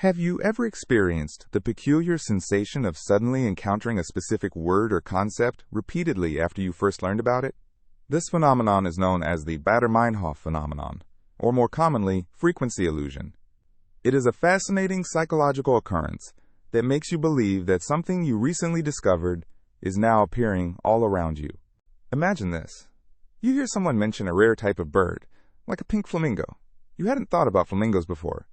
Have you ever experienced the peculiar sensation of suddenly encountering a specific word or concept repeatedly after you first learned about it? This phenomenon is known as the Baader-Meinhof Phenomenon, or more commonly, frequency illusion. It is a fascinating psychological occurrence that makes you believe that something you recently discovered is now appearing all around you. Imagine this. You hear someone mention a rare type of bird, like a pink flamingo. You hadn't thought about flamingos before.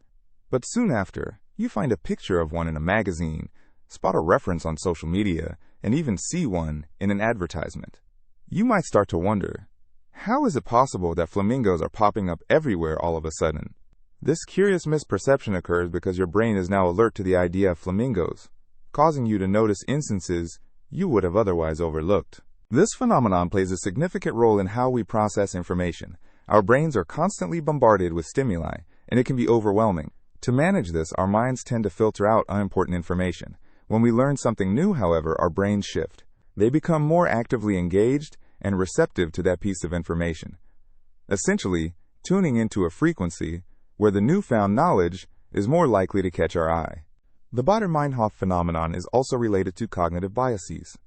But soon after, you find a picture of one in a magazine, spot a reference on social media, and even see one in an advertisement. You might start to wonder, how is it possible that flamingos are popping up everywhere all of a sudden? This curious misperception occurs because your brain is now alert to the idea of flamingos, causing you to notice instances you would have otherwise overlooked. This phenomenon plays a significant role in how we process information. Our brains are constantly bombarded with stimuli, and it can be overwhelming. To manage this, our minds tend to filter out unimportant information. When we learn something new, however, our brains shift. They become more actively engaged and receptive to that piece of information, essentially tuning into a frequency where the newfound knowledge is more likely to catch our eye. The Baader-Meinhof phenomenon is also related to cognitive biases.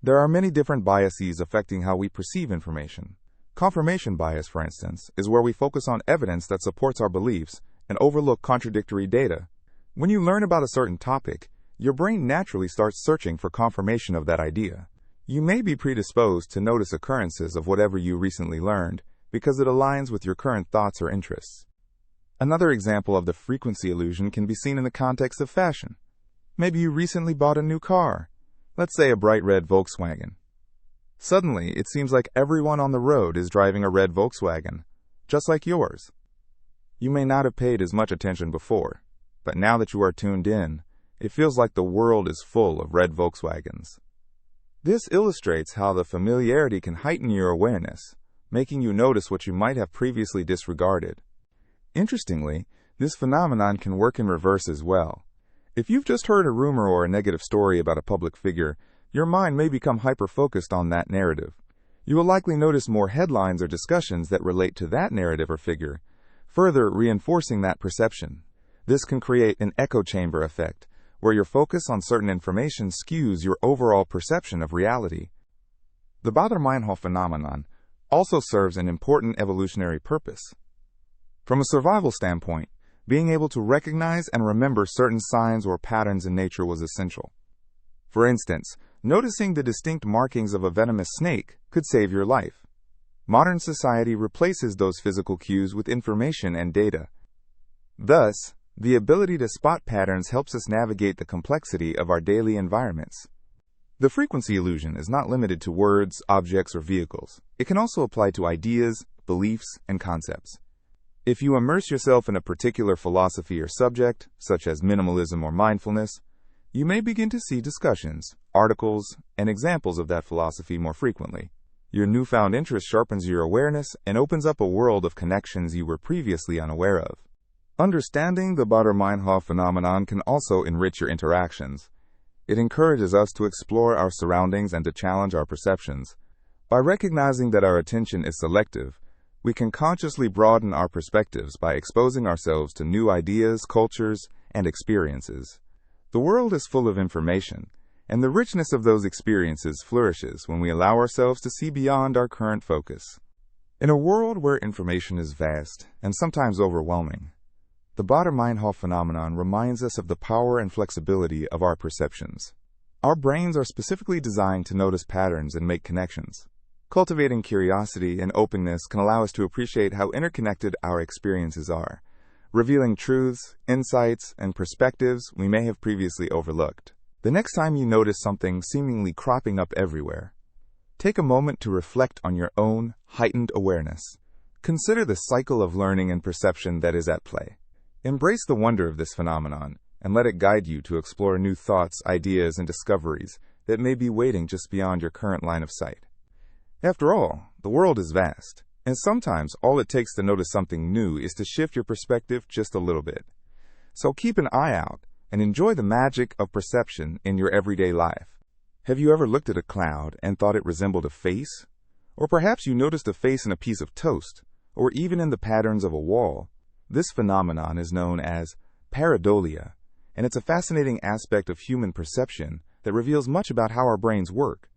There are many different biases affecting how we perceive information. Confirmation bias, for instance, is where we focus on evidence that supports our beliefs and overlook contradictory data. When you learn about a certain topic, your brain naturally starts searching for confirmation of that idea. You may be predisposed to notice occurrences of whatever you recently learned because it aligns with your current thoughts or interests. Another example of the frequency illusion can be seen in the context of fashion. Maybe you recently bought a new car, let's say a bright red Volkswagen. Suddenly, it seems like everyone on the road is driving a red Volkswagen, just like yours. You may not have paid as much attention before, but now that you are tuned in, it feels like the world is full of red Volkswagens. This illustrates how the familiarity can heighten your awareness, making you notice what you might have previously disregarded. Interestingly, this phenomenon can work in reverse as well. If you've just heard a rumor or a negative story about a public figure, your mind may become hyper-focused on that narrative. You will likely notice more headlines or discussions that relate to that narrative or figure, further reinforcing that perception. This can create an echo chamber effect, where your focus on certain information skews your overall perception of reality. The Baader-Meinhof phenomenon also serves an important evolutionary purpose. From a survival standpoint, being able to recognize and remember certain signs or patterns in nature was essential. For instance, noticing the distinct markings of a venomous snake could save your life. Modern society replaces those physical cues with information and data. Thus, the ability to spot patterns helps us navigate the complexity of our daily environments. The frequency illusion is not limited to words, objects, or vehicles. It can also apply to ideas, beliefs, and concepts. If you immerse yourself in a particular philosophy or subject, such as minimalism or mindfulness, you may begin to see discussions, articles, and examples of that philosophy more frequently. Your newfound interest sharpens your awareness and opens up a world of connections you were previously unaware of. Understanding the Baader-Meinhof phenomenon can also enrich your interactions. It encourages us to explore our surroundings and to challenge our perceptions. By recognizing that our attention is selective, we can consciously broaden our perspectives by exposing ourselves to new ideas, cultures, and experiences. The world is full of information, and the richness of those experiences flourishes when we allow ourselves to see beyond our current focus. In a world where information is vast and sometimes overwhelming, the Baader-Meinhof phenomenon reminds us of the power and flexibility of our perceptions. Our brains are specifically designed to notice patterns and make connections. Cultivating curiosity and openness can allow us to appreciate how interconnected our experiences are, revealing truths, insights, and perspectives we may have previously overlooked. The next time you notice something seemingly cropping up everywhere, take a moment to reflect on your own heightened awareness. Consider the cycle of learning and perception that is at play. Embrace the wonder of this phenomenon and let it guide you to explore new thoughts, ideas, and discoveries that may be waiting just beyond your current line of sight. After all, the world is vast, and sometimes all it takes to notice something new is to shift your perspective just a little bit. So keep an eye out and enjoy the magic of perception in your everyday life. Have you ever looked at a cloud and thought it resembled a face? Or perhaps you noticed a face in a piece of toast, or even in the patterns of a wall. This phenomenon is known as pareidolia, and it's a fascinating aspect of human perception that reveals much about how our brains work.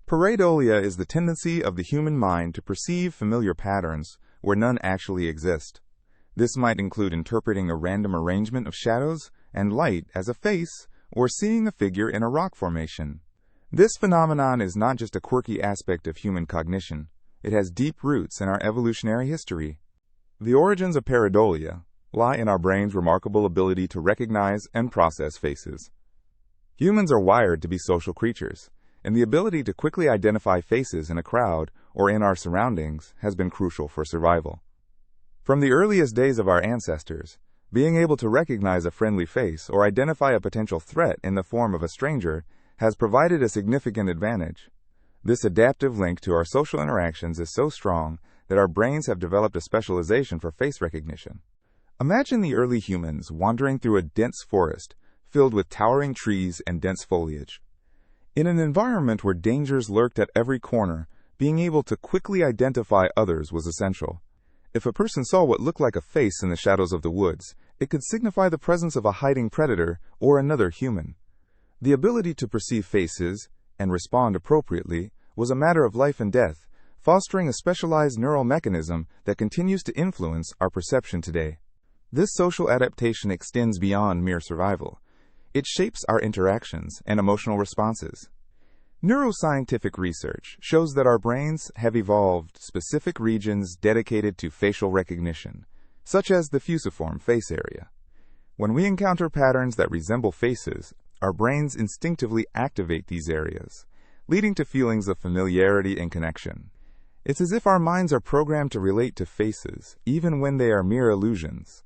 Pareidolia is the tendency of the human mind to perceive familiar patterns where none actually exist. This might include interpreting a random arrangement of shadows and light as a face, or seeing a figure in a rock formation. This phenomenon is not just a quirky aspect of human cognition. It has deep roots in our evolutionary history. The origins of pareidolia lie in our brain's remarkable ability to recognize and process faces. Humans are wired to be social creatures, and the ability to quickly identify faces in a crowd or in our surroundings has been crucial for survival. From the earliest days of our ancestors, being able to recognize a friendly face or identify a potential threat in the form of a stranger has provided a significant advantage. This adaptive link to our social interactions is so strong that our brains have developed a specialization for face recognition. Imagine the early humans wandering through a dense forest filled with towering trees and dense foliage. In an environment where dangers lurked at every corner, being able to quickly identify others was essential. If a person saw what looked like a face in the shadows of the woods, it could signify the presence of a hiding predator or another human. The ability to perceive faces and respond appropriately was a matter of life and death, fostering a specialized neural mechanism that continues to influence our perception today. This social adaptation extends beyond mere survival. It shapes our interactions and emotional responses. Neuroscientific research shows that our brains have evolved specific regions dedicated to facial recognition, such as the fusiform face area. When we encounter patterns that resemble faces, our brains instinctively activate these areas, leading to feelings of familiarity and connection. It's as if our minds are programmed to relate to faces, even when they are mere illusions.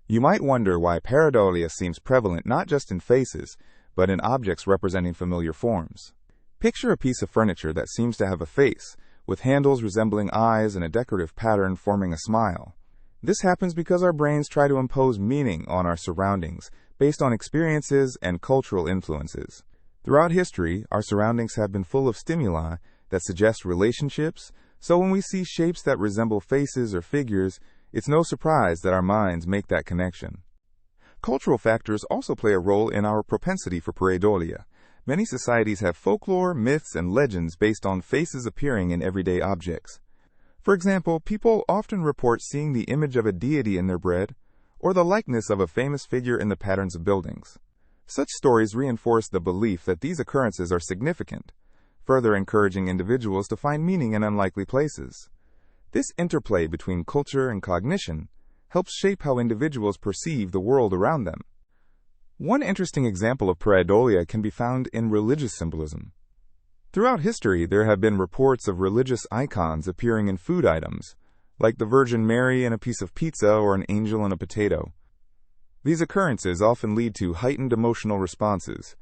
You might wonder why pareidolia seems prevalent not just in faces, but in objects representing familiar forms. Picture a piece of furniture that seems to have a face, with handles resembling eyes and a decorative pattern forming a smile. This happens because our brains try to impose meaning on our surroundings based on experiences and cultural influences. Throughout history, our surroundings have been full of stimuli that suggest relationships, so when we see shapes that resemble faces or figures, it's no surprise that our minds make that connection. Cultural factors also play a role in our propensity for pareidolia. Many societies have folklore, myths, and legends based on faces appearing in everyday objects. For example, people often report seeing the image of a deity in their bread, or the likeness of a famous figure in the patterns of buildings. Such stories reinforce the belief that these occurrences are significant, further encouraging individuals to find meaning in unlikely places. This interplay between culture and cognition helps shape how individuals perceive the world around them. One interesting example of pareidolia can be found in religious symbolism. Throughout history, there have been reports of religious icons appearing in food items, like the Virgin Mary in a piece of pizza or an angel in a potato. These occurrences often lead to heightened emotional responses,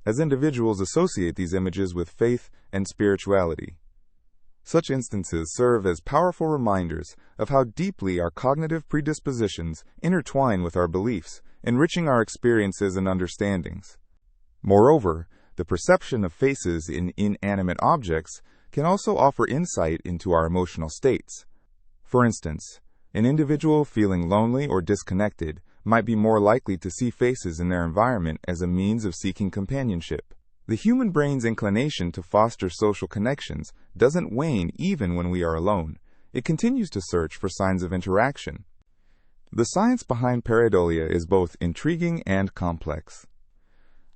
as individuals associate these images with faith and spirituality. Such instances serve as powerful reminders of how deeply our cognitive predispositions intertwine with our beliefs, enriching our experiences and understandings. Moreover, the perception of faces in inanimate objects can also offer insight into our emotional states. For instance, an individual feeling lonely or disconnected might be more likely to see faces in their environment as a means of seeking companionship. The human brain's inclination to foster social connections doesn't wane even when we are alone. It continues to search for signs of interaction. The science behind pareidolia is both intriguing and complex.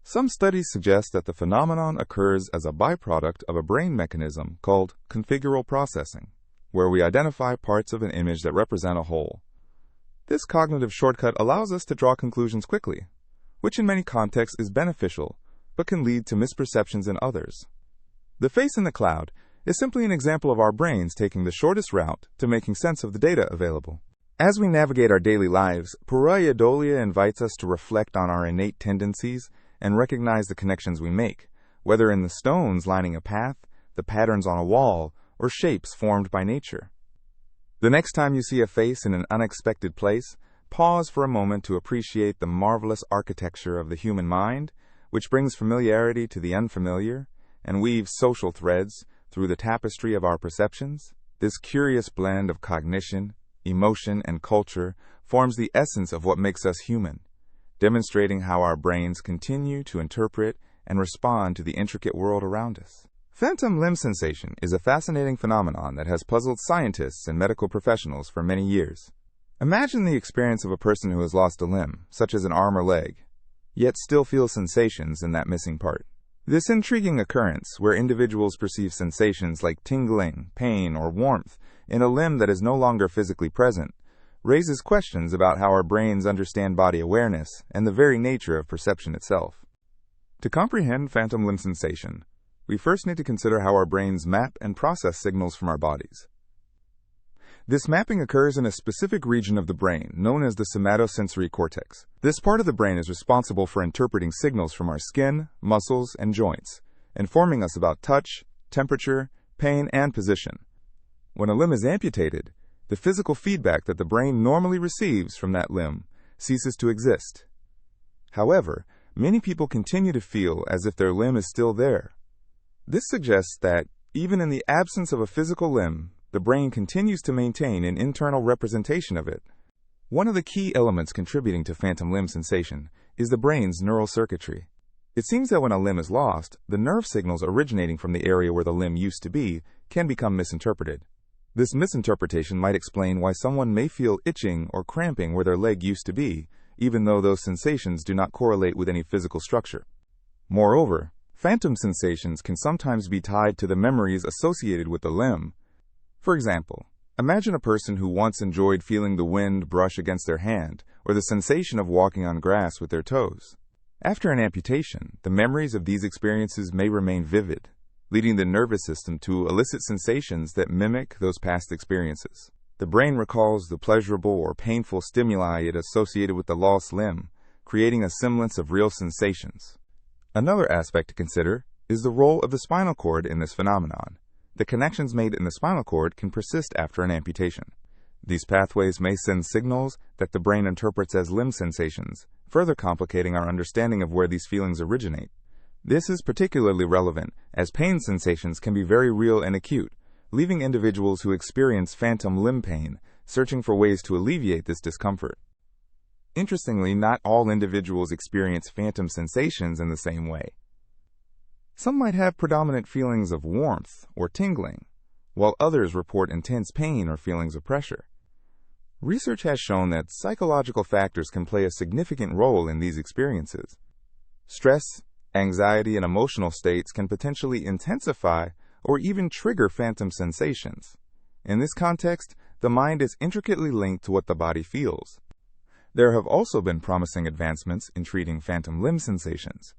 Some studies suggest that the phenomenon occurs as a byproduct of a brain mechanism called configural processing, where we identify parts of an image that represent a whole. This cognitive shortcut allows us to draw conclusions quickly, which in many contexts is beneficial, but can lead to misperceptions in others. The face in the cloud is simply an example of our brains taking the shortest route to making sense of the data available. As we navigate our daily lives, pareidolia invites us to reflect on our innate tendencies and recognize the connections we make, whether in the stones lining a path, the patterns on a wall, or shapes formed by nature. The next time you see a face in an unexpected place, pause for a moment to appreciate the marvelous architecture of the human mind, which brings familiarity to the unfamiliar and weaves social threads through the tapestry of our perceptions. This curious blend of cognition, emotion, and culture forms the essence of what makes us human. demonstrating how our brains continue to interpret and respond to the intricate world around us. Phantom limb sensation is a fascinating phenomenon that has puzzled scientists and medical professionals for many years. Imagine the experience of a person who has lost a limb, such as an arm or leg, yet still feels sensations in that missing part. This intriguing occurrence, where individuals perceive sensations like tingling, pain, or warmth in a limb that is no longer physically present, raises questions about how our brains understand body awareness and the very nature of perception itself. To comprehend phantom limb sensation, we first need to consider how our brains map and process signals from our bodies. This mapping occurs in a specific region of the brain, known as the somatosensory cortex. This part of the brain is responsible for interpreting signals from our skin, muscles, and joints, informing us about touch, temperature, pain, and position. When a limb is amputated, the physical feedback that the brain normally receives from that limb ceases to exist. However, many people continue to feel as if their limb is still there. This suggests that, even in the absence of a physical limb, the brain continues to maintain an internal representation of it. One of the key elements contributing to phantom limb sensation is the brain's neural circuitry. It seems that when a limb is lost, the nerve signals originating from the area where the limb used to be can become misinterpreted. This misinterpretation might explain why someone may feel itching or cramping where their leg used to be, even though those sensations do not correlate with any physical structure. Moreover, phantom sensations can sometimes be tied to the memories associated with the limb. For example, imagine a person who once enjoyed feeling the wind brush against their hand or the sensation of walking on grass with their toes. After an amputation, the memories of these experiences may remain vivid, leading the nervous system to elicit sensations that mimic those past experiences. The brain recalls the pleasurable or painful stimuli it associated with the lost limb, creating a semblance of real sensations. Another aspect to consider is the role of the spinal cord in this phenomenon. The connections made in the spinal cord can persist after an amputation. These pathways may send signals that the brain interprets as limb sensations, further complicating our understanding of where these feelings originate. This is particularly relevant as pain sensations can be very real and acute, leaving individuals who experience phantom limb pain searching for ways to alleviate this discomfort. Interestingly, not all individuals experience phantom sensations in the same way. Some might have predominant feelings of warmth or tingling, while others report intense pain or feelings of pressure. Research has shown that psychological factors can play a significant role in these experiences. Stress, anxiety, and emotional states can potentially intensify or even trigger phantom sensations. In this context, the mind is intricately linked to what the body feels. There have also been promising advancements in treating phantom limb sensations.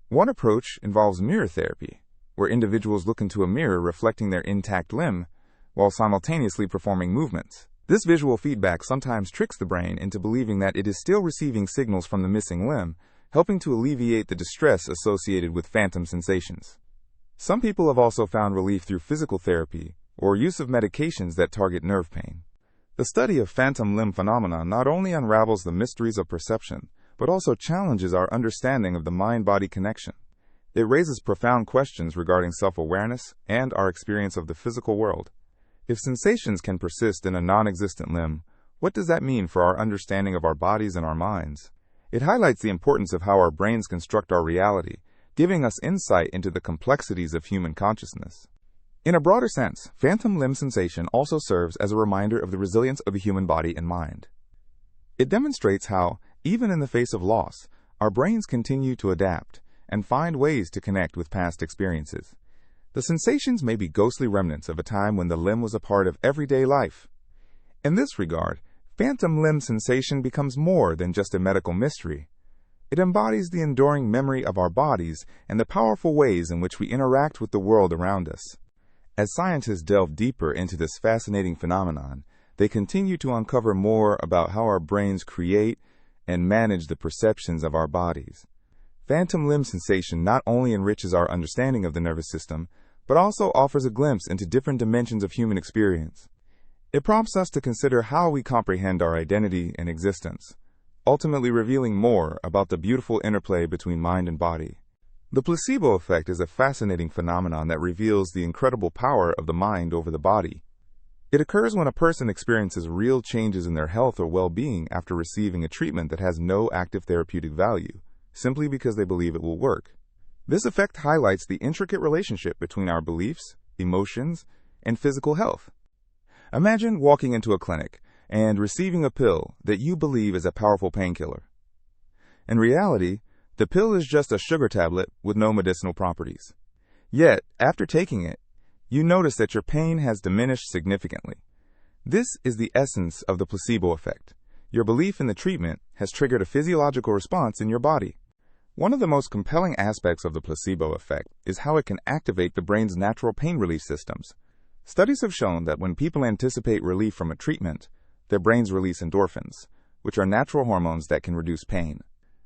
One approach involves mirror therapy, where individuals look into a mirror reflecting their intact limb while simultaneously performing movements. This visual feedback sometimes tricks the brain into believing that it is still receiving signals from the missing limb, helping to alleviate the distress associated with phantom sensations. Some people have also found relief through physical therapy or use of medications that target nerve pain. The study of phantom limb phenomena not only unravels the mysteries of perception, but also challenges our understanding of the mind-body connection. It raises profound questions regarding self-awareness and our experience of the physical world. If sensations can persist in a non-existent limb, what does that mean for our understanding of our bodies and our minds? It highlights the importance of how our brains construct our reality, giving us insight into the complexities of human consciousness. In a broader sense, phantom limb sensation also serves as a reminder of the resilience of the human body and mind. It demonstrates how, even in the face of loss, our brains continue to adapt and find ways to connect with past experiences. The sensations may be ghostly remnants of a time when the limb was a part of everyday life. In this regard, phantom limb sensation becomes more than just a medical mystery. It embodies the enduring memory of our bodies and the powerful ways in which we interact with the world around us. As scientists delve deeper into this fascinating phenomenon, they continue to uncover more about how our brains create and manage the perceptions of our bodies. Phantom limb sensation not only enriches our understanding of the nervous system, but also offers a glimpse into different dimensions of human experience. It prompts us to consider how we comprehend our identity and existence, ultimately revealing more about the beautiful interplay between mind and body. The placebo effect is a fascinating phenomenon that reveals the incredible power of the mind over the body. It occurs when a person experiences real changes in their health or well-being after receiving a treatment that has no active therapeutic value, simply because they believe it will work. This effect highlights the intricate relationship between our beliefs, emotions, and physical health. Imagine walking into a clinic and receiving a pill that you believe is a powerful painkiller. In reality, the pill is just a sugar tablet with no medicinal properties. Yet, after taking it, you notice that your pain has diminished significantly. This is the essence of the placebo effect. Your belief in the treatment has triggered a physiological response in your body. One of the most compelling aspects of the placebo effect is how it can activate the brain's natural pain relief systems. Studies have shown that when people anticipate relief from a treatment, their brains release endorphins, which are natural hormones that can reduce pain.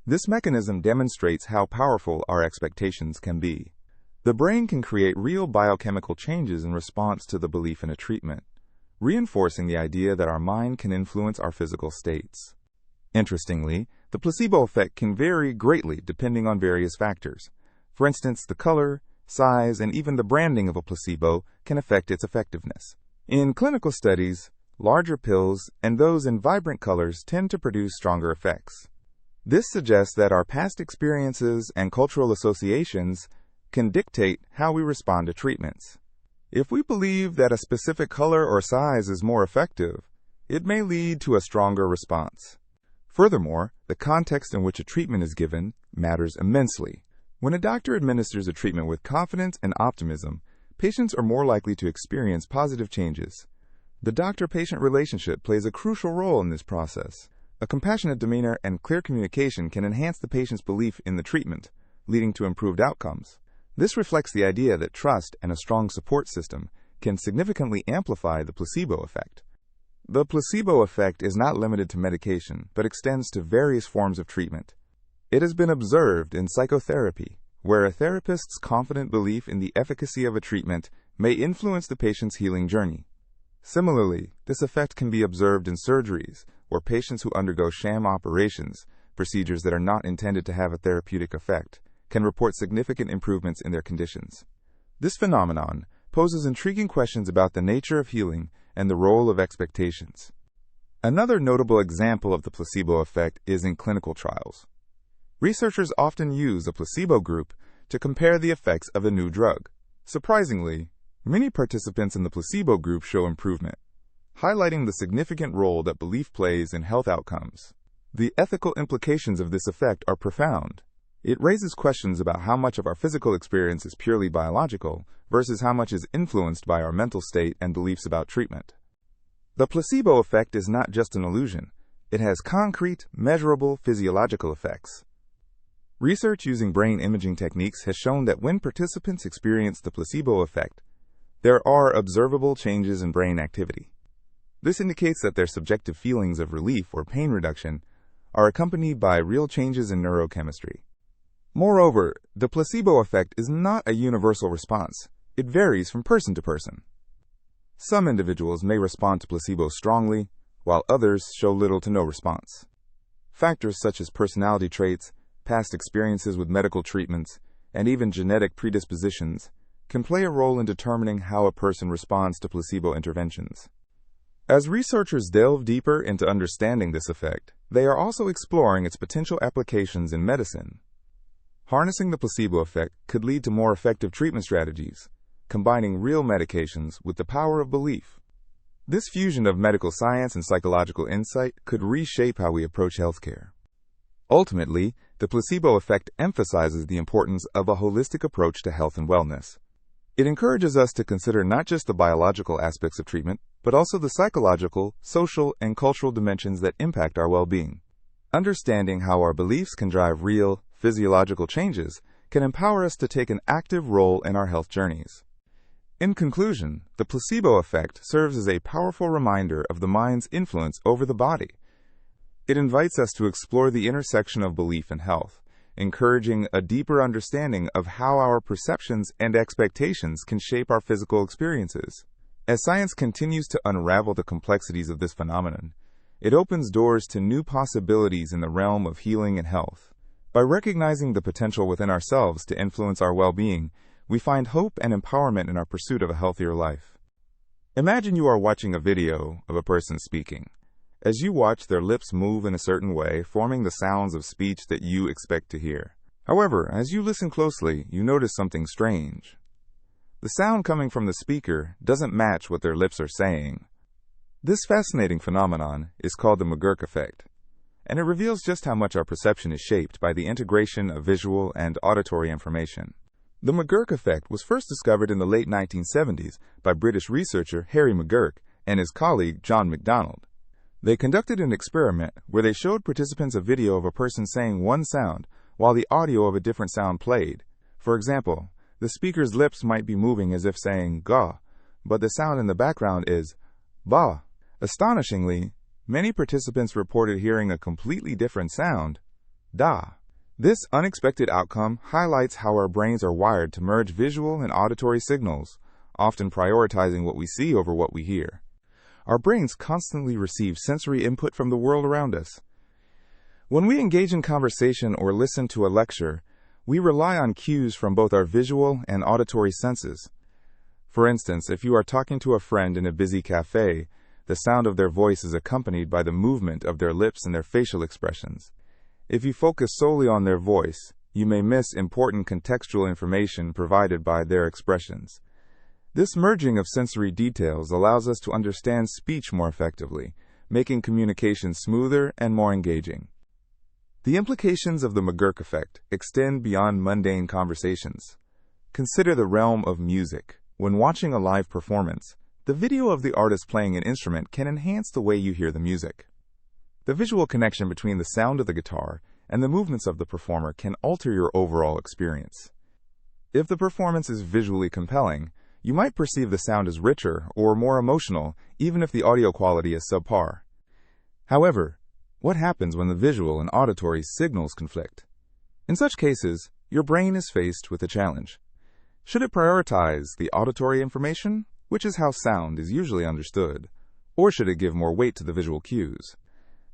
This mechanism demonstrates how powerful our expectations can be. The brain can create real biochemical changes in response to the belief in a treatment, reinforcing the idea that our mind can influence our physical states. Interestingly, the placebo effect can vary greatly depending on various factors. For instance, the color, size, and even the branding of a placebo can affect its effectiveness. In clinical studies, larger pills and those in vibrant colors tend to produce stronger effects. This suggests that our past experiences and cultural associations can dictate how we respond to treatments. If we believe that a specific color or size is more effective, it may lead to a stronger response. Furthermore, the context in which a treatment is given matters immensely. When a doctor administers a treatment with confidence and optimism, patients are more likely to experience positive changes. The doctor-patient relationship plays a crucial role in this process. A compassionate demeanor and clear communication can enhance the patient's belief in the treatment, leading to improved outcomes. This reflects the idea that trust and a strong support system can significantly amplify the placebo effect. The placebo effect is not limited to medication, but extends to various forms of treatment. It has been observed in psychotherapy, where a therapist's confident belief in the efficacy of a treatment may influence the patient's healing journey. Similarly, this effect can be observed in surgeries, where patients who undergo sham operations, procedures that are not intended to have a therapeutic effect, can report significant improvements in their conditions. This phenomenon poses intriguing questions about the nature of healing and the role of expectations. Another notable example of the placebo effect is in clinical trials. Researchers often use a placebo group to compare the effects of a new drug. Surprisingly, many participants in the placebo group show improvement, highlighting the significant role that belief plays in health outcomes. The ethical implications of this effect are profound. It raises questions about how much of our physical experience is purely biological versus how much is influenced by our mental state and beliefs about treatment. The placebo effect is not just an illusion. It has concrete, measurable physiological effects. Research using brain imaging techniques has shown that when participants experience the placebo effect, there are observable changes in brain activity. This indicates that their subjective feelings of relief or pain reduction are accompanied by real changes in neurochemistry. Moreover, the placebo effect is not a universal response. It varies from person to person. Some individuals may respond to placebo strongly, while others show little to no response. Factors such as personality traits, past experiences with medical treatments, and even genetic predispositions can play a role in determining how a person responds to placebo interventions. As researchers delve deeper into understanding this effect, they are also exploring its potential applications in medicine. Harnessing the placebo effect could lead to more effective treatment strategies, combining real medications with the power of belief. This fusion of medical science and psychological insight could reshape how we approach healthcare. Ultimately, the placebo effect emphasizes the importance of a holistic approach to health and wellness. It encourages us to consider not just the biological aspects of treatment, but also the psychological, social, and cultural dimensions that impact our well-being. Understanding how our beliefs can drive real, physiological changes can empower us to take an active role in our health journeys. In conclusion, the placebo effect serves as a powerful reminder of the mind's influence over the body. It invites us to explore the intersection of belief and health, encouraging a deeper understanding of how our perceptions and expectations can shape our physical experiences. As science continues to unravel the complexities of this phenomenon, it opens doors to new possibilities in the realm of healing and health. By recognizing the potential within ourselves to influence our well-being, we find hope and empowerment in our pursuit of a healthier life. Imagine you are watching a video of a person speaking. As you watch, their lips move in a certain way, forming the sounds of speech that you expect to hear. However, as you listen closely, you notice something strange. The sound coming from the speaker doesn't match what their lips are saying. This fascinating phenomenon is called the McGurk Effect, and it reveals just how much our perception is shaped by the integration of visual and auditory information. The McGurk Effect was first discovered in the late 1970s by British researcher Harry McGurk and his colleague John MacDonald. They conducted an experiment where they showed participants a video of a person saying one sound while the audio of a different sound played. For example, the speaker's lips might be moving as if saying ga, but the sound in the background is ba. Astonishingly, many participants reported hearing a completely different sound, da. This unexpected outcome highlights how our brains are wired to merge visual and auditory signals, often prioritizing what we see over what we hear. Our brains constantly receive sensory input from the world around us. When we engage in conversation or listen to a lecture, we rely on cues from both our visual and auditory senses. For instance, if you are talking to a friend in a busy cafe, the sound of their voice is accompanied by the movement of their lips and their facial expressions. If you focus solely on their voice, you may miss important contextual information provided by their expressions. This merging of sensory details allows us to understand speech more effectively, making communication smoother and more engaging. The implications of the McGurk Effect extend beyond mundane conversations. Consider the realm of music. When watching a live performance, the video of the artist playing an instrument can enhance the way you hear the music. The visual connection between the sound of the guitar and the movements of the performer can alter your overall experience. If the performance is visually compelling, you might perceive the sound as richer or more emotional, even if the audio quality is subpar. However, what happens when the visual and auditory signals conflict? In such cases, your brain is faced with a challenge. Should it prioritize the auditory information, which is how sound is usually understood, or should it give more weight to the visual cues?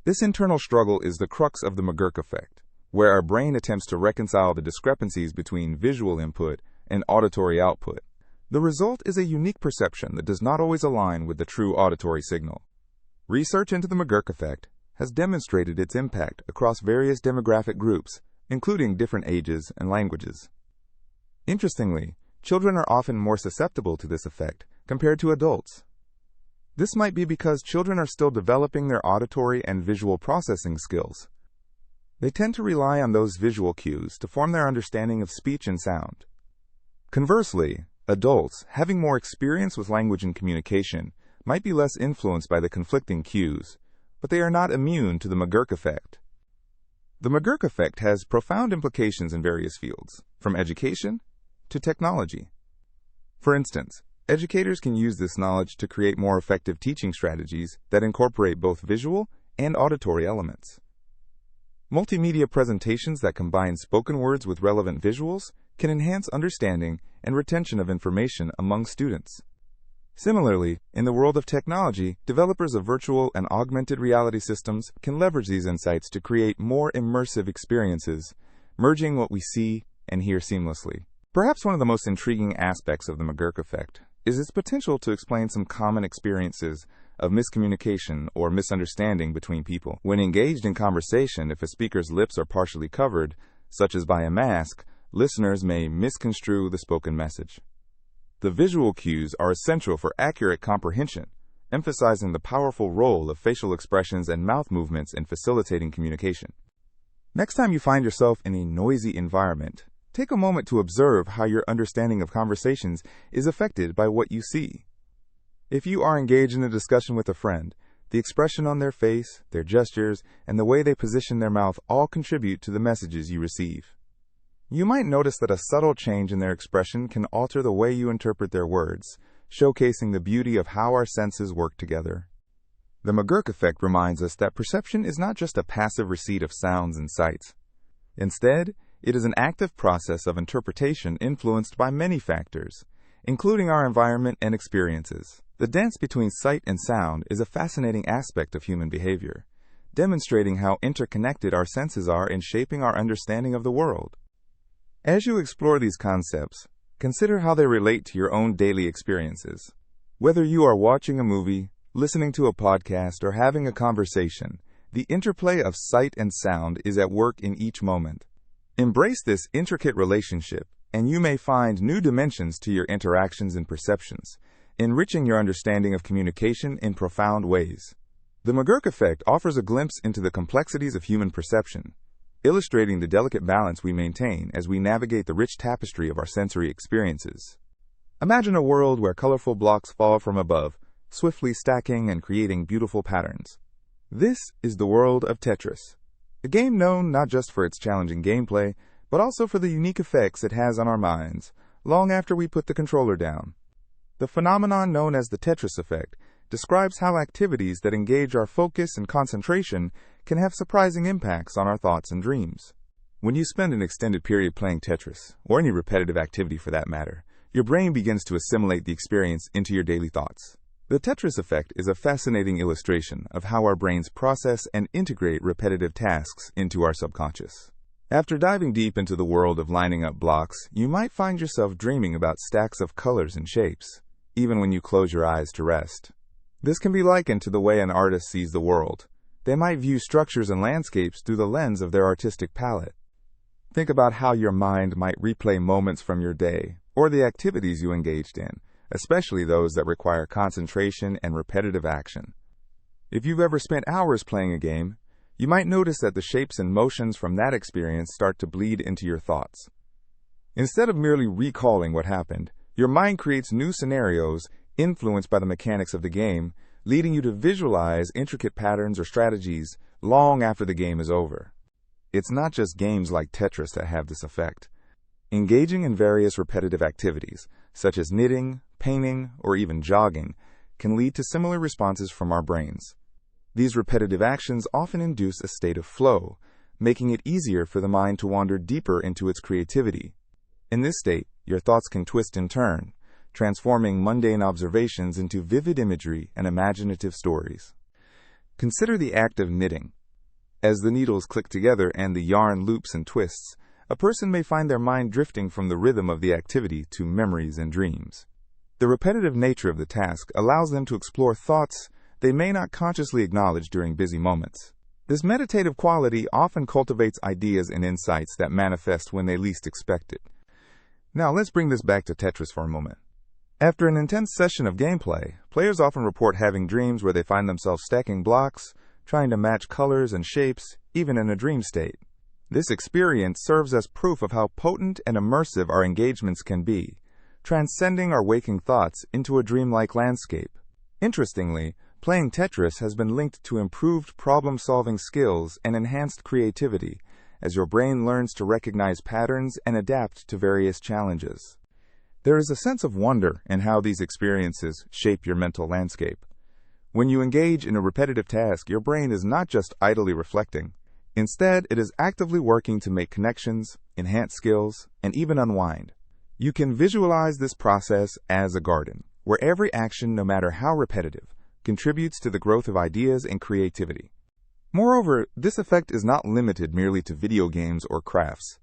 This internal struggle is the crux of the McGurk Effect, where our brain attempts to reconcile the discrepancies between visual input and auditory output. The result is a unique perception that does not always align with the true auditory signal. Research into the McGurk Effect has demonstrated its impact across various demographic groups, including different ages and languages. Interestingly, children are often more susceptible to this effect compared to adults. This might be because children are still developing their auditory and visual processing skills. They tend to rely on those visual cues to form their understanding of speech and sound. Conversely, adults, having more experience with language and communication, might be less influenced by the conflicting cues, but they are not immune to the McGurk Effect. The McGurk Effect has profound implications in various fields, from education to technology. For instance, educators can use this knowledge to create more effective teaching strategies that incorporate both visual and auditory elements. Multimedia presentations that combine spoken words with relevant visuals can enhance understanding and retention of information among students. Similarly, in the world of technology, developers of virtual and augmented reality systems can leverage these insights to create more immersive experiences, merging what we see and hear seamlessly. Perhaps one of the most intriguing aspects of the McGurk Effect is its potential to explain some common experiences of miscommunication or misunderstanding between people. When engaged in conversation, if a speaker's lips are partially covered, such as by a mask, listeners may misconstrue the spoken message. The visual cues are essential for accurate comprehension, emphasizing the powerful role of facial expressions and mouth movements in facilitating communication. Next time you find yourself in a noisy environment, take a moment to observe how your understanding of conversations is affected by what you see. If you are engaged in a discussion with a friend, the expression on their face, their gestures, and the way they position their mouth all contribute to the messages you receive. You might notice that a subtle change in their expression can alter the way you interpret their words, showcasing the beauty of how our senses work together. The McGurk Effect reminds us that perception is not just a passive receipt of sounds and sights. Instead, it is an active process of interpretation influenced by many factors, including our environment and experiences. The dance between sight and sound is a fascinating aspect of human behavior, demonstrating how interconnected our senses are in shaping our understanding of the world. As you explore these concepts, consider how they relate to your own daily experiences. Whether you are watching a movie, listening to a podcast, or having a conversation, the interplay of sight and sound is at work in each moment. Embrace this intricate relationship, and you may find new dimensions to your interactions and perceptions, enriching your understanding of communication in profound ways. The McGurk Effect offers a glimpse into the complexities of human perception, illustrating the delicate balance we maintain as we navigate the rich tapestry of our sensory experiences. Imagine a world where colorful blocks fall from above, swiftly stacking and creating beautiful patterns. This is the world of Tetris, a game known not just for its challenging gameplay, but also for the unique effects it has on our minds, long after we put the controller down. The phenomenon known as the Tetris effect describes how activities that engage our focus and concentration can have surprising impacts on our thoughts and dreams. When you spend an extended period playing Tetris, or any repetitive activity for that matter, your brain begins to assimilate the experience into your daily thoughts. The Tetris effect is a fascinating illustration of how our brains process and integrate repetitive tasks into our subconscious. After diving deep into the world of lining up blocks, you might find yourself dreaming about stacks of colors and shapes, even when you close your eyes to rest. This can be likened to the way an artist sees the world. They might view structures and landscapes through the lens of their artistic palette. Think about how your mind might replay moments from your day, or the activities you engaged in, especially those that require concentration and repetitive action. If you've ever spent hours playing a game, you might notice that the shapes and motions from that experience start to bleed into your thoughts. Instead of merely recalling what happened, your mind creates new scenarios influenced by the mechanics of the game, leading you to visualize intricate patterns or strategies long after the game is over. It's not just games like Tetris that have this effect. Engaging in various repetitive activities, such as knitting, painting, or even jogging, can lead to similar responses from our brains. These repetitive actions often induce a state of flow, making it easier for the mind to wander deeper into its creativity. In this state, your thoughts can twist and turn, transforming mundane observations into vivid imagery and imaginative stories. Consider the act of knitting. As the needles click together and the yarn loops and twists, a person may find their mind drifting from the rhythm of the activity to memories and dreams. The repetitive nature of the task allows them to explore thoughts they may not consciously acknowledge during busy moments. This meditative quality often cultivates ideas and insights that manifest when they least expect it. Now let's bring this back to Tetris for a moment. After an intense session of gameplay, players often report having dreams where they find themselves stacking blocks, trying to match colors and shapes, even in a dream state. This experience serves as proof of how potent and immersive our engagements can be, transcending our waking thoughts into a dreamlike landscape. Interestingly, playing Tetris has been linked to improved problem-solving skills and enhanced creativity, as your brain learns to recognize patterns and adapt to various challenges. There is a sense of wonder in how these experiences shape your mental landscape. When you engage in a repetitive task, your brain is not just idly reflecting. Instead, it is actively working to make connections, enhance skills, and even unwind. You can visualize this process as a garden, where every action, no matter how repetitive, contributes to the growth of ideas and creativity. Moreover, this effect is not limited merely to video games or crafts.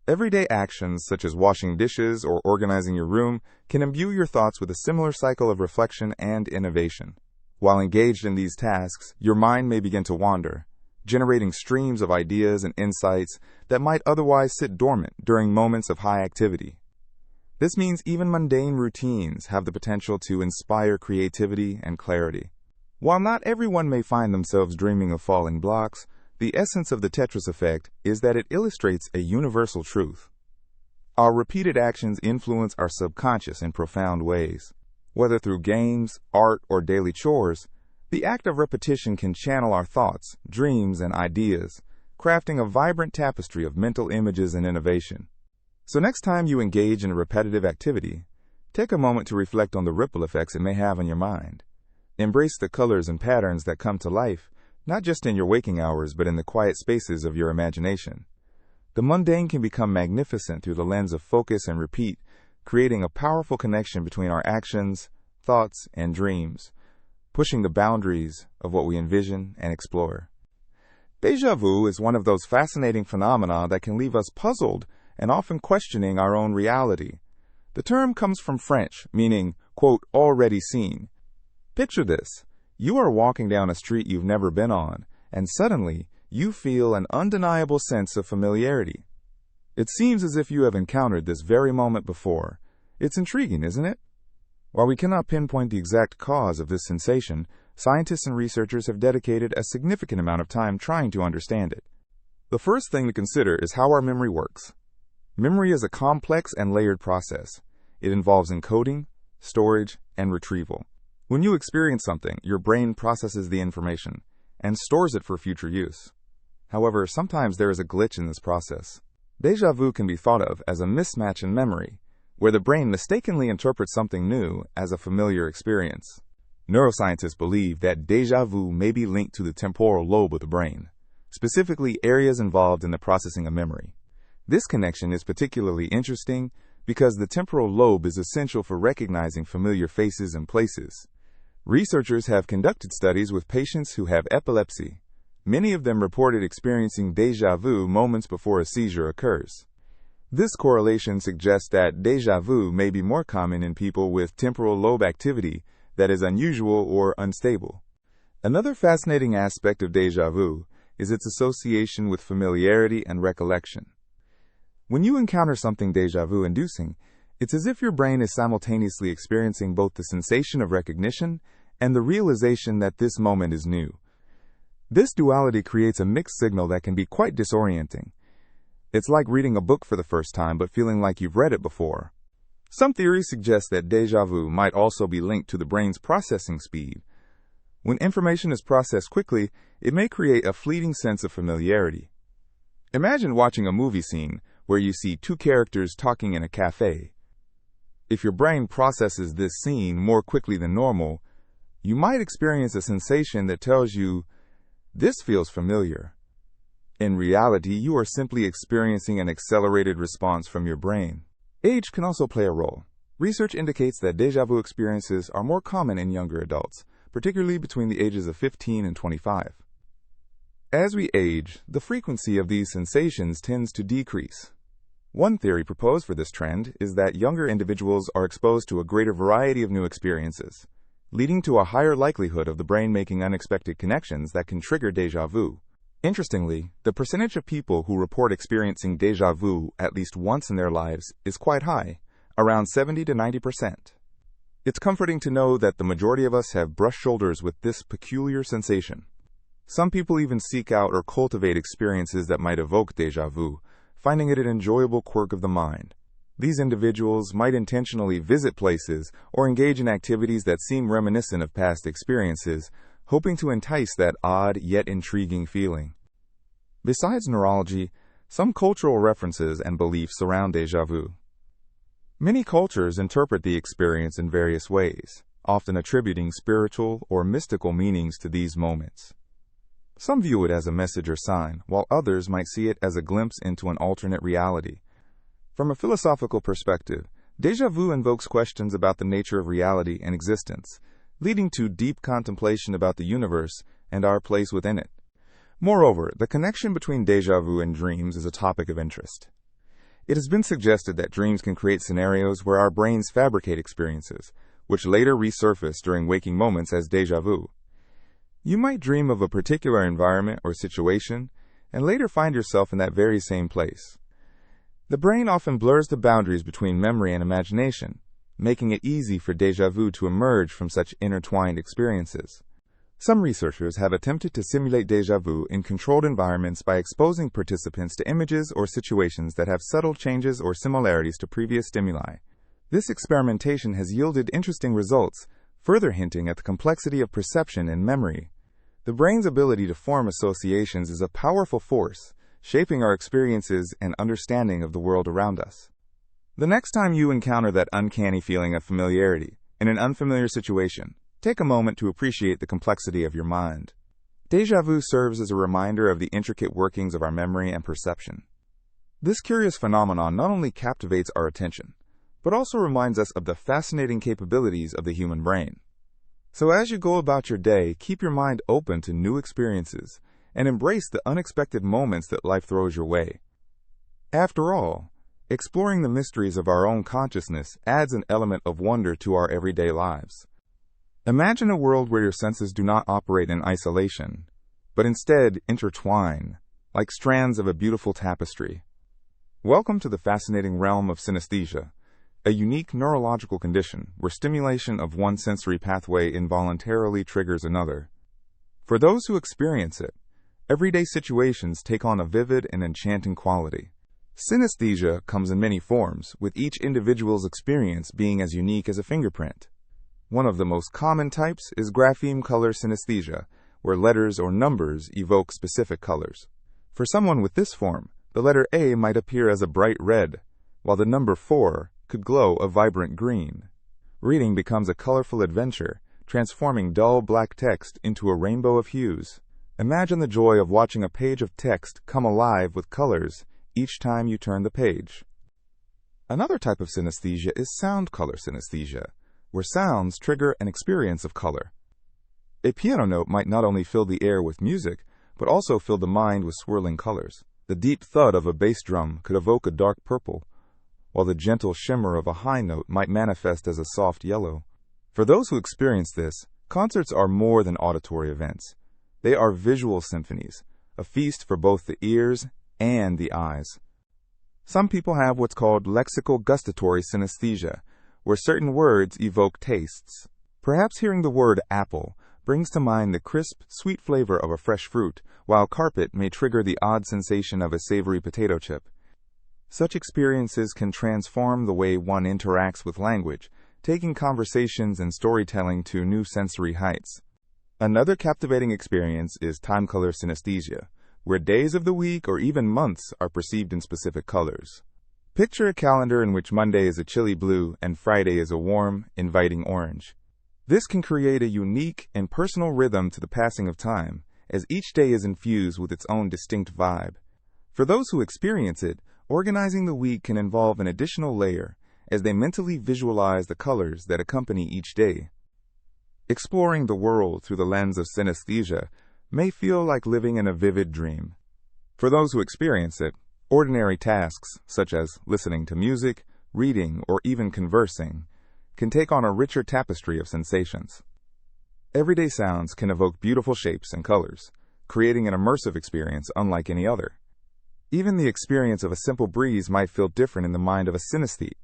Everyday actions such as washing dishes or organizing your room can imbue your thoughts with a similar cycle of reflection and innovation. While engaged in these tasks, your mind may begin to wander, generating streams of ideas and insights that might otherwise sit dormant during moments of high activity. This means even mundane routines have the potential to inspire creativity and clarity. While not everyone may find themselves dreaming of falling blocks, the essence of the Tetris effect is that it illustrates a universal truth. Our repeated actions influence our subconscious in profound ways. Whether through games, art, or daily chores, the act of repetition can channel our thoughts, dreams, and ideas, crafting a vibrant tapestry of mental images and innovation. So next time you engage in a repetitive activity, take a moment to reflect on the ripple effects it may have on your mind. Embrace the colors and patterns that come to life, not just in your waking hours, but in the quiet spaces of your imagination. The mundane can become magnificent through the lens of focus and repeat, creating a powerful connection between our actions, thoughts, and dreams, pushing the boundaries of what we envision and explore. Déjà vu is one of those fascinating phenomena that can leave us puzzled and often questioning our own reality. The term comes from French, meaning quote, already seen. Picture this. You are walking down a street you've never been on, and suddenly you feel an undeniable sense of familiarity. It seems as if you have encountered this very moment before. It's intriguing, isn't it? While we cannot pinpoint the exact cause of this sensation, scientists and researchers have dedicated a significant amount of time trying to understand it. The first thing to consider is how our memory works. Memory is a complex and layered process. It involves encoding, storage, and retrieval. When you experience something, your brain processes the information and stores it for future use. However, sometimes there is a glitch in this process. Déjà vu can be thought of as a mismatch in memory, where the brain mistakenly interprets something new as a familiar experience. Neuroscientists believe that déjà vu may be linked to the temporal lobe of the brain, specifically areas involved in the processing of memory. This connection is particularly interesting because the temporal lobe is essential for recognizing familiar faces and places. Researchers have conducted studies with patients who have epilepsy. Many of them reported experiencing déjà vu moments before a seizure occurs. This correlation suggests that déjà vu may be more common in people with temporal lobe activity that is unusual or unstable. Another fascinating aspect of déjà vu is its association with familiarity and recollection. When you encounter something déjà vu inducing, it's as if your brain is simultaneously experiencing both the sensation of recognition and the realization that this moment is new. This duality creates a mixed signal that can be quite disorienting. It's like reading a book for the first time but feeling like you've read it before. Some theories suggest that déjà vu might also be linked to the brain's processing speed. When information is processed quickly, it may create a fleeting sense of familiarity. Imagine watching a movie scene where you see two characters talking in a cafe. If your brain processes this scene more quickly than normal, you might experience a sensation that tells you, "This feels familiar." In reality, you are simply experiencing an accelerated response from your brain. Age can also play a role. Research indicates that déjà vu experiences are more common in younger adults, particularly between the ages of 15 and 25. As we age, the frequency of these sensations tends to decrease. One theory proposed for this trend is that younger individuals are exposed to a greater variety of new experiences, leading to a higher likelihood of the brain making unexpected connections that can trigger déjà vu. Interestingly, the percentage of people who report experiencing déjà vu at least once in their lives is quite high, around 70 to 90%. It's comforting to know that the majority of us have brushed shoulders with this peculiar sensation. Some people even seek out or cultivate experiences that might evoke déjà vu, finding it an enjoyable quirk of the mind. These individuals might intentionally visit places or engage in activities that seem reminiscent of past experiences, hoping to entice that odd yet intriguing feeling. Besides neurology, some cultural references and beliefs surround déjà vu. Many cultures interpret the experience in various ways, often attributing spiritual or mystical meanings to these moments. Some view it as a message or sign, while others might see it as a glimpse into an alternate reality. From a philosophical perspective, déjà vu invokes questions about the nature of reality and existence, leading to deep contemplation about the universe and our place within it. Moreover, the connection between déjà vu and dreams is a topic of interest. It has been suggested that dreams can create scenarios where our brains fabricate experiences, which later resurface during waking moments as déjà vu. You might dream of a particular environment or situation, and later find yourself in that very same place. The brain often blurs the boundaries between memory and imagination, making it easy for déjà vu to emerge from such intertwined experiences. Some researchers have attempted to simulate déjà vu in controlled environments by exposing participants to images or situations that have subtle changes or similarities to previous stimuli. This experimentation has yielded interesting results, further hinting at the complexity of perception and memory. The brain's ability to form associations is a powerful force, shaping our experiences and understanding of the world around us. The next time you encounter that uncanny feeling of familiarity in an unfamiliar situation, take a moment to appreciate the complexity of your mind. Déjà vu serves as a reminder of the intricate workings of our memory and perception. This curious phenomenon not only captivates our attention, but also reminds us of the fascinating capabilities of the human brain. So as you go about your day, keep your mind open to new experiences and embrace the unexpected moments that life throws your way. After all, Exploring the mysteries of our own consciousness adds an element of wonder to our everyday lives. Imagine a world where your senses do not operate in isolation, but instead intertwine, like strands of a beautiful tapestry. Welcome to the fascinating realm of synesthesia, a unique neurological condition where stimulation of one sensory pathway involuntarily triggers another. For those who experience it, everyday situations take on a vivid and enchanting quality. Synesthesia comes in many forms, with each individual's experience being as unique as a fingerprint. One of the most common types is grapheme color synesthesia, where letters or numbers evoke specific colors. For someone with this form, the letter A might appear as a bright red, while the number 4 could glow a vibrant green. Reading becomes a colorful adventure, transforming dull black text into a rainbow of hues. Imagine the joy of watching a page of text come alive with colors each time you turn the page. Another type of synesthesia is sound color synesthesia, where sounds trigger an experience of color. A piano note might not only fill the air with music, but also fill the mind with swirling colors. The deep thud of a bass drum could evoke a dark purple, while the gentle shimmer of a high note might manifest as a soft yellow. For those who experience this, concerts are more than auditory events. They are visual symphonies, a feast for both the ears and the eyes. Some people have what's called lexical gustatory synesthesia, where certain words evoke tastes. Perhaps hearing the word apple brings to mind the crisp, sweet flavor of a fresh fruit, while carpet may trigger the odd sensation of a savory potato chip. Such experiences can transform the way one interacts with language, taking conversations and storytelling to new sensory heights. Another captivating experience is time color synesthesia, where days of the week or even months are perceived in specific colors. Picture a calendar in which Monday is a chilly blue and Friday is a warm, inviting orange. This can create a unique and personal rhythm to the passing of time, as each day is infused with its own distinct vibe. For those who experience it, organizing the week can involve an additional layer, as they mentally visualize the colors that accompany each day. Exploring the world through the lens of synesthesia may feel like living in a vivid dream. For those who experience it, ordinary tasks, such as listening to music, reading, or even conversing, can take on a richer tapestry of sensations. Everyday sounds can evoke beautiful shapes and colors, creating an immersive experience unlike any other. Even the experience of a simple breeze might feel different in the mind of a synesthete,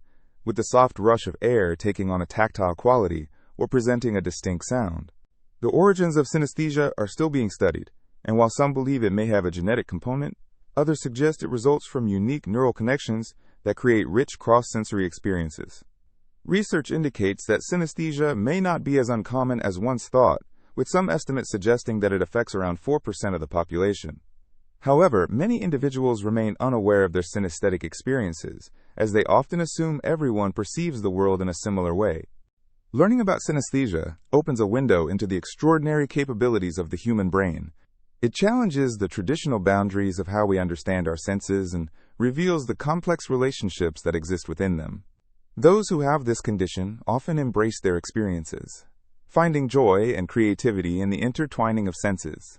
with the soft rush of air taking on a tactile quality or presenting a distinct sound. The origins of synesthesia are still being studied, and while some believe it may have a genetic component, others suggest it results from unique neural connections that create rich cross-sensory experiences. Research indicates that synesthesia may not be as uncommon as once thought, with some estimates suggesting that it affects around 4% of the population. However, many individuals remain unaware of their synesthetic experiences, as they often assume everyone perceives the world in a similar way. Learning about synesthesia opens a window into the extraordinary capabilities of the human brain. It challenges the traditional boundaries of how we understand our senses and reveals the complex relationships that exist within them. Those who have this condition often embrace their experiences, finding joy and creativity in the intertwining of senses.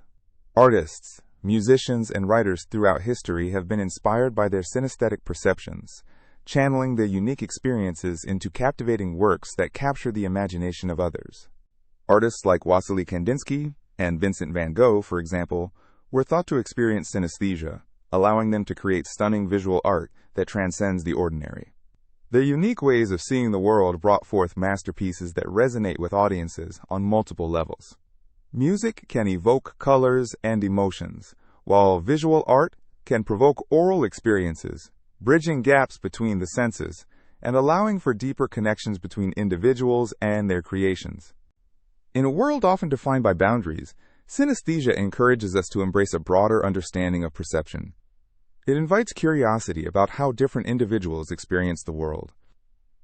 Artists, musicians, and writers throughout history have been inspired by their synesthetic perceptions, channeling their unique experiences into captivating works that capture the imagination of others. Artists like Wassily Kandinsky and Vincent van Gogh, for example, were thought to experience synesthesia, allowing them to create stunning visual art that transcends the ordinary. Their unique ways of seeing the world brought forth masterpieces that resonate with audiences on multiple levels. Music can evoke colors and emotions, while visual art can provoke oral experiences, bridging gaps between the senses and allowing for deeper connections between individuals and their creations. In a world often defined by boundaries, synesthesia encourages us to embrace a broader understanding of perception. It invites curiosity about how different individuals experience the world.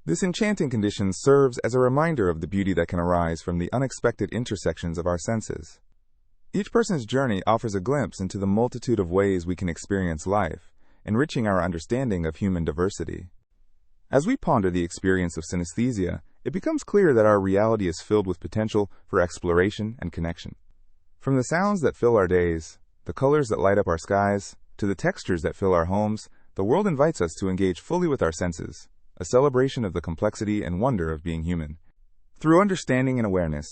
This enchanting condition serves as a reminder of the beauty that can arise from the unexpected intersections of our senses. Each person's journey offers a glimpse into the multitude of ways we can experience life, enriching our understanding of human diversity. As we ponder the experience of synesthesia, it becomes clear that our reality is filled with potential for exploration and connection. From the sounds that fill our days, the colors that light up our skies, to the textures that fill our homes, the world invites us to engage fully with our senses, a celebration of the complexity and wonder of being human. Through understanding and awareness,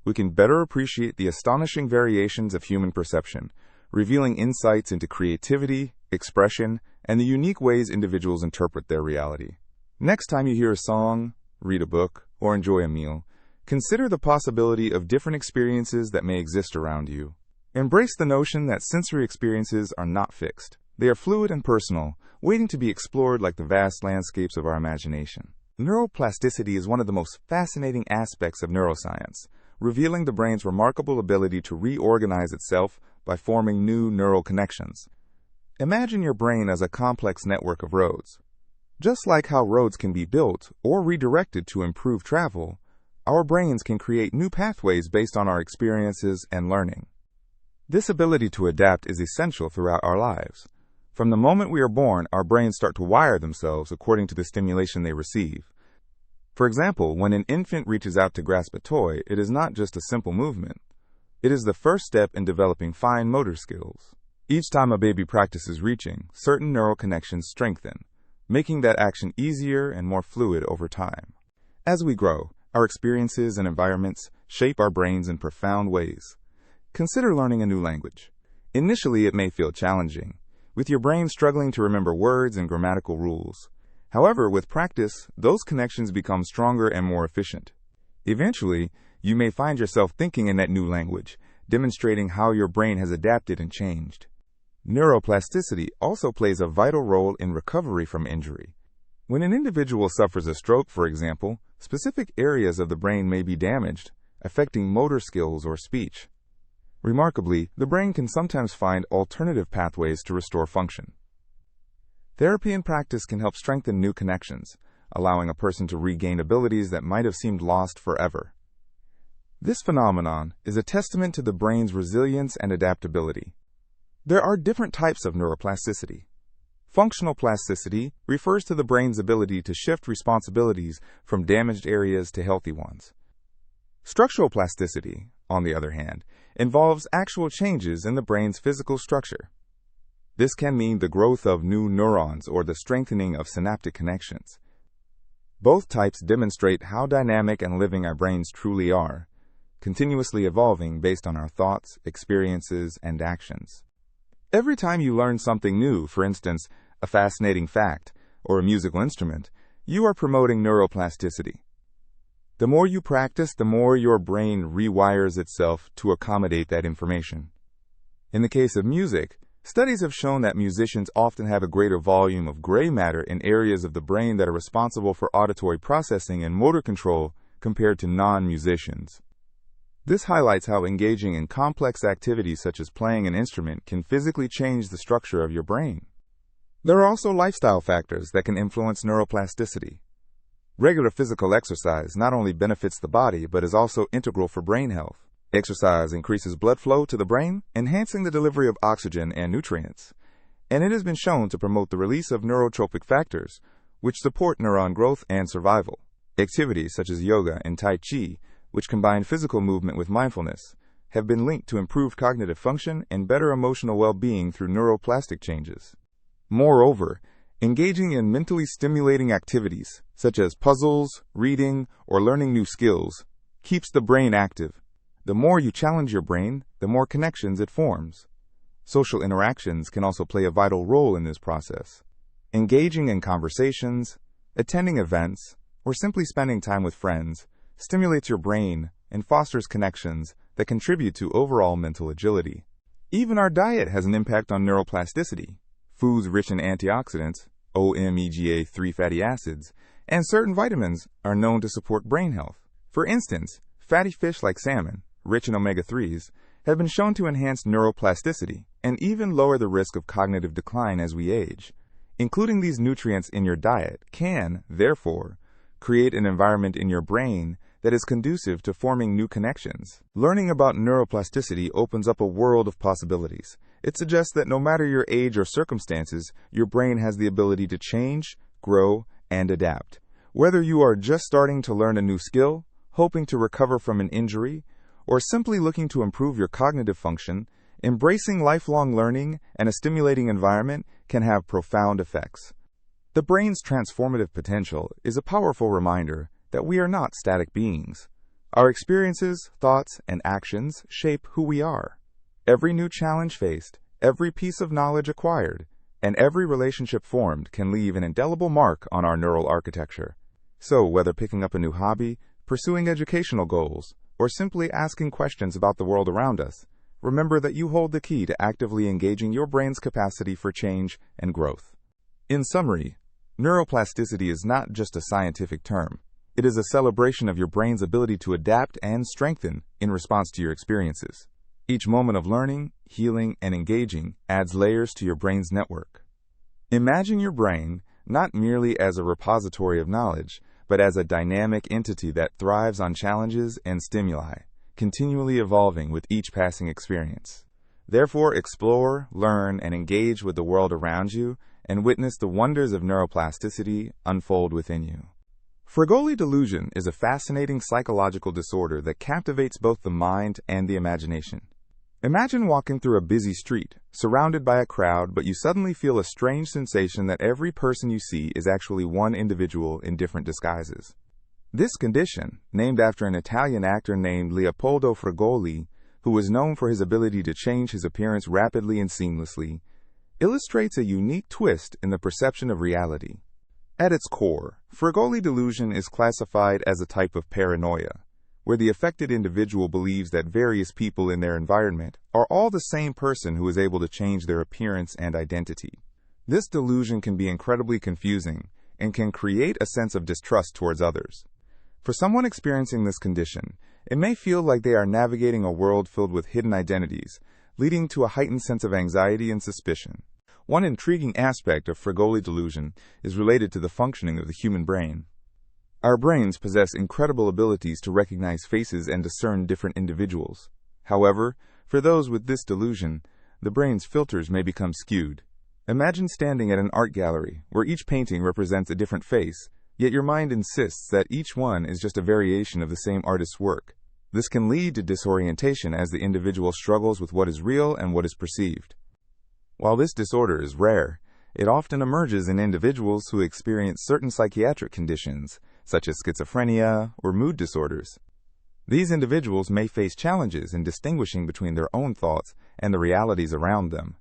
we can better appreciate the astonishing variations of human perception, revealing insights into creativity, expression, and the unique ways individuals interpret their reality. Next time you hear a song, read a book, or enjoy a meal, consider the possibility of different experiences that may exist around you. Embrace the notion that sensory experiences are not fixed. They are fluid and personal, waiting to be explored like the vast landscapes of our imagination. Neuroplasticity is one of the most fascinating aspects of neuroscience, revealing the brain's remarkable ability to reorganize itself by forming new neural connections. Imagine your brain as a complex network of roads. Just like how roads can be built or redirected to improve travel, our brains can create new pathways based on our experiences and learning. This ability to adapt is essential throughout our lives. From the moment we are born, our brains start to wire themselves according to the stimulation they receive. For example, when an infant reaches out to grasp a toy, it is not just a simple movement. It is the first step in developing fine motor skills. Each time a baby practices reaching, certain neural connections strengthen, making that action easier and more fluid over time. As we grow, our experiences and environments shape our brains in profound ways. Consider learning a new language. Initially, it may feel challenging, with your brain struggling to remember words and grammatical rules. However, with practice, those connections become stronger and more efficient. Eventually, you may find yourself thinking in that new language, demonstrating how your brain has adapted and changed. Neuroplasticity also plays a vital role in recovery from injury. When an individual suffers a stroke, for example, specific areas of the brain may be damaged, affecting motor skills or speech. Remarkably, the brain can sometimes find alternative pathways to restore function. Therapy and practice can help strengthen new connections, allowing a person to regain abilities that might have seemed lost forever. This phenomenon is a testament to the brain's resilience and adaptability. There are different types of neuroplasticity. Functional plasticity refers to the brain's ability to shift responsibilities from damaged areas to healthy ones. Structural plasticity, on the other hand, involves actual changes in the brain's physical structure. This can mean the growth of new neurons or the strengthening of synaptic connections. Both types demonstrate how dynamic and living our brains truly are, continuously evolving based on our thoughts, experiences, and actions. Every time you learn something new, for instance, a fascinating fact or a musical instrument, you are promoting neuroplasticity. The more you practice, the more your brain rewires itself to accommodate that information. In the case of music, studies have shown that musicians often have a greater volume of gray matter in areas of the brain that are responsible for auditory processing and motor control compared to non-musicians. This highlights how engaging in complex activities such as playing an instrument can physically change the structure of your brain. There are also lifestyle factors that can influence neuroplasticity. Regular physical exercise not only benefits the body but is also integral for brain health. Exercise increases blood flow to the brain, enhancing the delivery of oxygen and nutrients. And it has been shown to promote the release of neurotropic factors, which support neuron growth and survival. Activities such as yoga and Tai Chi, which combine physical movement with mindfulness, have been linked to improved cognitive function and better emotional well-being through neuroplastic changes. Moreover, engaging in mentally stimulating activities, such as puzzles, reading, or learning new skills, keeps the brain active. The more you challenge your brain, the more connections it forms. Social interactions can also play a vital role in this process. Engaging in conversations, attending events, or simply spending time with friends stimulates your brain and fosters connections that contribute to overall mental agility. Even our diet has an impact on neuroplasticity. Foods rich in antioxidants, omega-3 fatty acids, and certain vitamins are known to support brain health. For instance, fatty fish like salmon, rich in omega-3s, have been shown to enhance neuroplasticity and even lower the risk of cognitive decline as we age. Including these nutrients in your diet can, therefore, create an environment in your brain that is conducive to forming new connections. Learning about neuroplasticity opens up a world of possibilities. It suggests that no matter your age or circumstances, your brain has the ability to change, grow, and adapt. Whether you are just starting to learn a new skill, hoping to recover from an injury, or simply looking to improve your cognitive function, Embracing lifelong learning and a stimulating environment can have profound effects. The brain's transformative potential is a powerful reminder that we are not static beings. Our experiences, thoughts, and actions shape who we are. Every new challenge faced, every piece of knowledge acquired, and every relationship formed can leave an indelible mark on our neural architecture. So, whether picking up a new hobby, pursuing educational goals, or simply asking questions about the world around us, remember that you hold the key to actively engaging your brain's capacity for change and growth. In summary, neuroplasticity is not just a scientific term. It is a celebration of your brain's ability to adapt and strengthen in response to your experiences. Each moment of learning, healing, and engaging adds layers to your brain's network. Imagine your brain not merely as a repository of knowledge, but as a dynamic entity that thrives on challenges and stimuli, continually evolving with each passing experience. Therefore, explore, learn, and engage with the world around you, and witness the wonders of neuroplasticity unfold within you. Fregoli Delusion is a fascinating psychological disorder that captivates both the mind and the imagination. Imagine walking through a busy street, surrounded by a crowd, but you suddenly feel a strange sensation that every person you see is actually one individual in different disguises. This condition, named after an Italian actor named Leopoldo Fregoli, who was known for his ability to change his appearance rapidly and seamlessly, illustrates a unique twist in the perception of reality. At its core, Fregoli delusion is classified as a type of paranoia, where the affected individual believes that various people in their environment are all the same person who is able to change their appearance and identity. This delusion can be incredibly confusing and can create a sense of distrust towards others. For someone experiencing this condition, it may feel like they are navigating a world filled with hidden identities, leading to a heightened sense of anxiety and suspicion. One intriguing aspect of Fregoli delusion is related to the functioning of the human brain. Our brains possess incredible abilities to recognize faces and discern different individuals. However, for those with this delusion, the brain's filters may become skewed. Imagine standing at an art gallery where each painting represents a different face, yet your mind insists that each one is just a variation of the same artist's work. This can lead to disorientation as the individual struggles with what is real and what is perceived. While this disorder is rare, it often emerges in individuals who experience certain psychiatric conditions, such as schizophrenia or mood disorders. These individuals may face challenges in distinguishing between their own thoughts and the realities around them.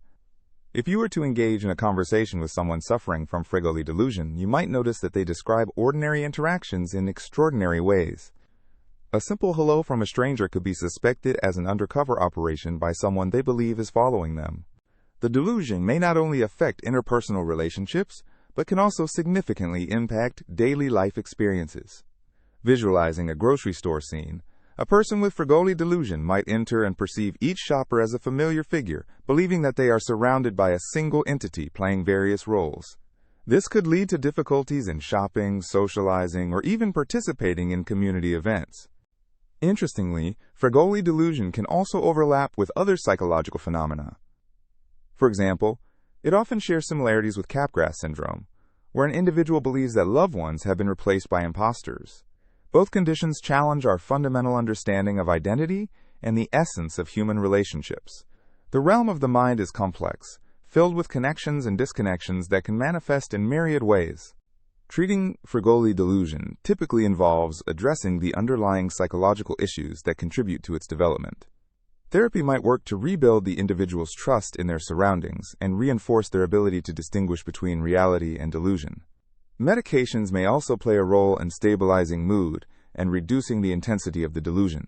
If you were to engage in a conversation with someone suffering from Fregoli delusion, you might notice that they describe ordinary interactions in extraordinary ways. A simple hello from a stranger could be suspected as an undercover operation by someone they believe is following them. The delusion may not only affect interpersonal relationships, but can also significantly impact daily life experiences. Visualizing a grocery store scene, a person with Fregoli delusion might enter and perceive each shopper as a familiar figure, believing that they are surrounded by a single entity playing various roles. This could lead to difficulties in shopping, socializing, or even participating in community events. Interestingly, Fregoli delusion can also overlap with other psychological phenomena. For example, it often shares similarities with Capgras syndrome, where an individual believes that loved ones have been replaced by imposters. Both conditions challenge our fundamental understanding of identity and the essence of human relationships. The realm of the mind is complex, filled with connections and disconnections that can manifest in myriad ways. Treating Fregoli delusion typically involves addressing the underlying psychological issues that contribute to its development. Therapy might work to rebuild the individual's trust in their surroundings and reinforce their ability to distinguish between reality and delusion. Medications may also play a role in stabilizing mood and reducing the intensity of the delusion.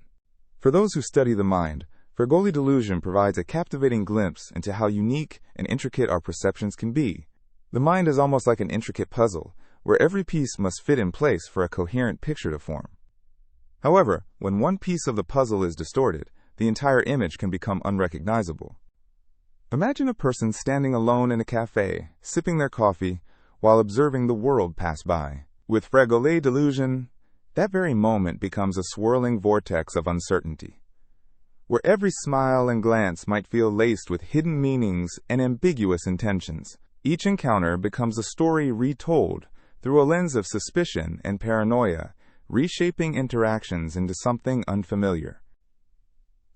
For those who study the mind, Fregoli delusion provides a captivating glimpse into how unique and intricate our perceptions can be. The mind is almost like an intricate puzzle, where every piece must fit in place for a coherent picture to form. However, when one piece of the puzzle is distorted, the entire image can become unrecognizable. Imagine a person standing alone in a cafe, sipping their coffee, while observing the world pass by. With Fregoli delusion, that very moment becomes a swirling vortex of uncertainty, where every smile and glance might feel laced with hidden meanings and ambiguous intentions. Each encounter becomes a story retold through a lens of suspicion and paranoia, reshaping interactions into something unfamiliar.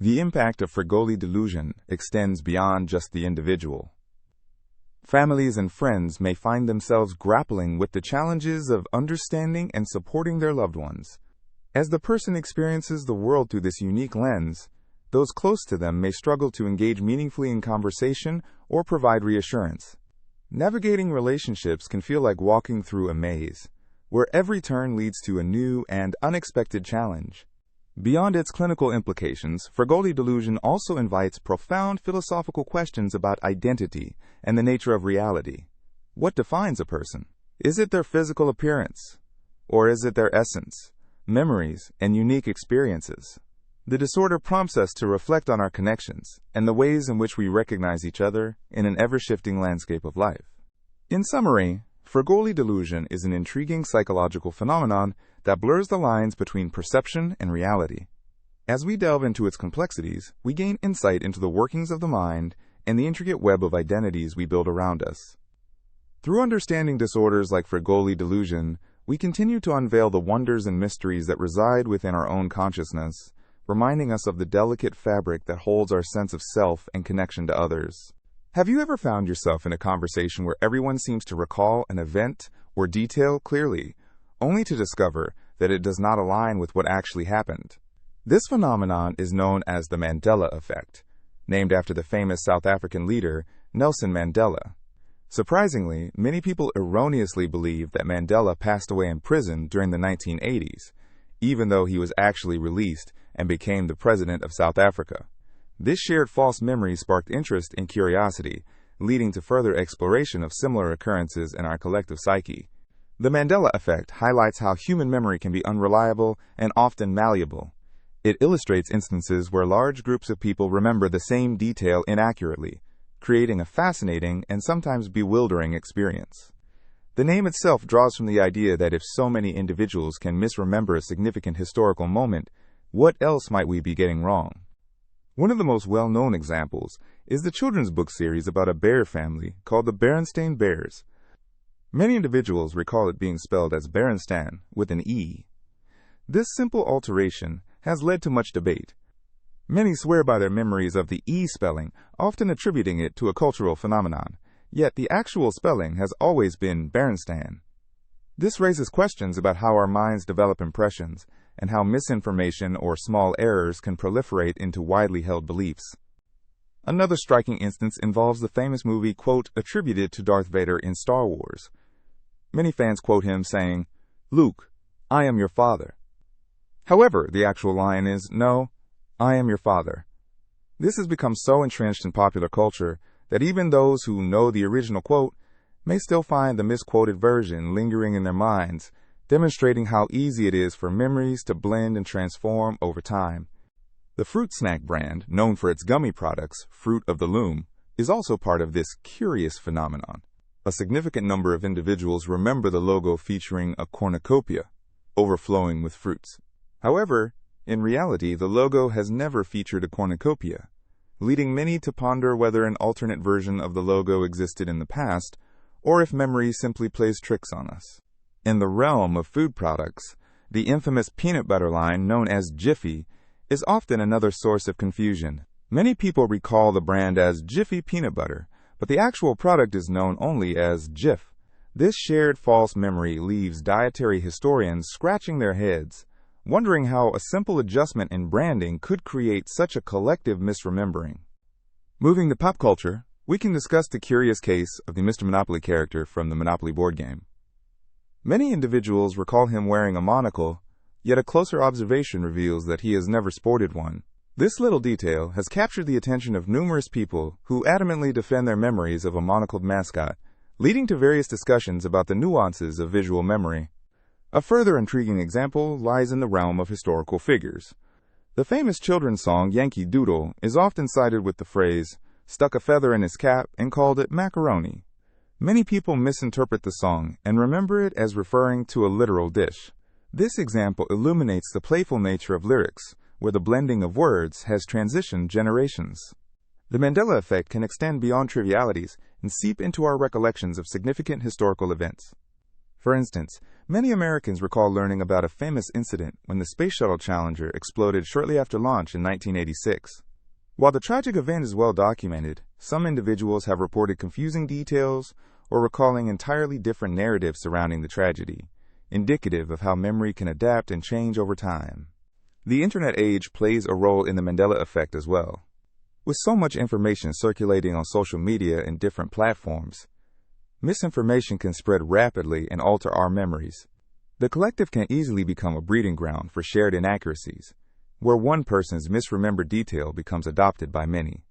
The impact of Fregoli Delusion extends beyond just the individual. Families and friends may find themselves grappling with the challenges of understanding and supporting their loved ones. As the person experiences the world through this unique lens, those close to them may struggle to engage meaningfully in conversation or provide reassurance. Navigating relationships can feel like walking through a maze, where every turn leads to a new and unexpected challenge. Beyond its clinical implications, Fregoli Delusion also invites profound philosophical questions about identity and the nature of reality. What defines a person? Is it their physical appearance? Or is it their essence, memories, and unique experiences? The disorder prompts us to reflect on our connections and the ways in which we recognize each other in an ever-shifting landscape of life. In summary, Fregoli Delusion is an intriguing psychological phenomenon that blurs the lines between perception and reality. As we delve into its complexities, we gain insight into the workings of the mind and the intricate web of identities we build around us. Through understanding disorders like Fregoli Delusion, we continue to unveil the wonders and mysteries that reside within our own consciousness, reminding us of the delicate fabric that holds our sense of self and connection to others. Have you ever found yourself in a conversation where everyone seems to recall an event or detail clearly, only to discover that it does not align with what actually happened? This phenomenon is known as the Mandela Effect, named after the famous South African leader Nelson Mandela. Surprisingly, many people erroneously believe that Mandela passed away in prison during the 1980s, even though he was actually released and became the president of South Africa. This shared false memory sparked interest and curiosity, leading to further exploration of similar occurrences in our collective psyche. The Mandela Effect highlights how human memory can be unreliable and often malleable. It illustrates instances where large groups of people remember the same detail inaccurately, creating a fascinating and sometimes bewildering experience. The name itself draws from the idea that if so many individuals can misremember a significant historical moment, what else might we be getting wrong? One of the most well-known examples is the children's book series about a bear family called the Berenstain Bears. Many individuals recall it being spelled as Berenstain with an E. This simple alteration has led to much debate. Many swear by their memories of the E spelling, often attributing it to a cultural phenomenon, yet the actual spelling has always been Berenstain. This raises questions about how our minds develop impressions and how misinformation or small errors can proliferate into widely held beliefs. Another striking instance involves the famous movie, quote, attributed to Darth Vader in Star Wars. Many fans quote him saying, "Luke, I am your father." However, the actual line is, "No, I am your father." This has become so entrenched in popular culture that even those who know the original quote may still find the misquoted version lingering in their minds, demonstrating how easy it is for memories to blend and transform over time. The fruit snack brand, known for its gummy products, Fruit of the Loom, is also part of this curious phenomenon. A significant number of individuals remember the logo featuring a cornucopia, overflowing with fruits. However, in reality, the logo has never featured a cornucopia, leading many to ponder whether an alternate version of the logo existed in the past, or if memory simply plays tricks on us. In the realm of food products, the infamous peanut butter line known as Jiffy is often another source of confusion. Many people recall the brand as Jiffy Peanut Butter, but the actual product is known only as Jif. This shared false memory leaves dietary historians scratching their heads, wondering how a simple adjustment in branding could create such a collective misremembering. Moving to pop culture, we can discuss the curious case of the Mr. Monopoly character from the Monopoly board game. Many individuals recall him wearing a monocle, yet a closer observation reveals that he has never sported one. This little detail has captured the attention of numerous people who adamantly defend their memories of a monocled mascot, leading to various discussions about the nuances of visual memory. A further intriguing example lies in the realm of historical figures. The famous children's song Yankee Doodle is often cited with the phrase, "stuck a feather in his cap and called it macaroni." Many people misinterpret the song and remember it as referring to a literal dish. This example illuminates the playful nature of lyrics, where the blending of words has transitioned generations. The Mandela Effect can extend beyond trivialities and seep into our recollections of significant historical events. For instance, many Americans recall learning about a famous incident when the Space Shuttle Challenger exploded shortly after launch in 1986. While the tragic event is well documented, some individuals have reported confusing details or recalling entirely different narratives surrounding the tragedy, indicative of how memory can adapt and change over time. The internet age plays a role in the Mandela Effect as well. With so much information circulating on social media and different platforms, misinformation can spread rapidly and alter our memories. The collective can easily become a breeding ground for shared inaccuracies, where one person's misremembered detail becomes adopted by many.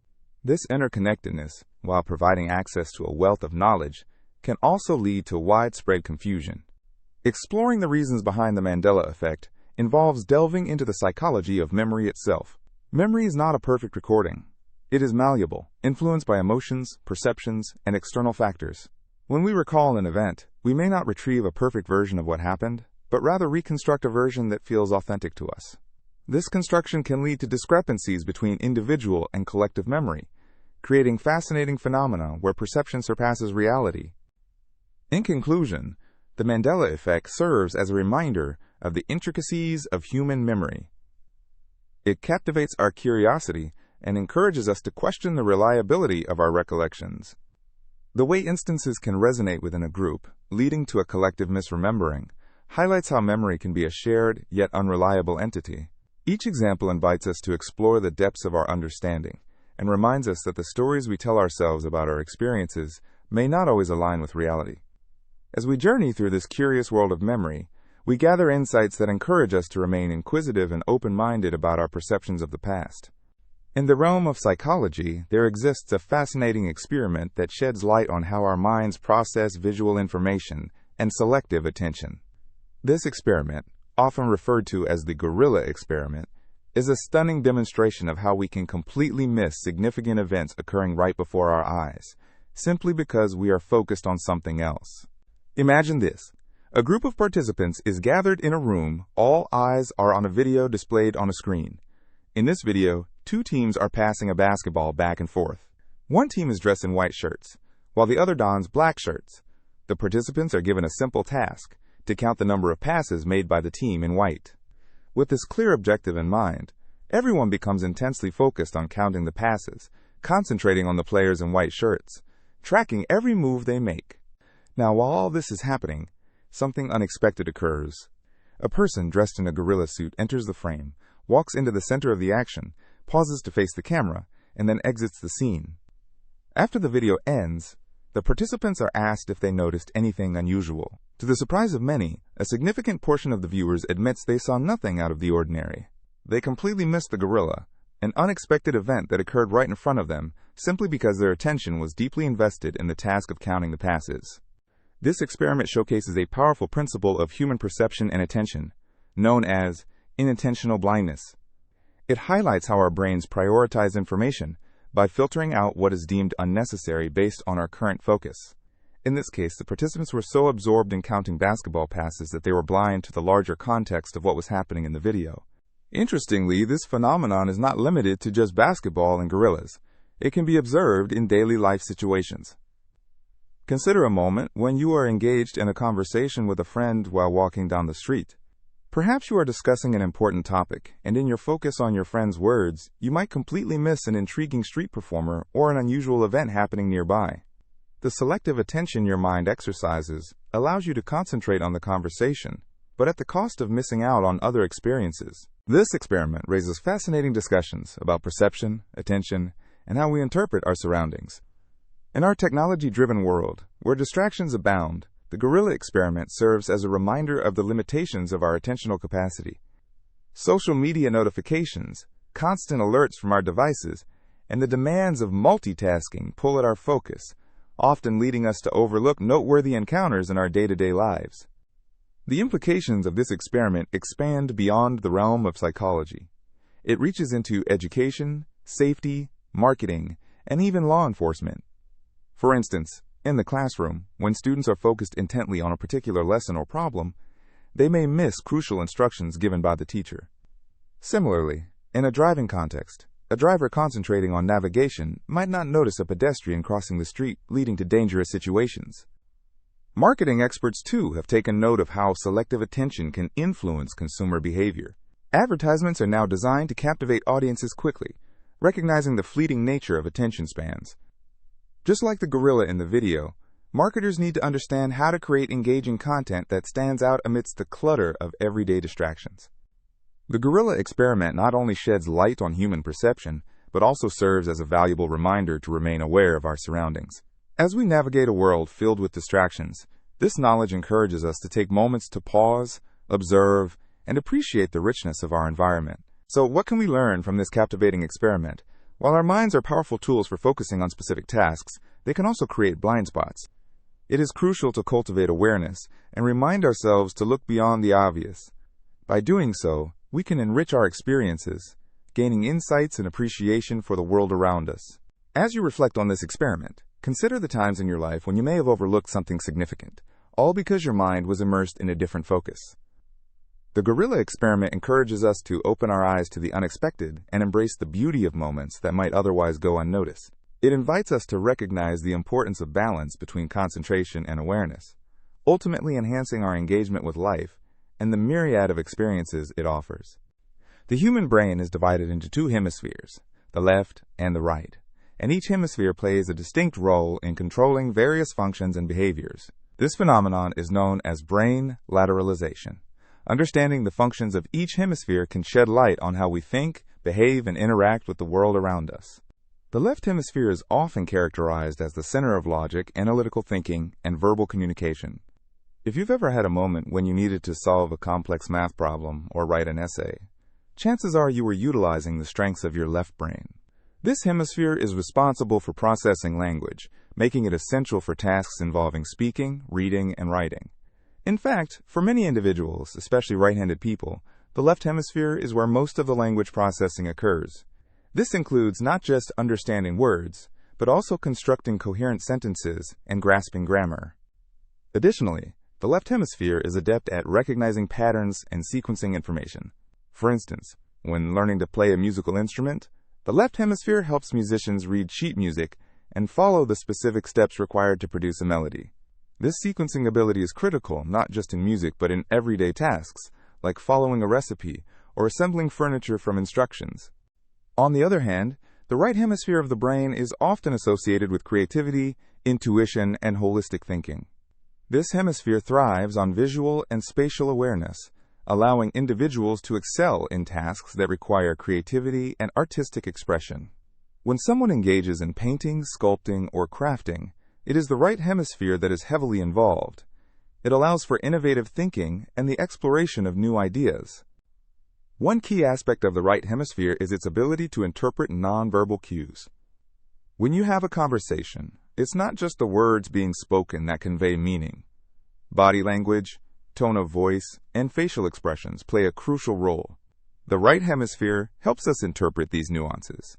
This interconnectedness, while providing access to a wealth of knowledge, can also lead to widespread confusion. Exploring the reasons behind the Mandela Effect involves delving into the psychology of memory itself. Memory is not a perfect recording. It is malleable, influenced by emotions, perceptions, and external factors. When we recall an event, we may not retrieve a perfect version of what happened, but rather reconstruct a version that feels authentic to us. This construction can lead to discrepancies between individual and collective memory, creating fascinating phenomena where perception surpasses reality. In conclusion, the Mandela Effect serves as a reminder of the intricacies of human memory. It captivates our curiosity and encourages us to question the reliability of our recollections. The way instances can resonate within a group, leading to a collective misremembering, highlights how memory can be a shared yet unreliable entity. Each example invites us to explore the depths of our understanding and reminds us that the stories we tell ourselves about our experiences may not always align with reality. As we journey through this curious world of memory, we gather insights that encourage us to remain inquisitive and open-minded about our perceptions of the past. In the realm of psychology, there exists a fascinating experiment that sheds light on how our minds process visual information and selective attention. This experiment, often referred to as the gorilla experiment, is a stunning demonstration of how we can completely miss significant events occurring right before our eyes, simply because we are focused on something else. Imagine this. A group of participants is gathered in a room. All eyes are on a video displayed on a screen. In this video, two teams are passing a basketball back and forth. One team is dressed in white shirts, while the other dons black shirts. The participants are given a simple task: to count the number of passes made by the team in white. With this clear objective in mind, everyone becomes intensely focused on counting the passes, concentrating on the players in white shirts, tracking every move they make. Now, while all this is happening, something unexpected occurs. A person dressed in a gorilla suit enters the frame, walks into the center of the action, pauses to face the camera, and then exits the scene. After the video ends, the participants are asked if they noticed anything unusual. To the surprise of many, a significant portion of the viewers admits they saw nothing out of the ordinary. They completely missed the gorilla, an unexpected event that occurred right in front of them, simply because their attention was deeply invested in the task of counting the passes. This experiment showcases a powerful principle of human perception and attention, known as inattentional blindness. It highlights how our brains prioritize information by filtering out what is deemed unnecessary based on our current focus. In this case, the participants were so absorbed in counting basketball passes that they were blind to the larger context of what was happening in the video. Interestingly, this phenomenon is not limited to just basketball and gorillas. It can be observed in daily life situations. Consider a moment when you are engaged in a conversation with a friend while walking down the street. Perhaps you are discussing an important topic, and in your focus on your friend's words, you might completely miss an intriguing street performer or an unusual event happening nearby. The selective attention your mind exercises allows you to concentrate on the conversation, but at the cost of missing out on other experiences. This experiment raises fascinating discussions about perception, attention, and how we interpret our surroundings. In our technology-driven world, where distractions abound, the gorilla experiment serves as a reminder of the limitations of our attentional capacity. Social media notifications, constant alerts from our devices, and the demands of multitasking pull at our focus, often leading us to overlook noteworthy encounters in our day-to-day lives. The implications of this experiment expand beyond the realm of psychology. It reaches into education, safety, marketing, and even law enforcement. For instance, in the classroom, when students are focused intently on a particular lesson or problem, they may miss crucial instructions given by the teacher. Similarly, in a driving context, a driver concentrating on navigation might not notice a pedestrian crossing the street, leading to dangerous situations. Marketing experts, too, have taken note of how selective attention can influence consumer behavior. Advertisements are now designed to captivate audiences quickly, recognizing the fleeting nature of attention spans. Just like the gorilla in the video, marketers need to understand how to create engaging content that stands out amidst the clutter of everyday distractions. The gorilla experiment not only sheds light on human perception, but also serves as a valuable reminder to remain aware of our surroundings. As we navigate a world filled with distractions, this knowledge encourages us to take moments to pause, observe, and appreciate the richness of our environment. So, what can we learn from this captivating experiment? While our minds are powerful tools for focusing on specific tasks, they can also create blind spots. It is crucial to cultivate awareness and remind ourselves to look beyond the obvious. By doing so, we can enrich our experiences, gaining insights and appreciation for the world around us. As you reflect on this experiment, consider the times in your life when you may have overlooked something significant, all because your mind was immersed in a different focus. The gorilla experiment encourages us to open our eyes to the unexpected and embrace the beauty of moments that might otherwise go unnoticed. It invites us to recognize the importance of balance between concentration and awareness, ultimately enhancing our engagement with life and the myriad of experiences it offers. The human brain is divided into two hemispheres, the left and the right, and each hemisphere plays a distinct role in controlling various functions and behaviors. This phenomenon is known as brain lateralization. Understanding the functions of each hemisphere can shed light on how we think, behave, and interact with the world around us. The left hemisphere is often characterized as the center of logic, analytical thinking, and verbal communication. If you've ever had a moment when you needed to solve a complex math problem or write an essay, chances are you were utilizing the strengths of your left brain. This hemisphere is responsible for processing language, making it essential for tasks involving speaking, reading, and writing. In fact, for many individuals, especially right-handed people, the left hemisphere is where most of the language processing occurs. This includes not just understanding words, but also constructing coherent sentences and grasping grammar. Additionally, the left hemisphere is adept at recognizing patterns and sequencing information. For instance, when learning to play a musical instrument, the left hemisphere helps musicians read sheet music and follow the specific steps required to produce a melody. This sequencing ability is critical not just in music but in everyday tasks, like following a recipe or assembling furniture from instructions. On the other hand, the right hemisphere of the brain is often associated with creativity, intuition, and holistic thinking. This hemisphere thrives on visual and spatial awareness, allowing individuals to excel in tasks that require creativity and artistic expression. When someone engages in painting, sculpting, or crafting, it is the right hemisphere that is heavily involved. It allows for innovative thinking and the exploration of new ideas. One key aspect of the right hemisphere is its ability to interpret nonverbal cues. When you have a conversation, it's not just the words being spoken that convey meaning. Body language, tone of voice, and facial expressions play a crucial role. The right hemisphere helps us interpret these nuances.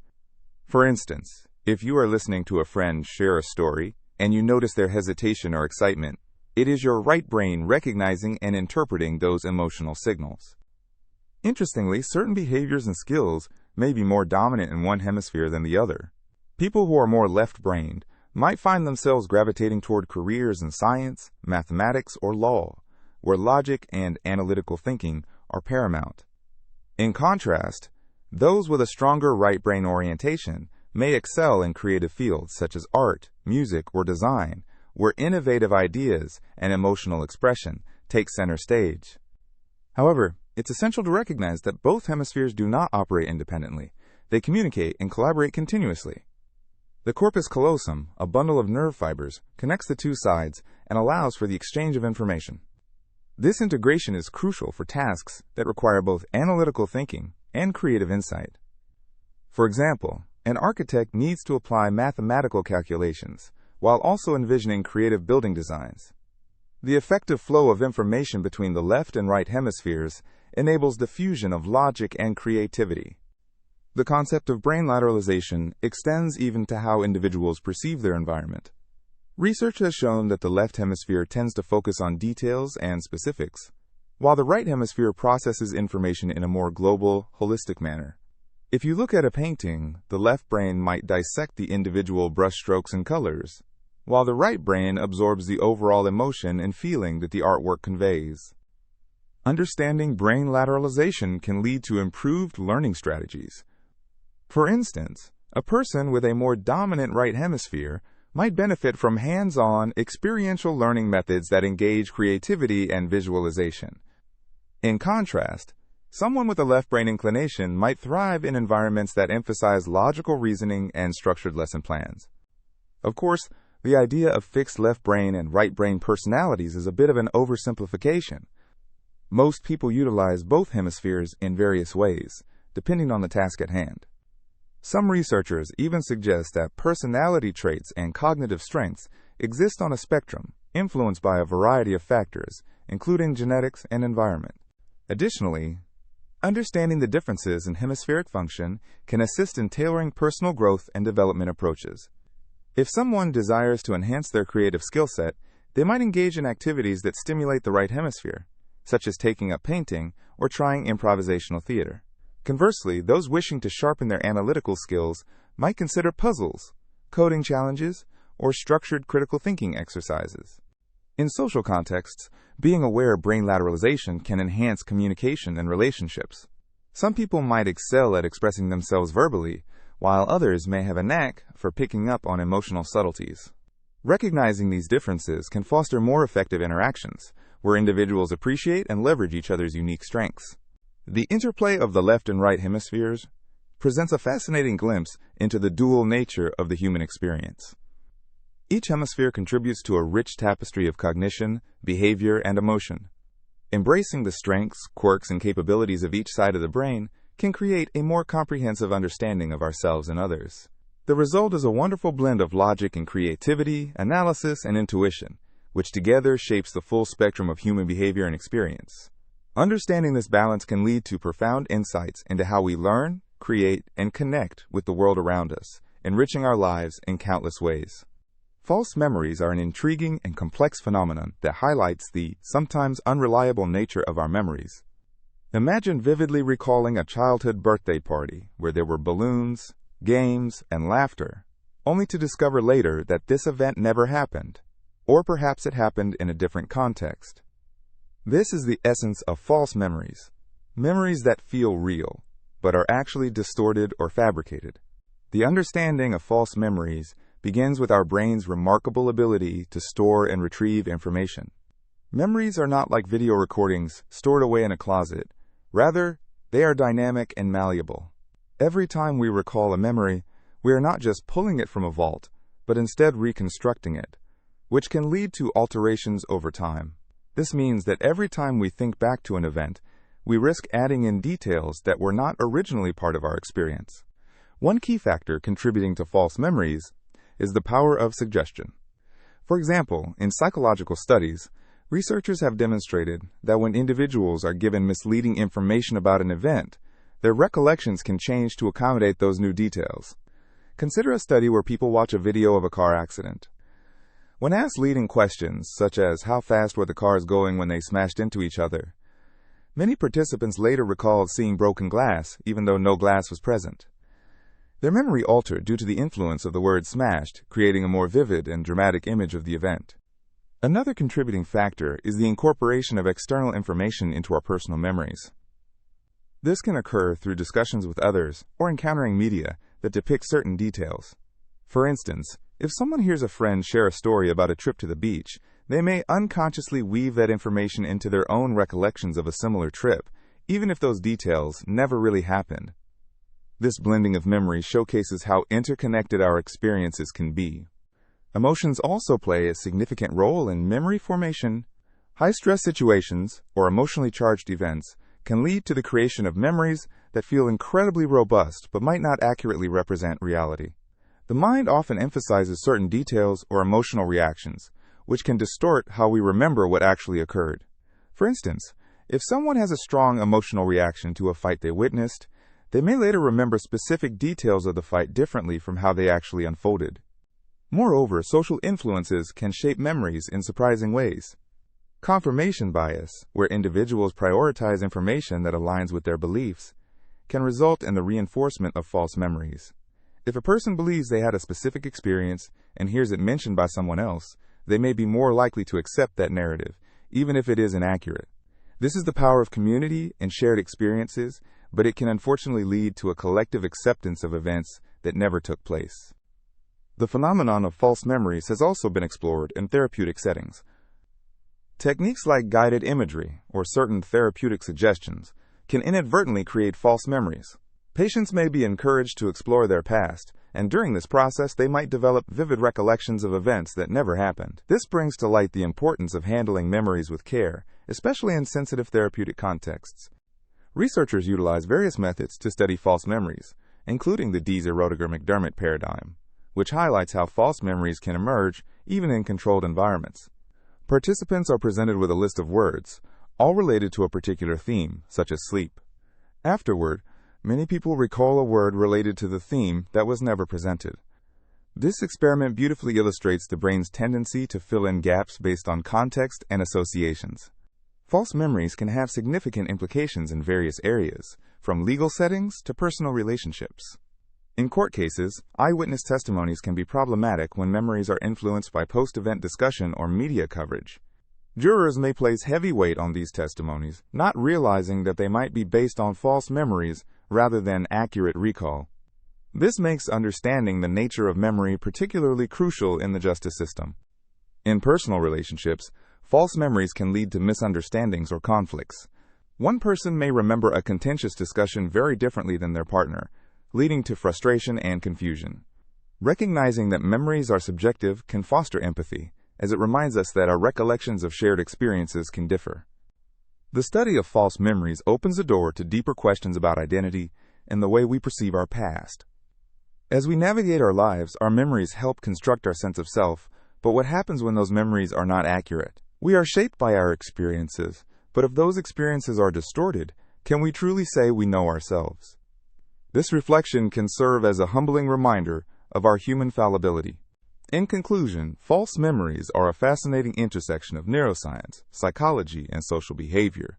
For instance, if you are listening to a friend share a story and you notice their hesitation or excitement, it is your right brain recognizing and interpreting those emotional signals. Interestingly, certain behaviors and skills may be more dominant in one hemisphere than the other. People who are more left-brained might find themselves gravitating toward careers in science, mathematics, or law, where logic and analytical thinking are paramount. In contrast, those with a stronger right brain orientation may excel in creative fields such as art, music, or design, where innovative ideas and emotional expression take center stage. However, it's essential to recognize that both hemispheres do not operate independently. They communicate and collaborate continuously. The corpus callosum, a bundle of nerve fibers, connects the two sides and allows for the exchange of information. This integration is crucial for tasks that require both analytical thinking and creative insight. For example, an architect needs to apply mathematical calculations while also envisioning creative building designs. The effective flow of information between the left and right hemispheres enables the fusion of logic and creativity. The concept of brain lateralization extends even to how individuals perceive their environment. Research has shown that the left hemisphere tends to focus on details and specifics, while the right hemisphere processes information in a more global, holistic manner. If you look at a painting, the left brain might dissect the individual brushstrokes and colors, while the right brain absorbs the overall emotion and feeling that the artwork conveys. Understanding brain lateralization can lead to improved learning strategies. For instance, a person with a more dominant right hemisphere might benefit from hands-on, experiential learning methods that engage creativity and visualization. In contrast, someone with a left brain inclination might thrive in environments that emphasize logical reasoning and structured lesson plans. Of course, the idea of fixed left brain and right brain personalities is a bit of an oversimplification. Most people utilize both hemispheres in various ways, depending on the task at hand. Some researchers even suggest that personality traits and cognitive strengths exist on a spectrum, influenced by a variety of factors, including genetics and environment. Additionally, understanding the differences in hemispheric function can assist in tailoring personal growth and development approaches. If someone desires to enhance their creative skill set, they might engage in activities that stimulate the right hemisphere, such as taking up painting or trying improvisational theater. Conversely, those wishing to sharpen their analytical skills might consider puzzles, coding challenges, or structured critical thinking exercises. In social contexts, being aware of brain lateralization can enhance communication and relationships. Some people might excel at expressing themselves verbally, while others may have a knack for picking up on emotional subtleties. Recognizing these differences can foster more effective interactions, where individuals appreciate and leverage each other's unique strengths. The interplay of the left and right hemispheres presents a fascinating glimpse into the dual nature of the human experience. Each hemisphere contributes to a rich tapestry of cognition, behavior, and emotion. Embracing the strengths, quirks, and capabilities of each side of the brain can create a more comprehensive understanding of ourselves and others. The result is a wonderful blend of logic and creativity, analysis, and intuition, which together shapes the full spectrum of human behavior and experience. Understanding this balance can lead to profound insights into how we learn, create, and connect with the world around us, enriching our lives in countless ways. False memories are an intriguing and complex phenomenon that highlights the sometimes unreliable nature of our memories. Imagine vividly recalling a childhood birthday party where there were balloons, games, and laughter, only to discover later that this event never happened, or perhaps it happened in a different context. This is the essence of false memories, memories that feel real, but are actually distorted or fabricated. The understanding of false memories begins with our brain's remarkable ability to store and retrieve information. Memories are not like video recordings stored away in a closet. Rather, they are dynamic and malleable. Every time we recall a memory, we are not just pulling it from a vault, but instead reconstructing it, which can lead to alterations over time. This means that every time we think back to an event, we risk adding in details that were not originally part of our experience. One key factor contributing to false memories is the power of suggestion. For example, in psychological studies, researchers have demonstrated that when individuals are given misleading information about an event, their recollections can change to accommodate those new details. Consider a study where people watch a video of a car accident. When asked leading questions, such as how fast were the cars going when they smashed into each other, many participants later recalled seeing broken glass, even though no glass was present. Their memory altered due to the influence of the word smashed, creating a more vivid and dramatic image of the event. Another contributing factor is the incorporation of external information into our personal memories. This can occur through discussions with others or encountering media that depict certain details. For instance, if someone hears a friend share a story about a trip to the beach, they may unconsciously weave that information into their own recollections of a similar trip, even if those details never really happened. This blending of memories showcases how interconnected our experiences can be. Emotions also play a significant role in memory formation. High-stress situations or emotionally charged events can lead to the creation of memories that feel incredibly robust but might not accurately represent reality. The mind often emphasizes certain details or emotional reactions, which can distort how we remember what actually occurred. For instance, if someone has a strong emotional reaction to a fight they witnessed, they may later remember specific details of the fight differently from how they actually unfolded. Moreover, social influences can shape memories in surprising ways. Confirmation bias, where individuals prioritize information that aligns with their beliefs, can result in the reinforcement of false memories. If a person believes they had a specific experience and hears it mentioned by someone else, they may be more likely to accept that narrative, even if it is inaccurate. This is the power of community and shared experiences, but it can unfortunately lead to a collective acceptance of events that never took place. The phenomenon of false memories has also been explored in therapeutic settings. Techniques like guided imagery or certain therapeutic suggestions can inadvertently create false memories. Patients may be encouraged to explore their past, and during this process they might develop vivid recollections of events that never happened. This brings to light the importance of handling memories with care, especially in sensitive therapeutic contexts. Researchers utilize various methods to study false memories, including the Deezer-Roediger-McDermott paradigm, which highlights how false memories can emerge even in controlled environments. Participants are presented with a list of words, all related to a particular theme, such as sleep. Afterward, many people recall a word related to the theme that was never presented. This experiment beautifully illustrates the brain's tendency to fill in gaps based on context and associations. False memories can have significant implications in various areas, from legal settings to personal relationships. In court cases, eyewitness testimonies can be problematic when memories are influenced by post-event discussion or media coverage. Jurors may place heavy weight on these testimonies, not realizing that they might be based on false memories rather than accurate recall. This makes understanding the nature of memory particularly crucial in the justice system. In personal relationships, false memories can lead to misunderstandings or conflicts. One person may remember a contentious discussion very differently than their partner, leading to frustration and confusion. Recognizing that memories are subjective can foster empathy, as it reminds us that our recollections of shared experiences can differ. The study of false memories opens a door to deeper questions about identity and the way we perceive our past. As we navigate our lives, our memories help construct our sense of self, but what happens when those memories are not accurate? We are shaped by our experiences, but if those experiences are distorted, can we truly say we know ourselves? This reflection can serve as a humbling reminder of our human fallibility. In conclusion, false memories are a fascinating intersection of neuroscience, psychology, and social behavior.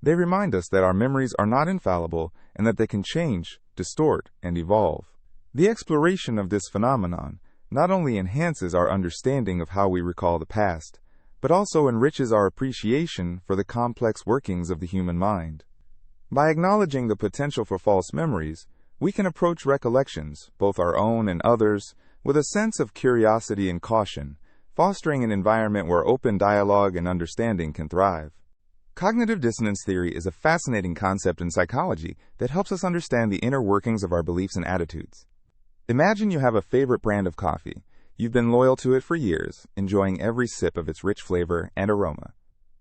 They remind us that our memories are not infallible and that they can change, distort, and evolve. The exploration of this phenomenon not only enhances our understanding of how we recall the past, but also enriches our appreciation for the complex workings of the human mind. By acknowledging the potential for false memories, we can approach recollections, both our own and others, with a sense of curiosity and caution, fostering an environment where open dialogue and understanding can thrive. Cognitive dissonance theory is a fascinating concept in psychology that helps us understand the inner workings of our beliefs and attitudes. Imagine you have a favorite brand of coffee. You've been loyal to it for years, enjoying every sip of its rich flavor and aroma.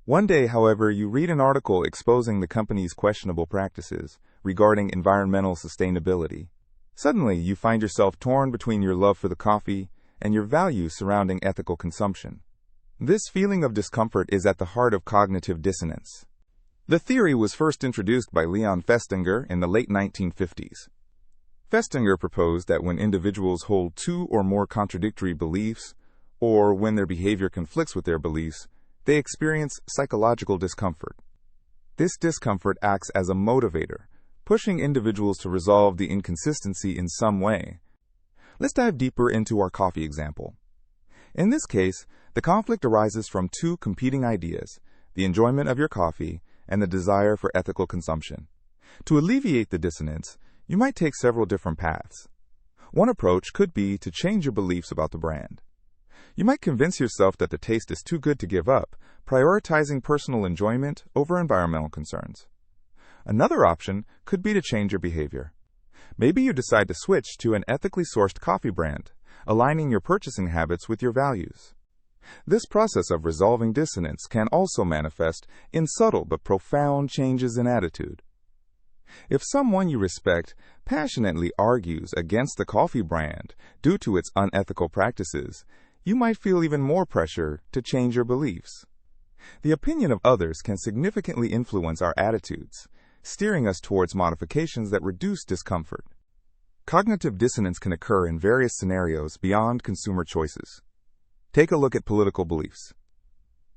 One day, however, you read an article exposing the company's questionable practices regarding environmental sustainability. Suddenly, you find yourself torn between your love for the coffee and your values surrounding ethical consumption. This feeling of discomfort is at the heart of cognitive dissonance. The theory was first introduced by Leon Festinger in the late 1950s. Festinger proposed that when individuals hold two or more contradictory beliefs, or when their behavior conflicts with their beliefs, they experience psychological discomfort. This discomfort acts as a motivator, pushing individuals to resolve the inconsistency in some way. Let's dive deeper into our coffee example. In this case, the conflict arises from two competing ideas, the enjoyment of your coffee and the desire for ethical consumption. To alleviate the dissonance, you might take several different paths. One approach could be to change your beliefs about the brand. You might convince yourself that the taste is too good to give up, prioritizing personal enjoyment over environmental concerns. Another option could be to change your behavior. Maybe you decide to switch to an ethically sourced coffee brand, aligning your purchasing habits with your values. This process of resolving dissonance can also manifest in subtle but profound changes in attitude. If someone you respect passionately argues against the coffee brand due to its unethical practices, you might feel even more pressure to change your beliefs. The opinion of others can significantly influence our attitudes, steering us towards modifications that reduce discomfort. Cognitive dissonance can occur in various scenarios beyond consumer choices. Take a look at political beliefs.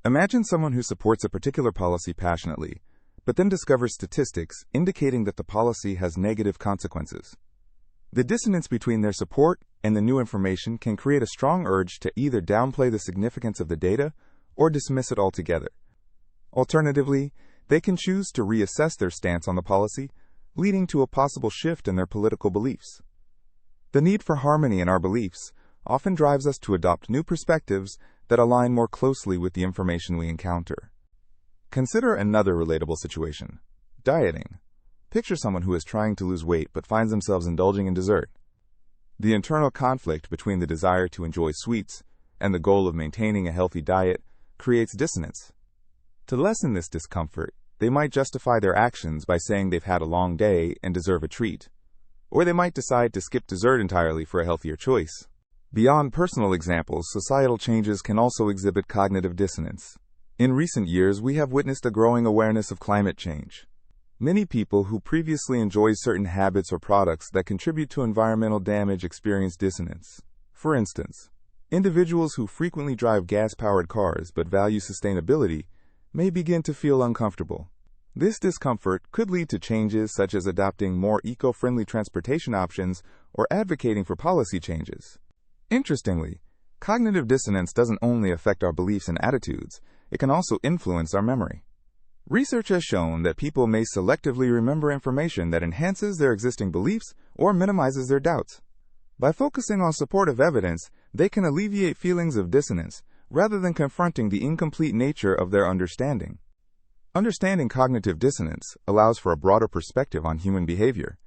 Imagine someone who supports a particular policy passionately, but then discovers statistics indicating that the policy has negative consequences. The dissonance between their support and the new information can create a strong urge to either downplay the significance of the data or dismiss it altogether. Alternatively, they can choose to reassess their stance on the policy, leading to a possible shift in their political beliefs. The need for harmony in our beliefs often drives us to adopt new perspectives that align more closely with the information we encounter. Consider another relatable situation: dieting. Picture someone who is trying to lose weight but finds themselves indulging in dessert. The internal conflict between the desire to enjoy sweets and the goal of maintaining a healthy diet creates dissonance. To lessen this discomfort, they might justify their actions by saying they've had a long day and deserve a treat. Or they might decide to skip dessert entirely for a healthier choice. Beyond personal examples, societal changes can also exhibit cognitive dissonance. In recent years, we have witnessed a growing awareness of climate change. Many people who previously enjoyed certain habits or products that contribute to environmental damage experience dissonance. For instance, individuals who frequently drive gas-powered cars but value sustainability may begin to feel uncomfortable. This discomfort could lead to changes such as adopting more eco-friendly transportation options or advocating for policy changes. Interestingly, cognitive dissonance doesn't only affect our beliefs and attitudes, it can also influence our memory. Research has shown that people may selectively remember information that enhances their existing beliefs or minimizes their doubts. By focusing on supportive evidence, they can alleviate feelings of dissonance rather than confronting the incomplete nature of their understanding. Understanding cognitive dissonance allows for a broader perspective on human behavior.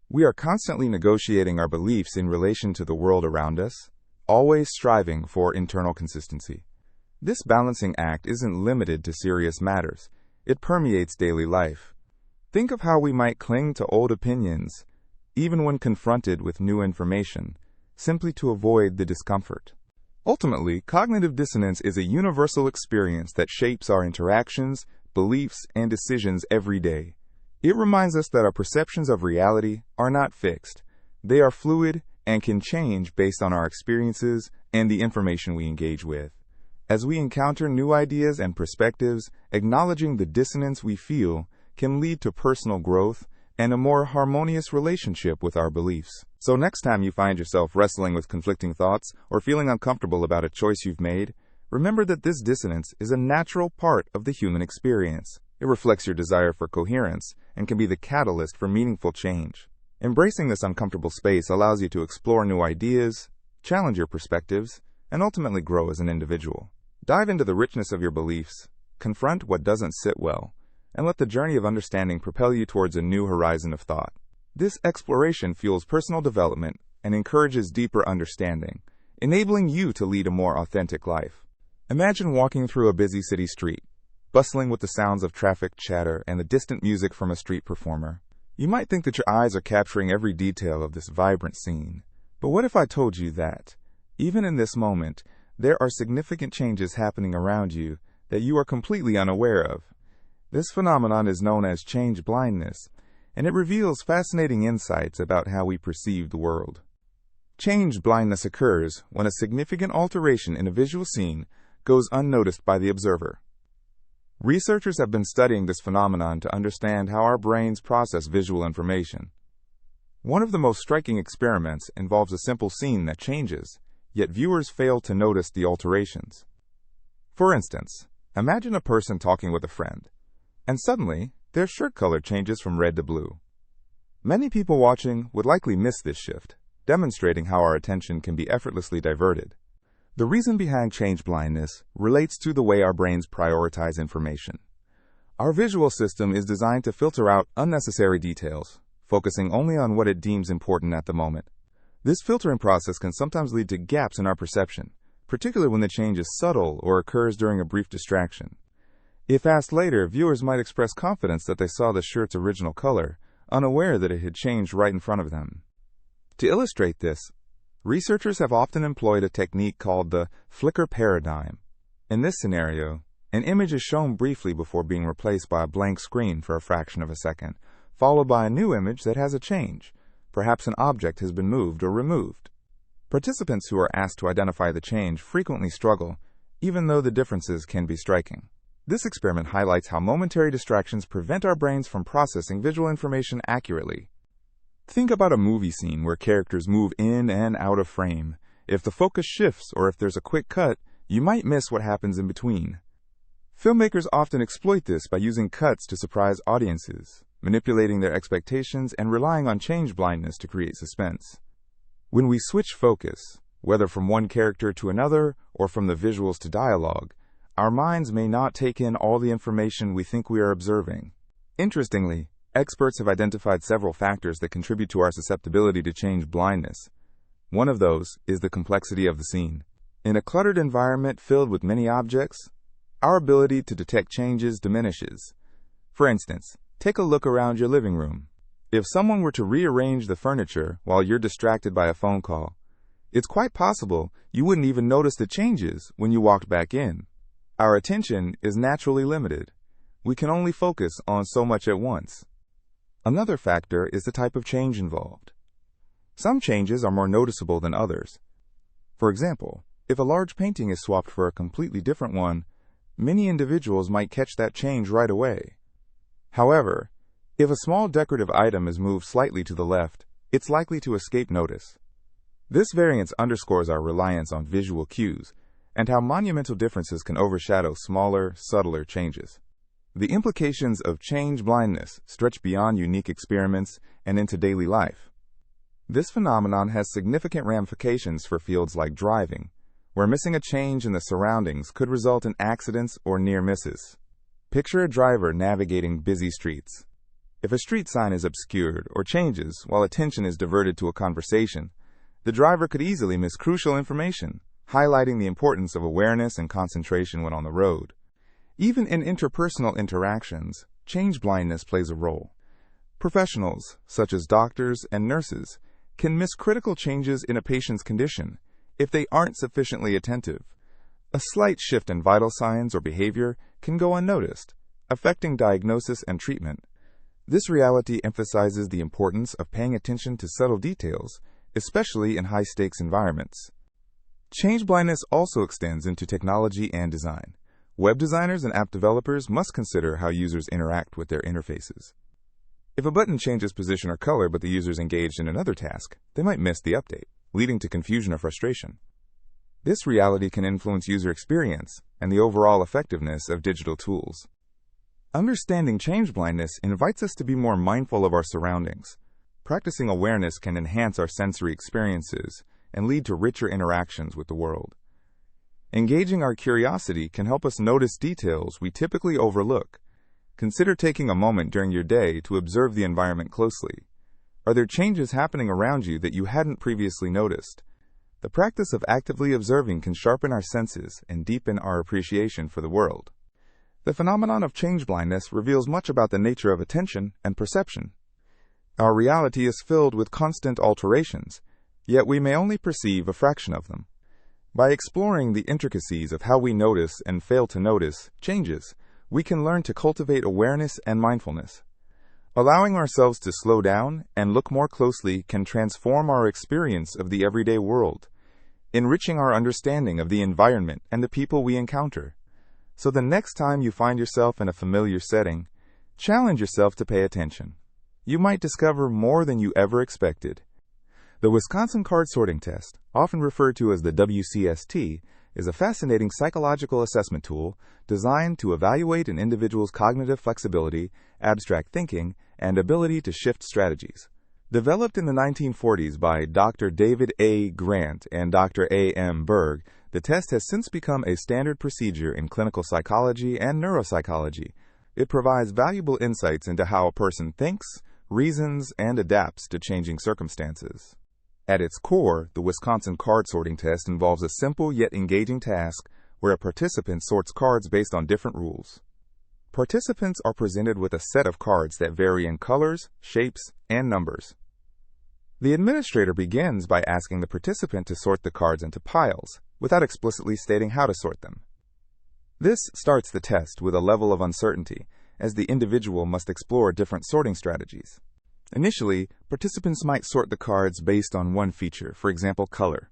We are constantly negotiating our beliefs in relation to the world around us, always striving for internal consistency. This balancing act isn't limited to serious matters. It permeates daily life. Think of how we might cling to old opinions, even when confronted with new information, simply to avoid the discomfort. Ultimately, cognitive dissonance is a universal experience that shapes our interactions, beliefs, and decisions every day. It reminds us that our perceptions of reality are not fixed. They are fluid and can change based on our experiences and the information we engage with. As we encounter new ideas and perspectives, acknowledging the dissonance we feel can lead to personal growth and a more harmonious relationship with our beliefs. So next time you find yourself wrestling with conflicting thoughts or feeling uncomfortable about a choice you've made, remember that this dissonance is a natural part of the human experience. It reflects your desire for coherence and can be the catalyst for meaningful change. Embracing this uncomfortable space allows you to explore new ideas, challenge your perspectives, and ultimately grow as an individual. Dive into the richness of your beliefs, confront what doesn't sit well, and let the journey of understanding propel you towards a new horizon of thought. This exploration fuels personal development and encourages deeper understanding, enabling you to lead a more authentic life. Imagine walking through a busy city street, bustling with the sounds of traffic chatter and the distant music from a street performer. You might think that your eyes are capturing every detail of this vibrant scene. But what if I told you that, even in this moment, there are significant changes happening around you that you are completely unaware of? This phenomenon is known as change blindness, and it reveals fascinating insights about how we perceive the world. Change blindness occurs when a significant alteration in a visual scene goes unnoticed by the observer. Researchers have been studying this phenomenon to understand how our brains process visual information. One of the most striking experiments involves a simple scene that changes, yet viewers fail to notice the alterations. For instance, imagine a person talking with a friend, and suddenly their shirt color changes from red to blue. Many people watching would likely miss this shift, demonstrating how our attention can be effortlessly diverted. The reason behind change blindness relates to the way our brains prioritize information. Our visual system is designed to filter out unnecessary details, focusing only on what it deems important at the moment. This filtering process can sometimes lead to gaps in our perception, particularly when the change is subtle or occurs during a brief distraction. If asked later, viewers might express confidence that they saw the shirt's original color, unaware that it had changed right in front of them. To illustrate this, researchers have often employed a technique called the flicker paradigm. In this scenario, an image is shown briefly before being replaced by a blank screen for a fraction of a second, followed by a new image that has a change. Perhaps an object has been moved or removed. Participants who are asked to identify the change frequently struggle, even though the differences can be striking. This experiment highlights how momentary distractions prevent our brains from processing visual information accurately. Think about a movie scene where characters move in and out of frame. If the focus shifts or if there's a quick cut, you might miss what happens in between. Filmmakers often exploit this by using cuts to surprise audiences, manipulating their expectations and relying on change blindness to create suspense. When we switch focus, whether from one character to another or from the visuals to dialogue, our minds may not take in all the information we think we are observing. Interestingly, experts have identified several factors that contribute to our susceptibility to change blindness. One of those is the complexity of the scene. In a cluttered environment filled with many objects, our ability to detect changes diminishes. For instance, take a look around your living room. If someone were to rearrange the furniture while you're distracted by a phone call, it's quite possible you wouldn't even notice the changes when you walked back in. Our attention is naturally limited. We can only focus on so much at once. Another factor is the type of change involved. Some changes are more noticeable than others. For example, if a large painting is swapped for a completely different one, many individuals might catch that change right away. However, if a small decorative item is moved slightly to the left, it's likely to escape notice. This variance underscores our reliance on visual cues and how monumental differences can overshadow smaller, subtler changes. The implications of change blindness stretch beyond unique experiments and into daily life. This phenomenon has significant ramifications for fields like driving, where missing a change in the surroundings could result in accidents or near misses. Picture a driver navigating busy streets. If a street sign is obscured or changes while attention is diverted to a conversation, the driver could easily miss crucial information, highlighting the importance of awareness and concentration when on the road. Even in interpersonal interactions, change blindness plays a role. Professionals, such as doctors and nurses, can miss critical changes in a patient's condition if they aren't sufficiently attentive. A slight shift in vital signs or behavior can go unnoticed, affecting diagnosis and treatment. This reality emphasizes the importance of paying attention to subtle details, especially in high-stakes environments. Change blindness also extends into technology and design. Web designers and app developers must consider how users interact with their interfaces. If a button changes position or color but the user is engaged in another task, they might miss the update, leading to confusion or frustration. This reality can influence user experience and the overall effectiveness of digital tools. Understanding change blindness invites us to be more mindful of our surroundings. Practicing awareness can enhance our sensory experiences and lead to richer interactions with the world. Engaging our curiosity can help us notice details we typically overlook. Consider taking a moment during your day to observe the environment closely. Are there changes happening around you that you hadn't previously noticed? The practice of actively observing can sharpen our senses and deepen our appreciation for the world. The phenomenon of change blindness reveals much about the nature of attention and perception. Our reality is filled with constant alterations, yet we may only perceive a fraction of them. By exploring the intricacies of how we notice and fail to notice changes, we can learn to cultivate awareness and mindfulness. Allowing ourselves to slow down and look more closely can transform our experience of the everyday world, enriching our understanding of the environment and the people we encounter. So the next time you find yourself in a familiar setting, challenge yourself to pay attention. You might discover more than you ever expected. The Wisconsin Card Sorting Test, often referred to as the WCST, is a fascinating psychological assessment tool designed to evaluate an individual's cognitive flexibility, abstract thinking, and ability to shift strategies. Developed in the 1940s by Dr. David A. Grant and Dr. A. M. Berg, the test has since become a standard procedure in clinical psychology and neuropsychology. It provides valuable insights into how a person thinks, reasons, and adapts to changing circumstances. At its core, the Wisconsin Card Sorting Test involves a simple yet engaging task where a participant sorts cards based on different rules. Participants are presented with a set of cards that vary in colors, shapes, and numbers. The administrator begins by asking the participant to sort the cards into piles, without explicitly stating how to sort them. This starts the test with a level of uncertainty, as the individual must explore different sorting strategies. Initially, participants might sort the cards based on one feature, for example, color.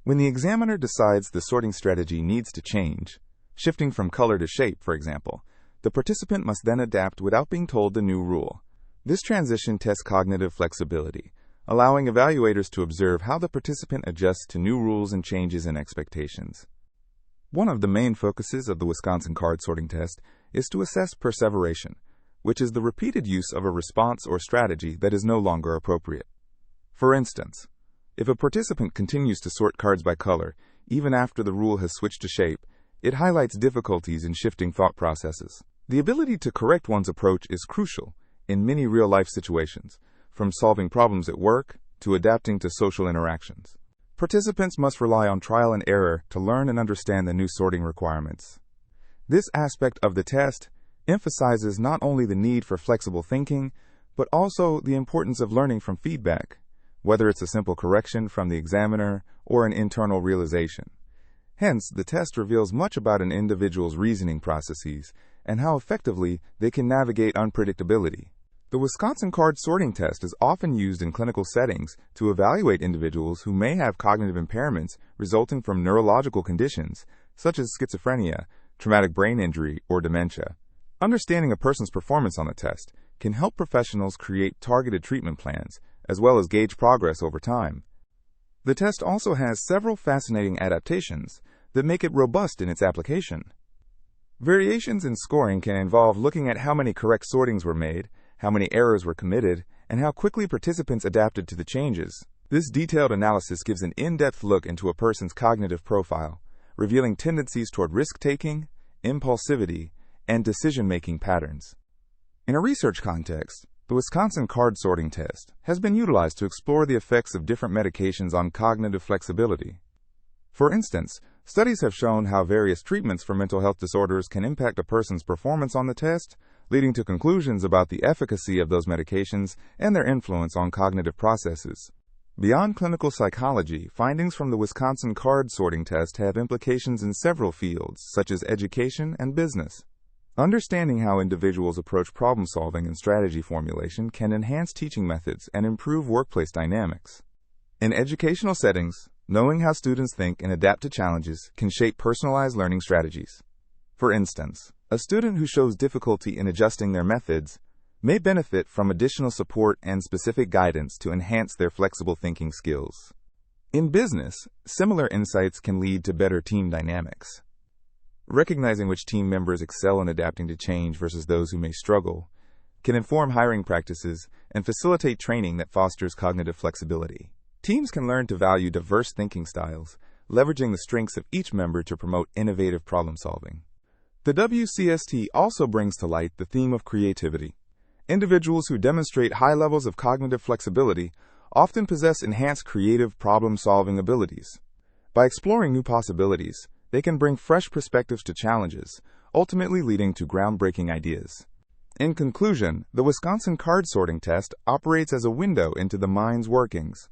When the examiner decides the sorting strategy needs to change, shifting from color to shape, for example, the participant must then adapt without being told the new rule. This transition tests cognitive flexibility, allowing evaluators to observe how the participant adjusts to new rules and changes in expectations. One of the main focuses of the Wisconsin card sorting test is to assess perseveration, which is the repeated use of a response or strategy that is no longer appropriate. For instance, if a participant continues to sort cards by color, even after the rule has switched to shape, it highlights difficulties in shifting thought processes. The ability to correct one's approach is crucial in many real-life situations, from solving problems at work to adapting to social interactions. Participants must rely on trial and error to learn and understand the new sorting requirements. This aspect of the test emphasizes not only the need for flexible thinking, but also the importance of learning from feedback, whether it's a simple correction from the examiner or an internal realization. Hence, the test reveals much about an individual's reasoning processes and how effectively they can navigate unpredictability. The Wisconsin card sorting test is often used in clinical settings to evaluate individuals who may have cognitive impairments resulting from neurological conditions, such as schizophrenia, traumatic brain injury, or dementia. Understanding a person's performance on the test can help professionals create targeted treatment plans, as well as gauge progress over time. The test also has several fascinating adaptations that make it robust in its application. Variations in scoring can involve looking at how many correct sortings were made, how many errors were committed, and how quickly participants adapted to the changes. This detailed analysis gives an in-depth look into a person's cognitive profile, revealing tendencies toward risk-taking, impulsivity, and decision-making patterns. In a research context, the Wisconsin card sorting test has been utilized to explore the effects of different medications on cognitive flexibility. For instance, studies have shown how various treatments for mental health disorders can impact a person's performance on the test, leading to conclusions about the efficacy of those medications and their influence on cognitive processes. Beyond clinical psychology, findings from the Wisconsin card sorting test have implications in several fields, such as education and business. Understanding how individuals approach problem-solving and strategy formulation can enhance teaching methods and improve workplace dynamics. In educational settings, knowing how students think and adapt to challenges can shape personalized learning strategies. For instance, a student who shows difficulty in adjusting their methods may benefit from additional support and specific guidance to enhance their flexible thinking skills. In business, similar insights can lead to better team dynamics. Recognizing which team members excel in adapting to change versus those who may struggle can inform hiring practices and facilitate training that fosters cognitive flexibility. Teams can learn to value diverse thinking styles, leveraging the strengths of each member to promote innovative problem-solving. The WCST also brings to light the theme of creativity. Individuals who demonstrate high levels of cognitive flexibility often possess enhanced creative problem-solving abilities. By exploring new possibilities, they can bring fresh perspectives to challenges, ultimately leading to groundbreaking ideas. In conclusion, the Wisconsin card sorting test operates as a window into the mind's workings.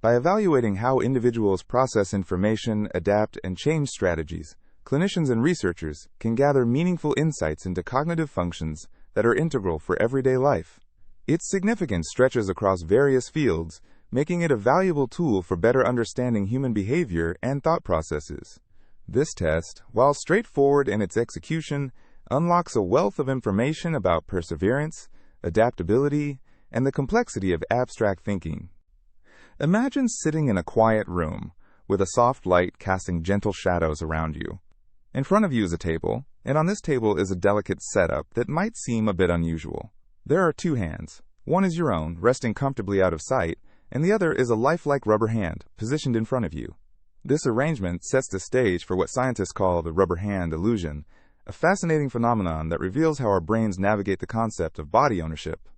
By evaluating how individuals process information, adapt, and change strategies, clinicians and researchers can gather meaningful insights into cognitive functions that are integral for everyday life. Its significance stretches across various fields, making it a valuable tool for better understanding human behavior and thought processes. This test, while straightforward in its execution, unlocks a wealth of information about perseverance, adaptability, and the complexity of abstract thinking. Imagine sitting in a quiet room, with a soft light casting gentle shadows around you. In front of you is a table, and on this table is a delicate setup that might seem a bit unusual. There are two hands. One is your own, resting comfortably out of sight, and the other is a lifelike rubber hand, positioned in front of you. This arrangement sets the stage for what scientists call the rubber hand illusion, a fascinating phenomenon that reveals how our brains navigate the concept of body ownership.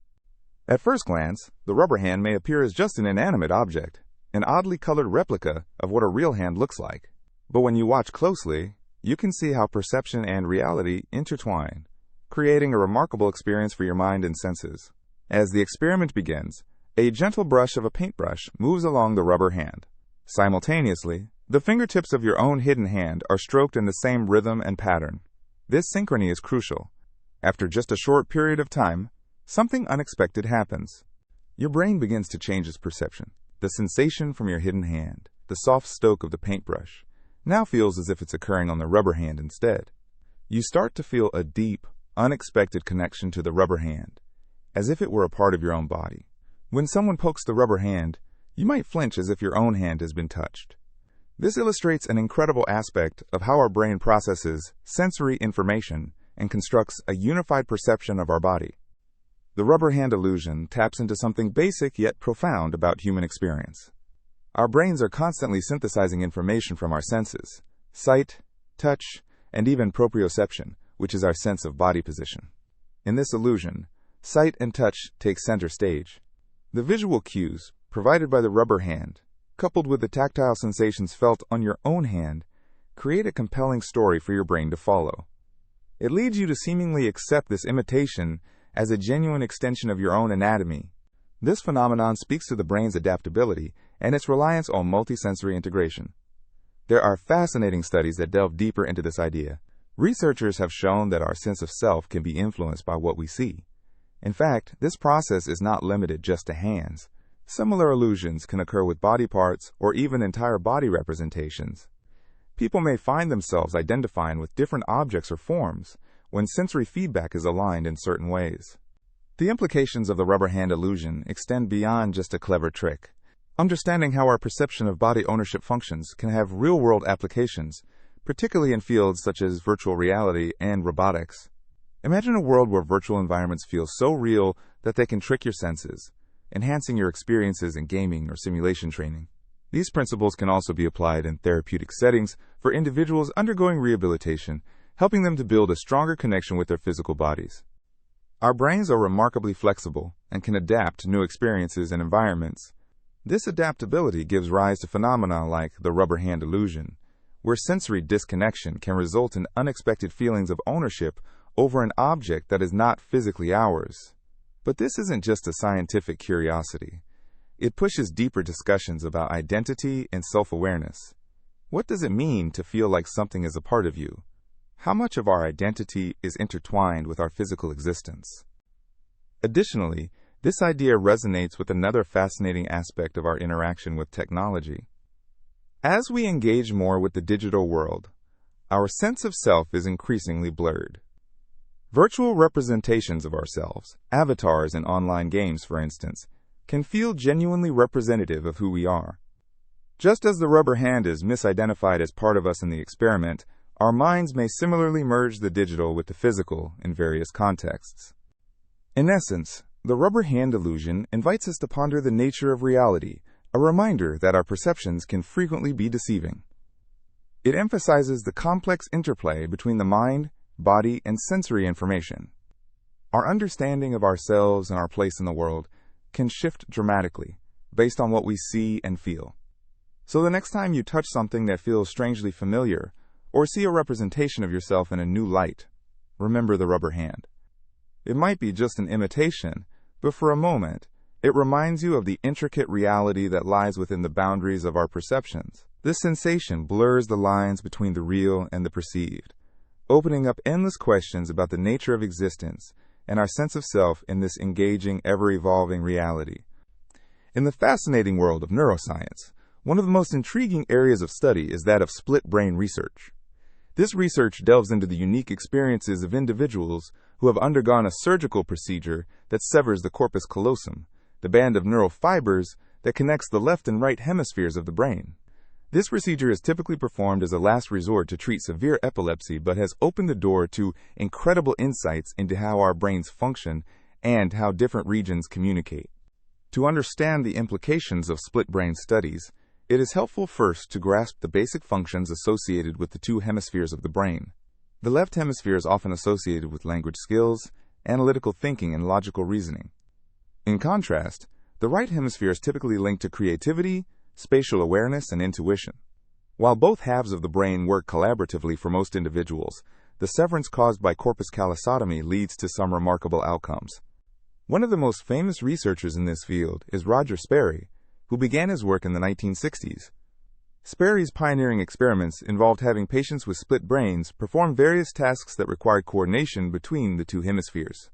At first glance, the rubber hand may appear as just an inanimate object, an oddly colored replica of what a real hand looks like. But when you watch closely, you can see how perception and reality intertwine, creating a remarkable experience for your mind and senses. As the experiment begins, a gentle brush of a paintbrush moves along the rubber hand. Simultaneously, the fingertips of your own hidden hand are stroked in the same rhythm and pattern. This synchrony is crucial. After just a short period of time, something unexpected happens. Your brain begins to change its perception. The sensation from your hidden hand, the soft stroke of the paintbrush, now feels as if it's occurring on the rubber hand instead. You start to feel a deep, unexpected connection to the rubber hand, as if it were a part of your own body. When someone pokes the rubber hand, you might flinch as if your own hand has been touched. This illustrates an incredible aspect of how our brain processes sensory information and constructs a unified perception of our body. The rubber hand illusion taps into something basic yet profound about human experience. Our brains are constantly synthesizing information from our senses: sight, touch, and even proprioception, which is our sense of body position. In this illusion, sight and touch take center stage. The visual cues provided by the rubber hand, coupled with the tactile sensations felt on your own hand, create a compelling story for your brain to follow. It leads you to seemingly accept this imitation as a genuine extension of your own anatomy. This phenomenon speaks to the brain's adaptability and its reliance on multisensory integration. There are fascinating studies that delve deeper into this idea. Researchers have shown that our sense of self can be influenced by what we see. In fact, this process is not limited just to hands. Similar illusions can occur with body parts or even entire body representations. People may find themselves identifying with different objects or forms when sensory feedback is aligned in certain ways. The implications of the rubber hand illusion extend beyond just a clever trick. Understanding how our perception of body ownership functions can have real-world applications, particularly in fields such as virtual reality and robotics. Imagine a world where virtual environments feel so real that they can trick your senses, enhancing your experiences in gaming or simulation training. These principles can also be applied in therapeutic settings for individuals undergoing rehabilitation, helping them to build a stronger connection with their physical bodies. Our brains are remarkably flexible and can adapt to new experiences and environments. This adaptability gives rise to phenomena like the rubber hand illusion, where sensory disconnection can result in unexpected feelings of ownership over an object that is not physically ours. But this isn't just a scientific curiosity. It pushes deeper discussions about identity and self-awareness. What does it mean to feel like something is a part of you? How much of our identity is intertwined with our physical existence? Additionally, this idea resonates with another fascinating aspect of our interaction with technology. As we engage more with the digital world, our sense of self is increasingly blurred. Virtual representations of ourselves, avatars in online games for instance, can feel genuinely representative of who we are. Just as the rubber hand is misidentified as part of us in the experiment, our minds may similarly merge the digital with the physical in various contexts. In essence, the rubber hand illusion invites us to ponder the nature of reality, a reminder that our perceptions can frequently be deceiving. It emphasizes the complex interplay between the mind, body, and sensory information. Our understanding of ourselves and our place in the world can shift dramatically based on what we see and feel. So the next time you touch something that feels strangely familiar, or see a representation of yourself in a new light, remember the rubber hand. It might be just an imitation, but for a moment, it reminds you of the intricate reality that lies within the boundaries of our perceptions. This sensation blurs the lines between the real and the perceived, opening up endless questions about the nature of existence and our sense of self in this engaging, ever-evolving reality. In the fascinating world of neuroscience, one of the most intriguing areas of study is that of split brain research. This research delves into the unique experiences of individuals who have undergone a surgical procedure that severs the corpus callosum, the band of neural fibers that connects the left and right hemispheres of the brain. This procedure is typically performed as a last resort to treat severe epilepsy, but has opened the door to incredible insights into how our brains function and how different regions communicate. To understand the implications of split brain studies, it is helpful first to grasp the basic functions associated with the two hemispheres of the brain. The left hemisphere is often associated with language skills, analytical thinking, and logical reasoning. In contrast, the right hemisphere is typically linked to creativity, spatial awareness, and intuition. While both halves of the brain work collaboratively for most individuals, the severance caused by corpus callosotomy leads to some remarkable outcomes. One of the most famous researchers in this field is Roger Sperry, who began his work in the 1960s. Sperry's pioneering experiments involved having patients with split brains perform various tasks that required coordination between the two hemispheres.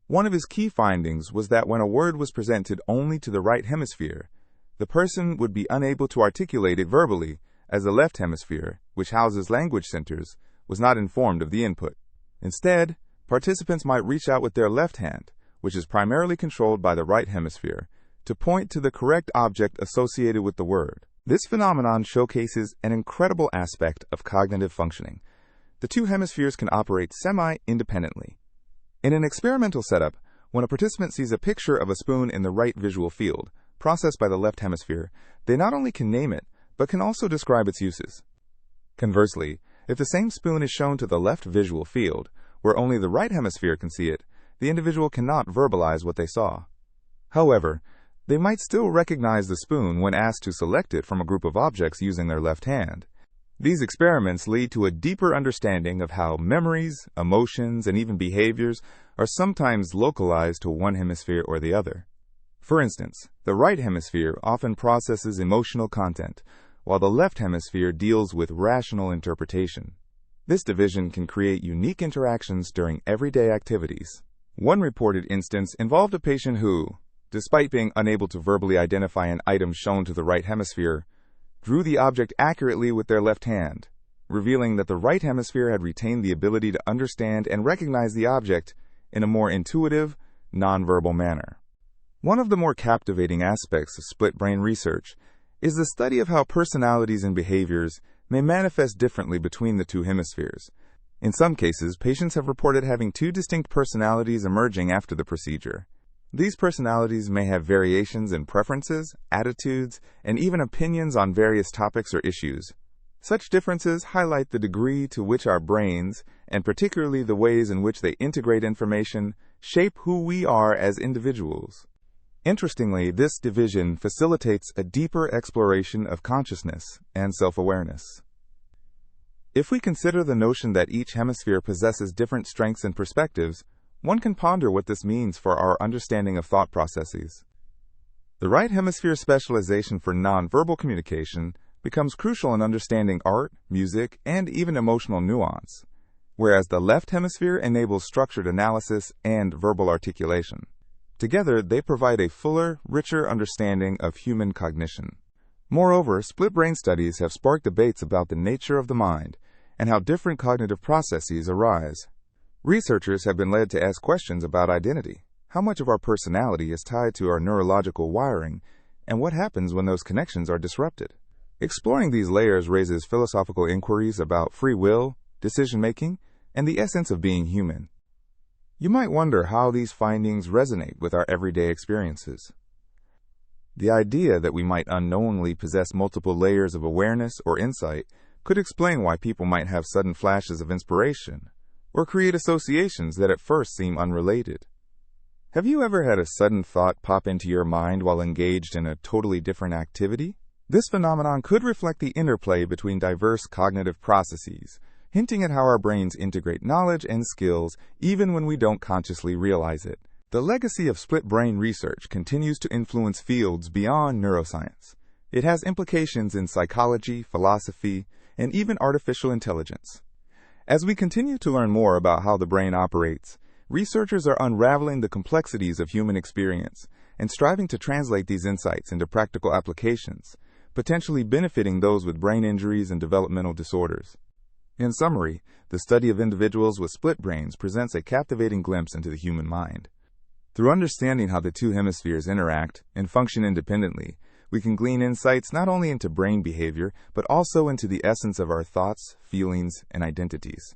One of his key findings was that when a word was presented only to the right hemisphere, the person would be unable to articulate it verbally, as the left hemisphere, which houses language centers, was not informed of the input. Instead, participants might reach out with their left hand, which is primarily controlled by the right hemisphere, to point to the correct object associated with the word. This phenomenon showcases an incredible aspect of cognitive functioning. The two hemispheres can operate semi-independently. In an experimental setup, when a participant sees a picture of a spoon in the right visual field, processed by the left hemisphere, they not only can name it, but can also describe its uses. Conversely, if the same spoon is shown to the left visual field, where only the right hemisphere can see it, the individual cannot verbalize what they saw. However, they might still recognize the spoon when asked to select it from a group of objects using their left hand. These experiments lead to a deeper understanding of how memories, emotions, and even behaviors are sometimes localized to one hemisphere or the other. For instance, the right hemisphere often processes emotional content, while the left hemisphere deals with rational interpretation. This division can create unique interactions during everyday activities. One reported instance involved a patient who, despite being unable to verbally identify an item shown to the right hemisphere, drew the object accurately with their left hand, revealing that the right hemisphere had retained the ability to understand and recognize the object in a more intuitive, nonverbal manner. One of the more captivating aspects of split brain research is the study of how personalities and behaviors may manifest differently between the two hemispheres. In some cases, patients have reported having two distinct personalities emerging after the procedure. These personalities may have variations in preferences, attitudes, and even opinions on various topics or issues. Such differences highlight the degree to which our brains, and particularly the ways in which they integrate information, shape who we are as individuals. Interestingly, this division facilitates a deeper exploration of consciousness and self-awareness. If we consider the notion that each hemisphere possesses different strengths and perspectives, one can ponder what this means for our understanding of thought processes. The right hemisphere specialization for nonverbal communication becomes crucial in understanding art, music, and even emotional nuance, whereas the left hemisphere enables structured analysis and verbal articulation. Together, they provide a fuller, richer understanding of human cognition. Moreover, split brain studies have sparked debates about the nature of the mind and how different cognitive processes arise. Researchers have been led to ask questions about identity. How much of our personality is tied to our neurological wiring, and what happens when those connections are disrupted? Exploring these layers raises philosophical inquiries about free will, decision-making, and the essence of being human. You might wonder how these findings resonate with our everyday experiences. The idea that we might unknowingly possess multiple layers of awareness or insight could explain why people might have sudden flashes of inspiration, or create associations that at first seem unrelated. Have you ever had a sudden thought pop into your mind while engaged in a totally different activity? This phenomenon could reflect the interplay between diverse cognitive processes, hinting at how our brains integrate knowledge and skills even when we don't consciously realize it. The legacy of split brain research continues to influence fields beyond neuroscience. It has implications in psychology, philosophy, and even artificial intelligence. As we continue to learn more about how the brain operates, researchers are unraveling the complexities of human experience and striving to translate these insights into practical applications, potentially benefiting those with brain injuries and developmental disorders. In summary, the study of individuals with split brains presents a captivating glimpse into the human mind. Through understanding how the two hemispheres interact and function independently, we can glean insights not only into brain behavior, but also into the essence of our thoughts, feelings, and identities.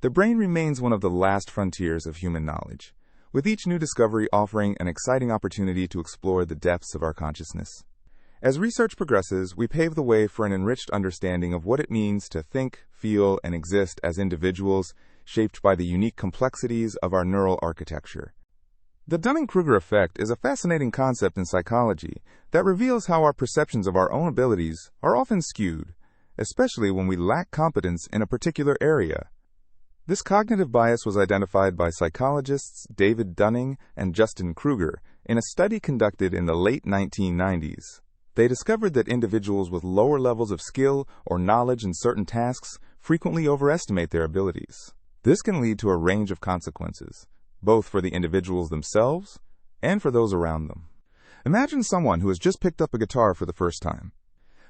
The brain remains one of the last frontiers of human knowledge, with each new discovery offering an exciting opportunity to explore the depths of our consciousness. As research progresses, we pave the way for an enriched understanding of what it means to think, feel, and exist as individuals, shaped by the unique complexities of our neural architecture. The Dunning-Kruger Effect is a fascinating concept in psychology that reveals how our perceptions of our own abilities are often skewed, especially when we lack competence in a particular area. This cognitive bias was identified by psychologists David Dunning and Justin Kruger in a study conducted in the late 1990s. They discovered that individuals with lower levels of skill or knowledge in certain tasks frequently overestimate their abilities. This can lead to a range of consequences, both for the individuals themselves and for those around them. Imagine someone who has just picked up a guitar for the first time.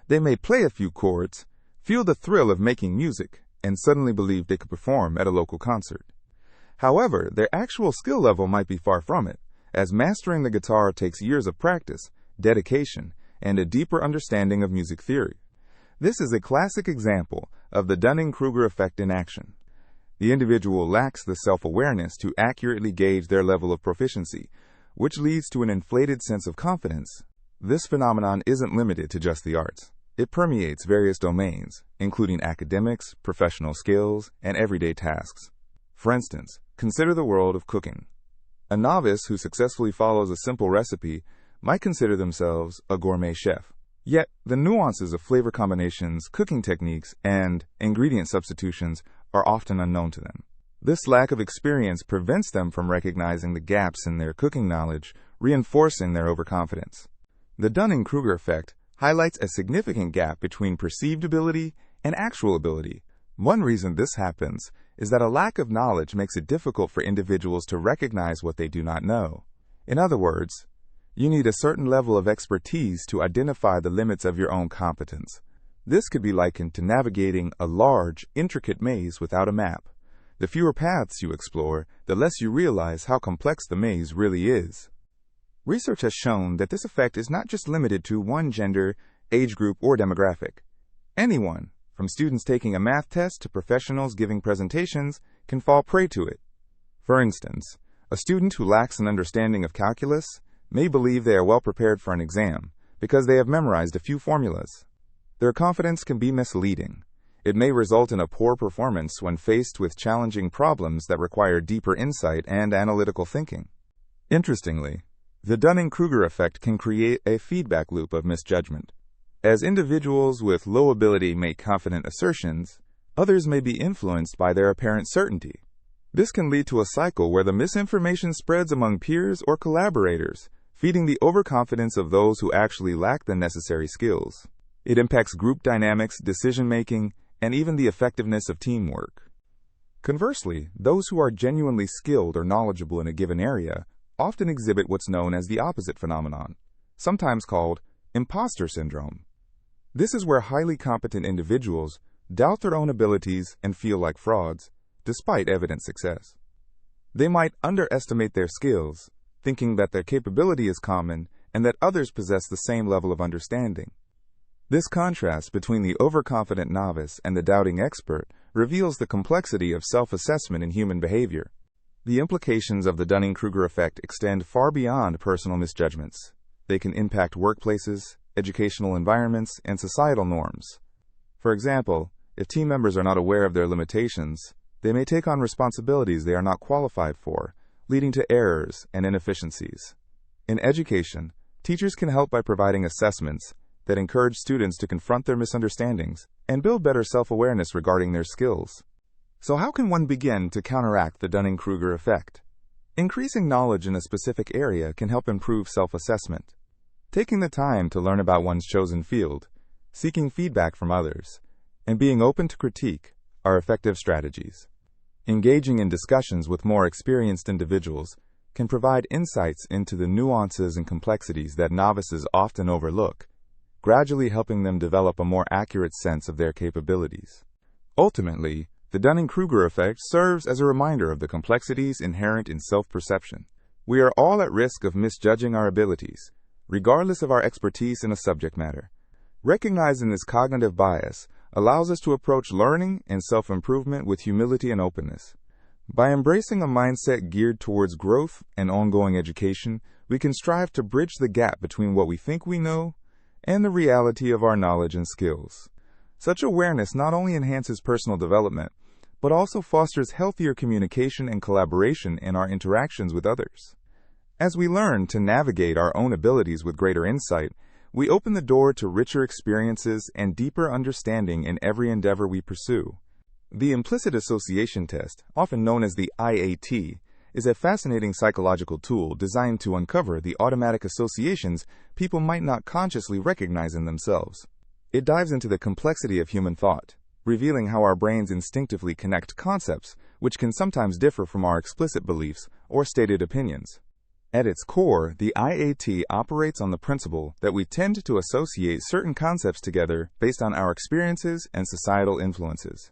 They may play a few chords, feel the thrill of making music, and suddenly believe they could perform at a local concert. However, their actual skill level might be far from it, as mastering the guitar takes years of practice, dedication, and a deeper understanding of music theory. This is a classic example of the Dunning-Kruger effect in action. The individual lacks the self-awareness to accurately gauge their level of proficiency, which leads to an inflated sense of confidence. This phenomenon isn't limited to just the arts. It permeates various domains, including academics, professional skills, and everyday tasks. For instance, consider the world of cooking. A novice who successfully follows a simple recipe might consider themselves a gourmet chef. Yet, the nuances of flavor combinations, cooking techniques, and ingredient substitutions are often unknown to them. This lack of experience prevents them from recognizing the gaps in their cooking knowledge, reinforcing their overconfidence. The Dunning-Kruger effect highlights a significant gap between perceived ability and actual ability. One reason this happens is that a lack of knowledge makes it difficult for individuals to recognize what they do not know. In other words, you need a certain level of expertise to identify the limits of your own competence. This could be likened to navigating a large, intricate maze without a map. The fewer paths you explore, the less you realize how complex the maze really is. Research has shown that this effect is not just limited to one gender, age group, or demographic. Anyone, from students taking a math test to professionals giving presentations, can fall prey to it. For instance, a student who lacks an understanding of calculus may believe they are well prepared for an exam because they have memorized a few formulas. Their confidence can be misleading. It may result in a poor performance when faced with challenging problems that require deeper insight and analytical thinking. Interestingly, the Dunning-Kruger effect can create a feedback loop of misjudgment. As individuals with low ability make confident assertions, others may be influenced by their apparent certainty. This can lead to a cycle where the misinformation spreads among peers or collaborators, feeding the overconfidence of those who actually lack the necessary skills. It impacts group dynamics, decision-making, and even the effectiveness of teamwork. Conversely, those who are genuinely skilled or knowledgeable in a given area often exhibit what's known as the opposite phenomenon, sometimes called imposter syndrome. This is where highly competent individuals doubt their own abilities and feel like frauds, despite evident success. They might underestimate their skills, thinking that their capability is common and that others possess the same level of understanding. This contrast between the overconfident novice and the doubting expert reveals the complexity of self-assessment in human behavior. The implications of the Dunning-Kruger effect extend far beyond personal misjudgments. They can impact workplaces, educational environments, and societal norms. For example, if team members are not aware of their limitations, they may take on responsibilities they are not qualified for, leading to errors and inefficiencies. In education, teachers can help by providing assessments that encourage students to confront their misunderstandings and build better self-awareness regarding their skills. So how can one begin to counteract the Dunning-Kruger effect? Increasing knowledge in a specific area can help improve self-assessment. Taking the time to learn about one's chosen field, seeking feedback from others, and being open to critique are effective strategies. Engaging in discussions with more experienced individuals can provide insights into the nuances and complexities that novices often overlook, gradually helping them develop a more accurate sense of their capabilities. Ultimately, the Dunning-Kruger effect serves as a reminder of the complexities inherent in self-perception. We are all at risk of misjudging our abilities, regardless of our expertise in a subject matter. Recognizing this cognitive bias allows us to approach learning and self-improvement with humility and openness. By embracing a mindset geared towards growth and ongoing education, we can strive to bridge the gap between what we think we know and the reality of our knowledge and skills. Such awareness not only enhances personal development, but also fosters healthier communication and collaboration in our interactions with others. As we learn to navigate our own abilities with greater insight, we open the door to richer experiences and deeper understanding in every endeavor we pursue. The implicit association test, often known as the IAT, is a fascinating psychological tool designed to uncover the automatic associations people might not consciously recognize in themselves. It dives into the complexity of human thought, revealing how our brains instinctively connect concepts which can sometimes differ from our explicit beliefs or stated opinions. At its core, the IAT operates on the principle that we tend to associate certain concepts together based on our experiences and societal influences.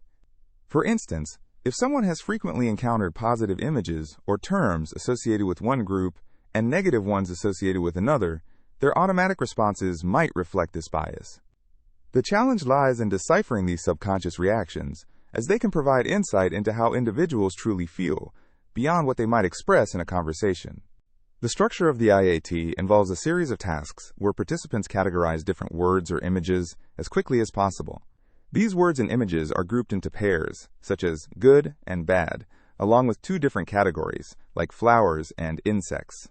For instance, if someone has frequently encountered positive images or terms associated with one group and negative ones associated with another, their automatic responses might reflect this bias. The challenge lies in deciphering these subconscious reactions, as they can provide insight into how individuals truly feel, beyond what they might express in a conversation. The structure of the IAT involves a series of tasks where participants categorize different words or images as quickly as possible. These words and images are grouped into pairs, such as good and bad, along with two different categories, like flowers and insects.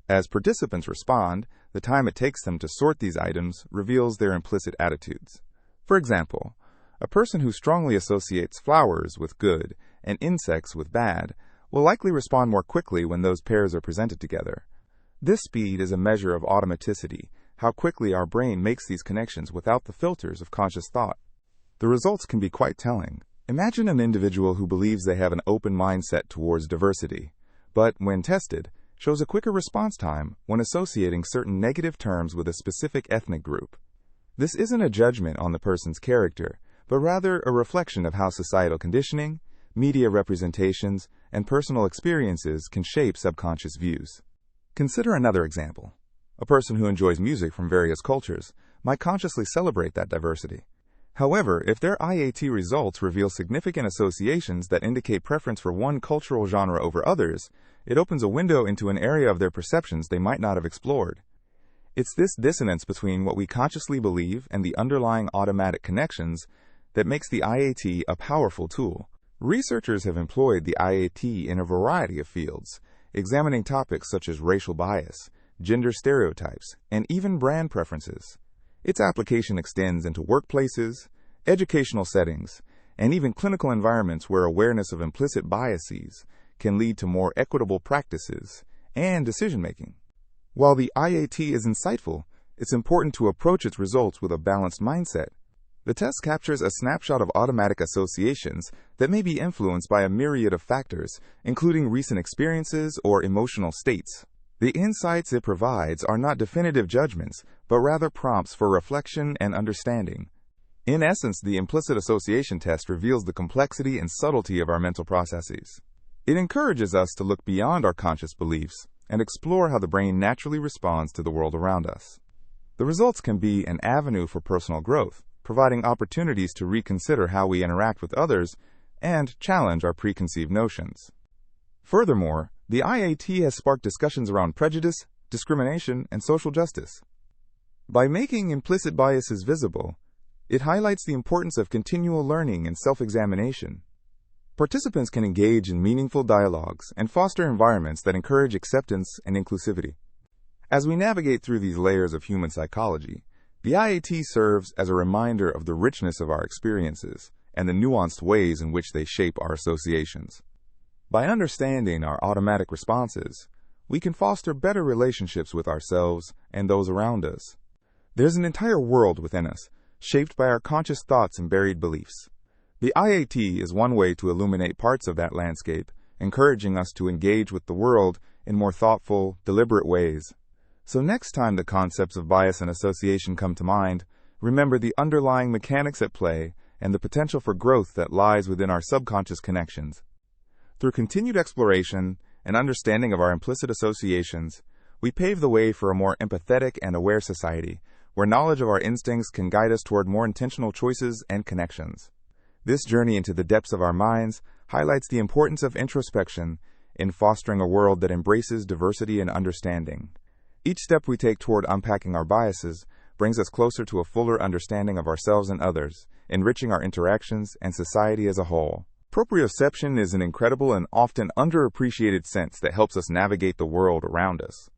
As participants respond, the time it takes them to sort these items reveals their implicit attitudes. For example, a person who strongly associates flowers with good and insects with bad will likely respond more quickly when those pairs are presented together. This speed is a measure of automaticity, how quickly our brain makes these connections without the filters of conscious thought. The results can be quite telling. Imagine an individual who believes they have an open mindset towards diversity, but when tested, shows a quicker response time when associating certain negative terms with a specific ethnic group. This isn't a judgment on the person's character, but rather a reflection of how societal conditioning, media representations, and personal experiences can shape subconscious views. Consider another example. A person who enjoys music from various cultures might consciously celebrate that diversity. However, if their IAT results reveal significant associations that indicate preference for one cultural genre over others, it opens a window into an area of their perceptions they might not have explored. It's this dissonance between what we consciously believe and the underlying automatic connections that makes the IAT a powerful tool. Researchers have employed the IAT in a variety of fields, examining topics such as racial bias, gender stereotypes, and even brand preferences. Its application extends into workplaces, educational settings, and even clinical environments where awareness of implicit biases can lead to more equitable practices and decision-making. While the IAT is insightful, it's important to approach its results with a balanced mindset. The test captures a snapshot of automatic associations that may be influenced by a myriad of factors, including recent experiences or emotional states. The insights it provides are not definitive judgments, but rather prompts for reflection and understanding. In essence, the implicit association test reveals the complexity and subtlety of our mental processes. It encourages us to look beyond our conscious beliefs and explore how the brain naturally responds to the world around us. The results can be an avenue for personal growth, providing opportunities to reconsider how we interact with others and challenge our preconceived notions. Furthermore, the IAT has sparked discussions around prejudice, discrimination, and social justice. By making implicit biases visible, it highlights the importance of continual learning and self-examination. Participants can engage in meaningful dialogues and foster environments that encourage acceptance and inclusivity. As we navigate through these layers of human psychology, the IAT serves as a reminder of the richness of our experiences and the nuanced ways in which they shape our associations. By understanding our automatic responses, we can foster better relationships with ourselves and those around us. There's an entire world within us, shaped by our conscious thoughts and buried beliefs. The IAT is one way to illuminate parts of that landscape, encouraging us to engage with the world in more thoughtful, deliberate ways. So next time the concepts of bias and association come to mind, remember the underlying mechanics at play and the potential for growth that lies within our subconscious connections. Through continued exploration and understanding of our implicit associations, we pave the way for a more empathetic and aware society, where knowledge of our instincts can guide us toward more intentional choices and connections. This journey into the depths of our minds highlights the importance of introspection in fostering a world that embraces diversity and understanding. Each step we take toward unpacking our biases brings us closer to a fuller understanding of ourselves and others, enriching our interactions and society as a whole. Proprioception is an incredible and often underappreciated sense that helps us navigate the world around us.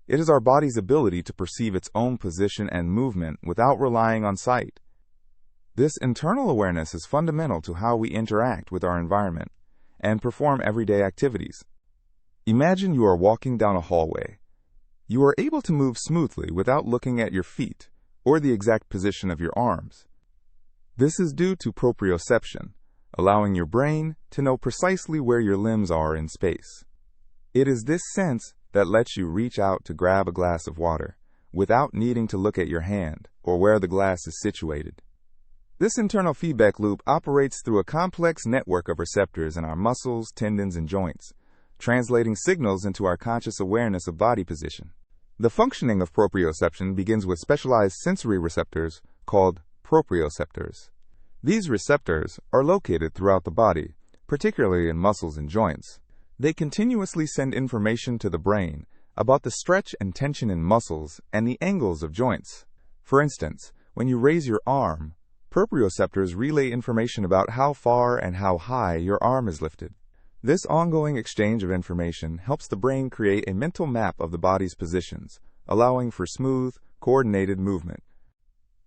It is our body's ability to perceive its own position and movement without relying on sight. This internal awareness is fundamental to how we interact with our environment and perform everyday activities. Imagine you are walking down a hallway. You are able to move smoothly without looking at your feet or the exact position of your arms. This is due to proprioception, allowing your brain to know precisely where your limbs are in space. It is this sense that lets you reach out to grab a glass of water without needing to look at your hand or where the glass is situated. This internal feedback loop operates through a complex network of receptors in our muscles, tendons, and joints, translating signals into our conscious awareness of body position. The functioning of proprioception begins with specialized sensory receptors called proprioceptors. These receptors are located throughout the body, particularly in muscles and joints. They continuously send information to the brain about the stretch and tension in muscles and the angles of joints. For instance, when you raise your arm, proprioceptors relay information about how far and how high your arm is lifted. This ongoing exchange of information helps the brain create a mental map of the body's positions, allowing for smooth, coordinated movement.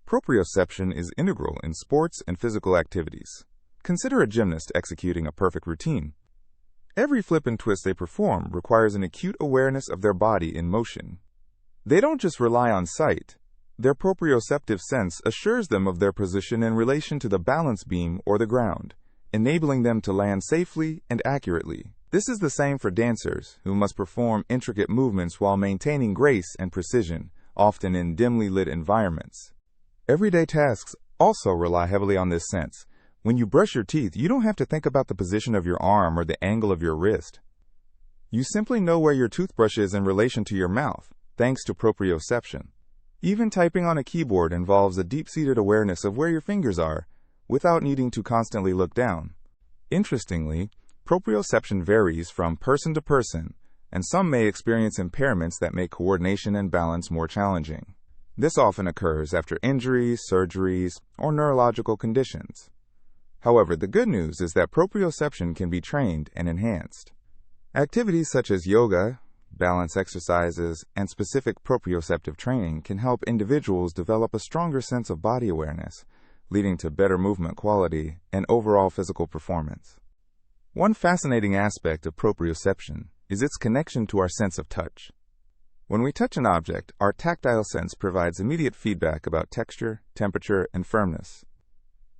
Proprioception is integral in sports and physical activities. Consider a gymnast executing a perfect routine. Every flip and twist they perform requires an acute awareness of their body in motion. They don't just rely on sight. Their proprioceptive sense assures them of their position in relation to the balance beam or the ground, enabling them to land safely and accurately. This is the same for dancers, who must perform intricate movements while maintaining grace and precision, often in dimly lit environments. Everyday tasks also rely heavily on this sense. When you brush your teeth, you don't have to think about the position of your arm or the angle of your wrist. You simply know where your toothbrush is in relation to your mouth, thanks to proprioception. Even typing on a keyboard involves a deep-seated awareness of where your fingers are, without needing to constantly look down. Interestingly, proprioception varies from person to person, and some may experience impairments that make coordination and balance more challenging. This often occurs after injuries, surgeries, or neurological conditions. However, the good news is that proprioception can be trained and enhanced. Activities such as yoga, balance exercises, and specific proprioceptive training can help individuals develop a stronger sense of body awareness, leading to better movement quality and overall physical performance. One fascinating aspect of proprioception is its connection to our sense of touch. When we touch an object, our tactile sense provides immediate feedback about texture, temperature, and firmness.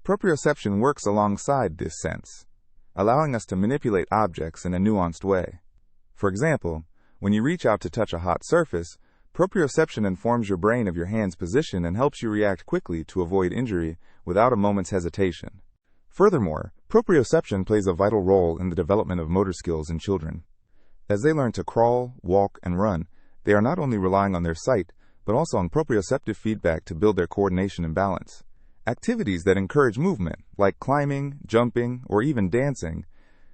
Proprioception works alongside this sense, allowing us to manipulate objects in a nuanced way. For example, when you reach out to touch a hot surface, proprioception informs your brain of your hand's position and helps you react quickly to avoid injury without a moment's hesitation. Furthermore, proprioception plays a vital role in the development of motor skills in children. As they learn to crawl, walk, and run, they are not only relying on their sight, but also on proprioceptive feedback to build their coordination and balance. Activities that encourage movement, like climbing, jumping, or even dancing,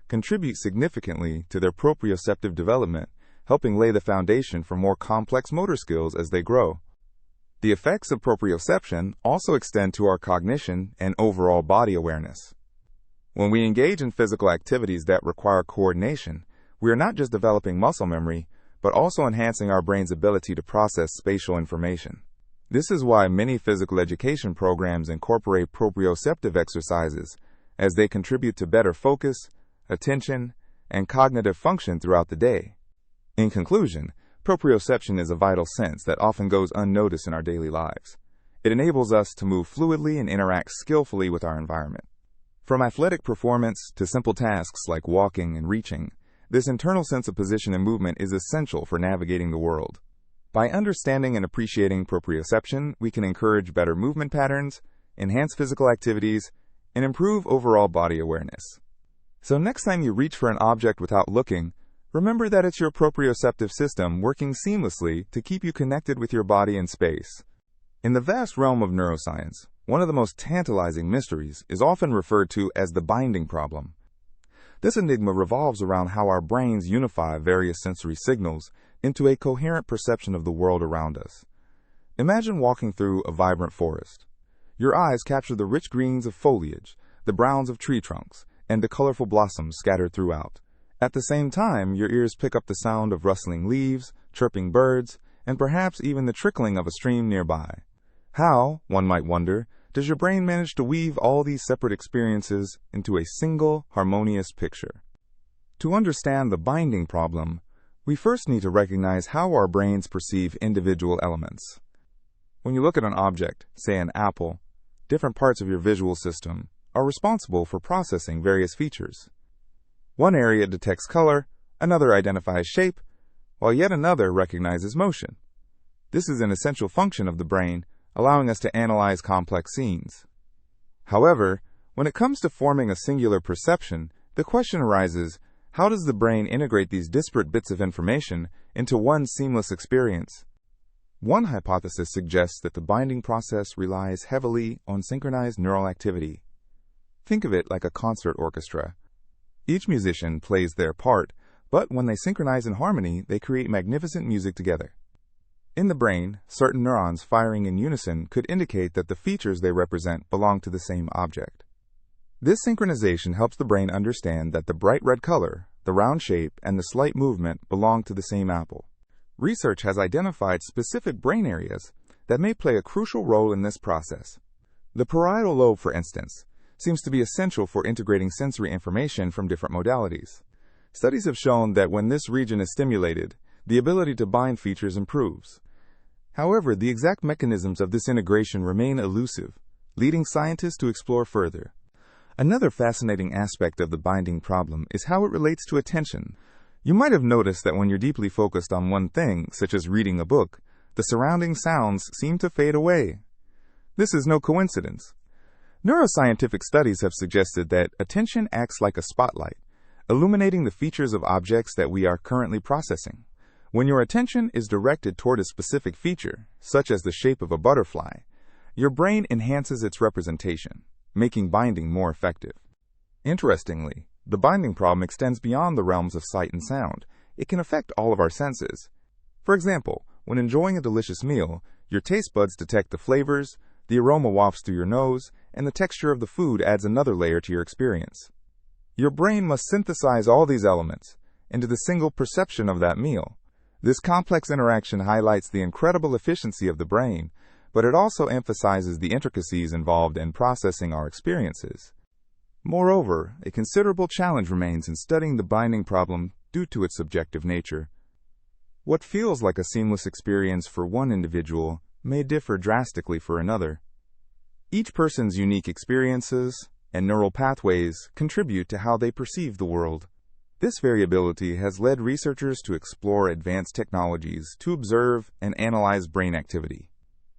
contribute significantly to their proprioceptive development, helping lay the foundation for more complex motor skills as they grow. The effects of proprioception also extend to our cognition and overall body awareness. When we engage in physical activities that require coordination, we are not just developing muscle memory, but also enhancing our brain's ability to process spatial information. This is why many physical education programs incorporate proprioceptive exercises, as they contribute to better focus, attention, and cognitive function throughout the day. In conclusion, proprioception is a vital sense that often goes unnoticed in our daily lives. It enables us to move fluidly and interact skillfully with our environment. From athletic performance to simple tasks like walking and reaching, this internal sense of position and movement is essential for navigating the world. By understanding and appreciating proprioception, we can encourage better movement patterns, enhance physical activities, and improve overall body awareness. So next time you reach for an object without looking, remember that it's your proprioceptive system working seamlessly to keep you connected with your body and space. In the vast realm of neuroscience, one of the most tantalizing mysteries is often referred to as the binding problem. This enigma revolves around how our brains unify various sensory signals into a coherent perception of the world around us. Imagine walking through a vibrant forest. Your eyes capture the rich greens of foliage, the browns of tree trunks, and the colorful blossoms scattered throughout. At the same time, your ears pick up the sound of rustling leaves, chirping birds, and perhaps even the trickling of a stream nearby. How, one might wonder, does your brain manage to weave all these separate experiences into a single, harmonious picture? To understand the binding problem, we first need to recognize how our brains perceive individual elements. When you look at an object, say an apple, different parts of your visual system are responsible for processing various features. One area detects color, another identifies shape, while yet another recognizes motion. This is an essential function of the brain, allowing us to analyze complex scenes. However, when it comes to forming a singular perception, the question arises, How does the brain integrate these disparate bits of information into one seamless experience? One hypothesis suggests that the binding process relies heavily on synchronized neural activity. Think of it like a concert orchestra. Each musician plays their part, but when they synchronize in harmony, they create magnificent music together. In the brain, certain neurons firing in unison could indicate that the features they represent belong to the same object. This synchronization helps the brain understand that the bright red color, the round shape, and the slight movement belong to the same apple. Research has identified specific brain areas that may play a crucial role in this process. The parietal lobe, for instance, seems to be essential for integrating sensory information from different modalities. Studies have shown that when this region is stimulated, the ability to bind features improves. However, the exact mechanisms of this integration remain elusive, leading scientists to explore further. Another fascinating aspect of the binding problem is how it relates to attention. You might have noticed that when you're deeply focused on one thing, such as reading a book, the surrounding sounds seem to fade away. This is no coincidence. Neuroscientific studies have suggested that attention acts like a spotlight, illuminating the features of objects that we are currently processing. When your attention is directed toward a specific feature, such as the shape of a butterfly, your brain enhances its representation, making binding more effective. Interestingly, the binding problem extends beyond the realms of sight and sound. It can affect all of our senses. For example, when enjoying a delicious meal, your taste buds detect the flavors, the aroma wafts through your nose, and the texture of the food adds another layer to your experience. Your brain must synthesize all these elements into the single perception of that meal. This complex interaction highlights the incredible efficiency of the brain, but it also emphasizes the intricacies involved in processing our experiences. Moreover, a considerable challenge remains in studying the binding problem due to its subjective nature. What feels like a seamless experience for one individual may differ drastically for another. Each person's unique experiences and neural pathways contribute to how they perceive the world. This variability has led researchers to explore advanced technologies to observe and analyze brain activity.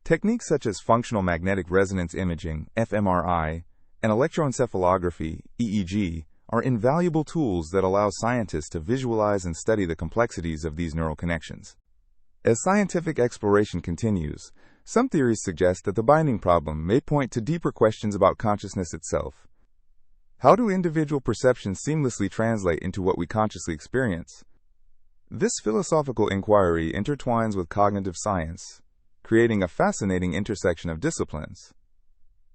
Techniques such as functional magnetic resonance imaging, fMRI, and electroencephalography, EEG, are invaluable tools that allow scientists to visualize and study the complexities of these neural connections. As scientific exploration continues, some theories suggest that the binding problem may point to deeper questions about consciousness itself. How do individual perceptions seamlessly translate into what we consciously experience? This philosophical inquiry intertwines with cognitive science, creating a fascinating intersection of disciplines.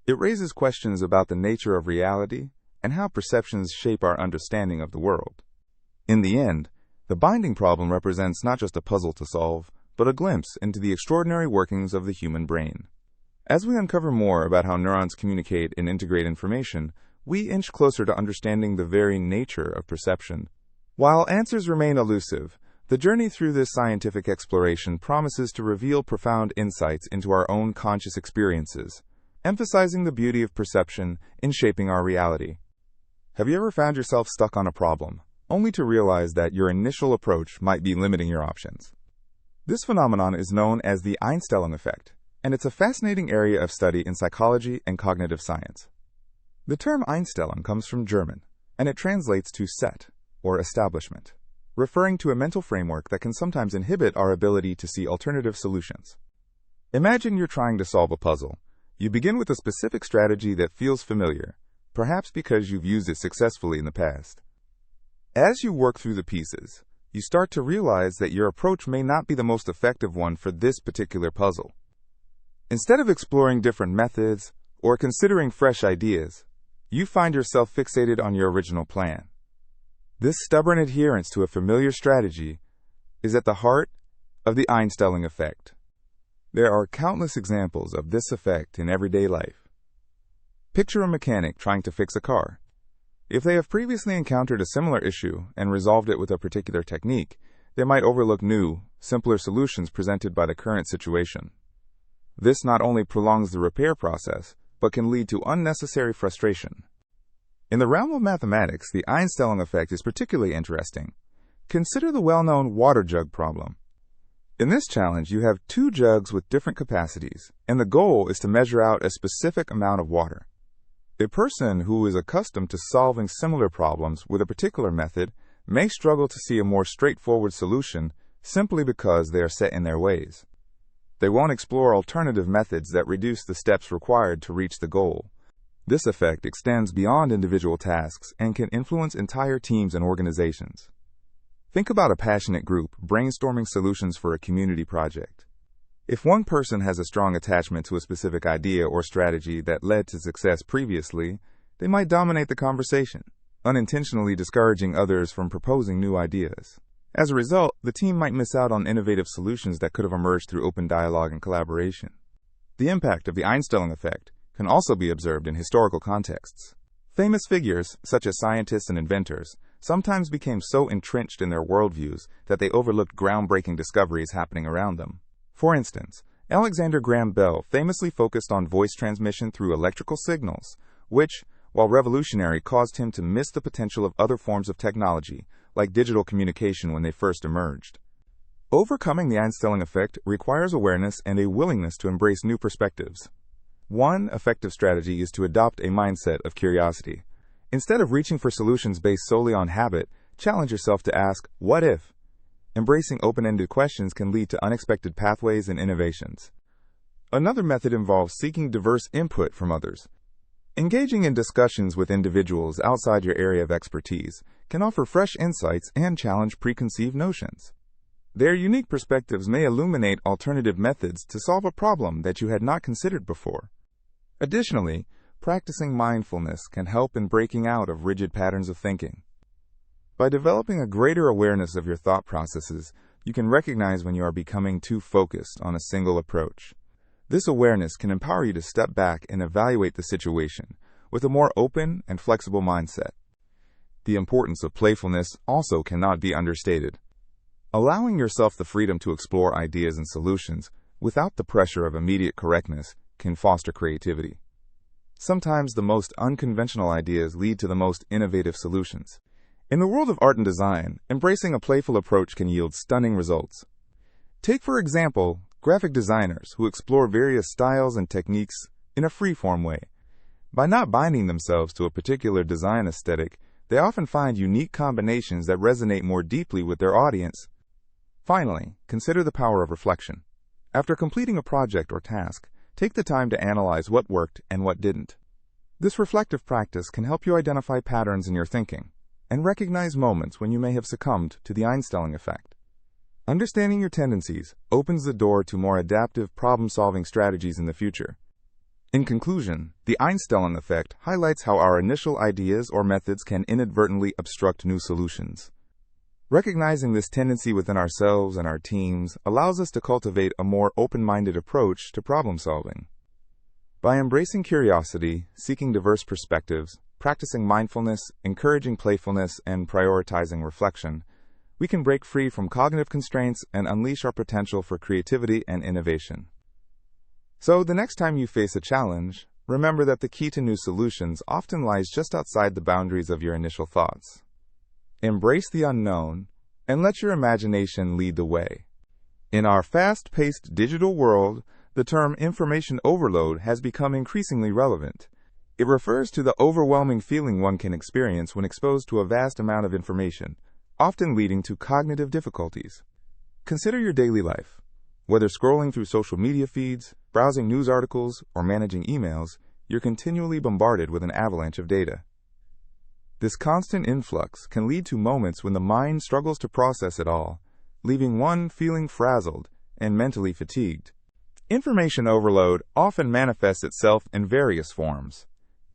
It raises questions about the nature of reality and how perceptions shape our understanding of the world. In the end, the binding problem represents not just a puzzle to solve, but a glimpse into the extraordinary workings of the human brain. As we uncover more about how neurons communicate and integrate information, we inch closer to understanding the very nature of perception. While answers remain elusive, the journey through this scientific exploration promises to reveal profound insights into our own conscious experiences, emphasizing the beauty of perception in shaping our reality. Have you ever found yourself stuck on a problem, only to realize that your initial approach might be limiting your options? This phenomenon is known as the Einstellung Effect, and it's a fascinating area of study in psychology and cognitive science. The term Einstellung comes from German, and it translates to set, or establishment, referring to a mental framework that can sometimes inhibit our ability to see alternative solutions. Imagine you're trying to solve a puzzle. You begin with a specific strategy that feels familiar, perhaps because you've used it successfully in the past. As you work through the pieces, you start to realize that your approach may not be the most effective one for this particular puzzle. Instead of exploring different methods or considering fresh ideas, you find yourself fixated on your original plan. This stubborn adherence to a familiar strategy is at the heart of the Einstellung Effect. There are countless examples of this effect in everyday life. Picture a mechanic trying to fix a car. If they have previously encountered a similar issue and resolved it with a particular technique, they might overlook new, simpler solutions presented by the current situation. This not only prolongs the repair process, but can lead to unnecessary frustration. In the realm of mathematics, the Einstellung effect is particularly interesting. Consider the well-known water jug problem. In this challenge, you have two jugs with different capacities, and the goal is to measure out a specific amount of water. A person who is accustomed to solving similar problems with a particular method may struggle to see a more straightforward solution simply because they are set in their ways. They won't explore alternative methods that reduce the steps required to reach the goal. This effect extends beyond individual tasks and can influence entire teams and organizations. Think about a passionate group brainstorming solutions for a community project. If one person has a strong attachment to a specific idea or strategy that led to success previously, they might dominate the conversation, unintentionally discouraging others from proposing new ideas. As a result, the team might miss out on innovative solutions that could have emerged through open dialogue and collaboration. The impact of the Einstellung Effect can also be observed in historical contexts. Famous figures, such as scientists and inventors, sometimes became so entrenched in their worldviews that they overlooked groundbreaking discoveries happening around them. For instance, Alexander Graham Bell famously focused on voice transmission through electrical signals, which, while revolutionary, caused him to miss the potential of other forms of technology, like digital communication when they first emerged. Overcoming the Einstellung Effect requires awareness and a willingness to embrace new perspectives. One effective strategy is to adopt a mindset of curiosity. Instead of reaching for solutions based solely on habit, challenge yourself to ask, what if? Embracing open-ended questions can lead to unexpected pathways and innovations. Another method involves seeking diverse input from others. Engaging in discussions with individuals outside your area of expertise can offer fresh insights and challenge preconceived notions. Their unique perspectives may illuminate alternative methods to solve a problem that you had not considered before. Additionally, practicing mindfulness can help in breaking out of rigid patterns of thinking. By developing a greater awareness of your thought processes, you can recognize when you are becoming too focused on a single approach. This awareness can empower you to step back and evaluate the situation with a more open and flexible mindset. The importance of playfulness also cannot be understated. Allowing yourself the freedom to explore ideas and solutions without the pressure of immediate correctness can foster creativity. Sometimes the most unconventional ideas lead to the most innovative solutions. In the world of art and design, embracing a playful approach can yield stunning results. Take, for example, graphic designers who explore various styles and techniques in a free-form way. By not binding themselves to a particular design aesthetic, they often find unique combinations that resonate more deeply with their audience. Finally, consider the power of reflection. After completing a project or task, take the time to analyze what worked and what didn't. This reflective practice can help you identify patterns in your thinking and recognize moments when you may have succumbed to the Einstellung Effect. Understanding your tendencies opens the door to more adaptive problem-solving strategies in the future. In conclusion, the Einstellung Effect highlights how our initial ideas or methods can inadvertently obstruct new solutions. Recognizing this tendency within ourselves and our teams allows us to cultivate a more open-minded approach to problem-solving. By embracing curiosity, seeking diverse perspectives, practicing mindfulness, encouraging playfulness, and prioritizing reflection, we can break free from cognitive constraints and unleash our potential for creativity and innovation. So, the next time you face a challenge, remember that the key to new solutions often lies just outside the boundaries of your initial thoughts. Embrace the unknown and let your imagination lead the way. In our fast-paced digital world, the term information overload has become increasingly relevant. It refers to the overwhelming feeling one can experience when exposed to a vast amount of information, often leading to cognitive difficulties. Consider your daily life. Whether scrolling through social media feeds, browsing news articles, or managing emails, you're continually bombarded with an avalanche of data. This constant influx can lead to moments when the mind struggles to process it all, leaving one feeling frazzled and mentally fatigued. Information overload often manifests itself in various forms.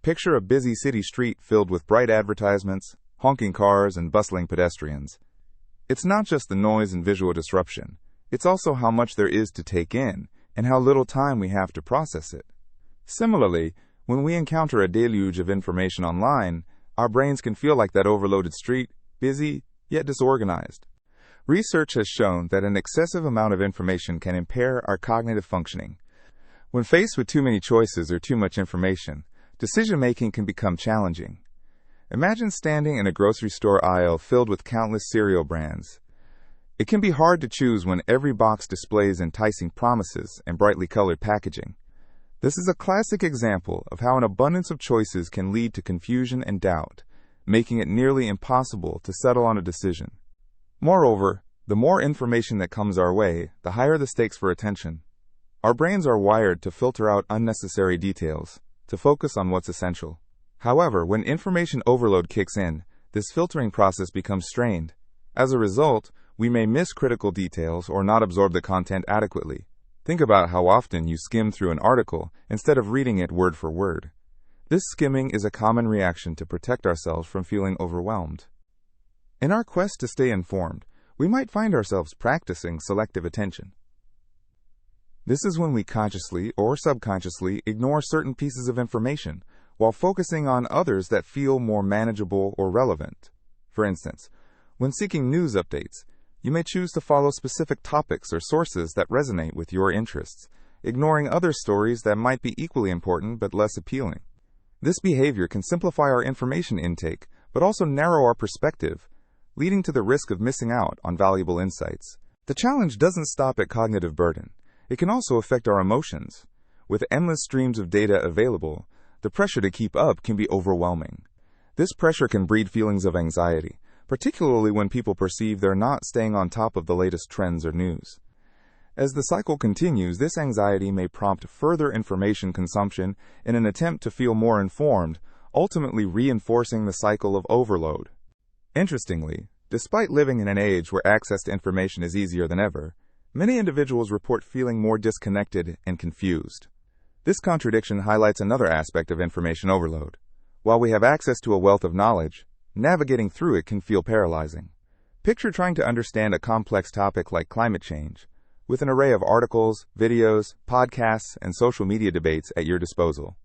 Picture a busy city street filled with bright advertisements, honking cars, and bustling pedestrians. It's not just the noise and visual disruption. It's also how much there is to take in and how little time we have to process it. Similarly, when we encounter a deluge of information online, our brains can feel like that overloaded street, busy, yet disorganized. Research has shown that an excessive amount of information can impair our cognitive functioning. When faced with too many choices or too much information, decision-making can become challenging. Imagine standing in a grocery store aisle filled with countless cereal brands. It can be hard to choose when every box displays enticing promises and brightly colored packaging. This is a classic example of how an abundance of choices can lead to confusion and doubt, making it nearly impossible to settle on a decision. Moreover, the more information that comes our way, the higher the stakes for attention. Our brains are wired to filter out unnecessary details, to focus on what's essential. However, when information overload kicks in, this filtering process becomes strained. As a result, we may miss critical details or not absorb the content adequately. Think about how often you skim through an article instead of reading it word for word. This skimming is a common reaction to protect ourselves from feeling overwhelmed. In our quest to stay informed, we might find ourselves practicing selective attention. This is when we consciously or subconsciously ignore certain pieces of information while focusing on others that feel more manageable or relevant. For instance, when seeking news updates, you may choose to follow specific topics or sources that resonate with your interests, ignoring other stories that might be equally important but less appealing. This behavior can simplify our information intake, but also narrow our perspective, leading to the risk of missing out on valuable insights. The challenge doesn't stop at cognitive burden. It can also affect our emotions. With endless streams of data available, the pressure to keep up can be overwhelming. This pressure can breed feelings of anxiety, particularly when people perceive they're not staying on top of the latest trends or news. As the cycle continues, this anxiety may prompt further information consumption in an attempt to feel more informed, ultimately reinforcing the cycle of overload. Interestingly, despite living in an age where access to information is easier than ever, many individuals report feeling more disconnected and confused. This contradiction highlights another aspect of information overload. While we have access to a wealth of knowledge, navigating through it can feel paralyzing. Picture trying to understand a complex topic like climate change, with an array of articles, videos, podcasts, and social media debates at your disposal.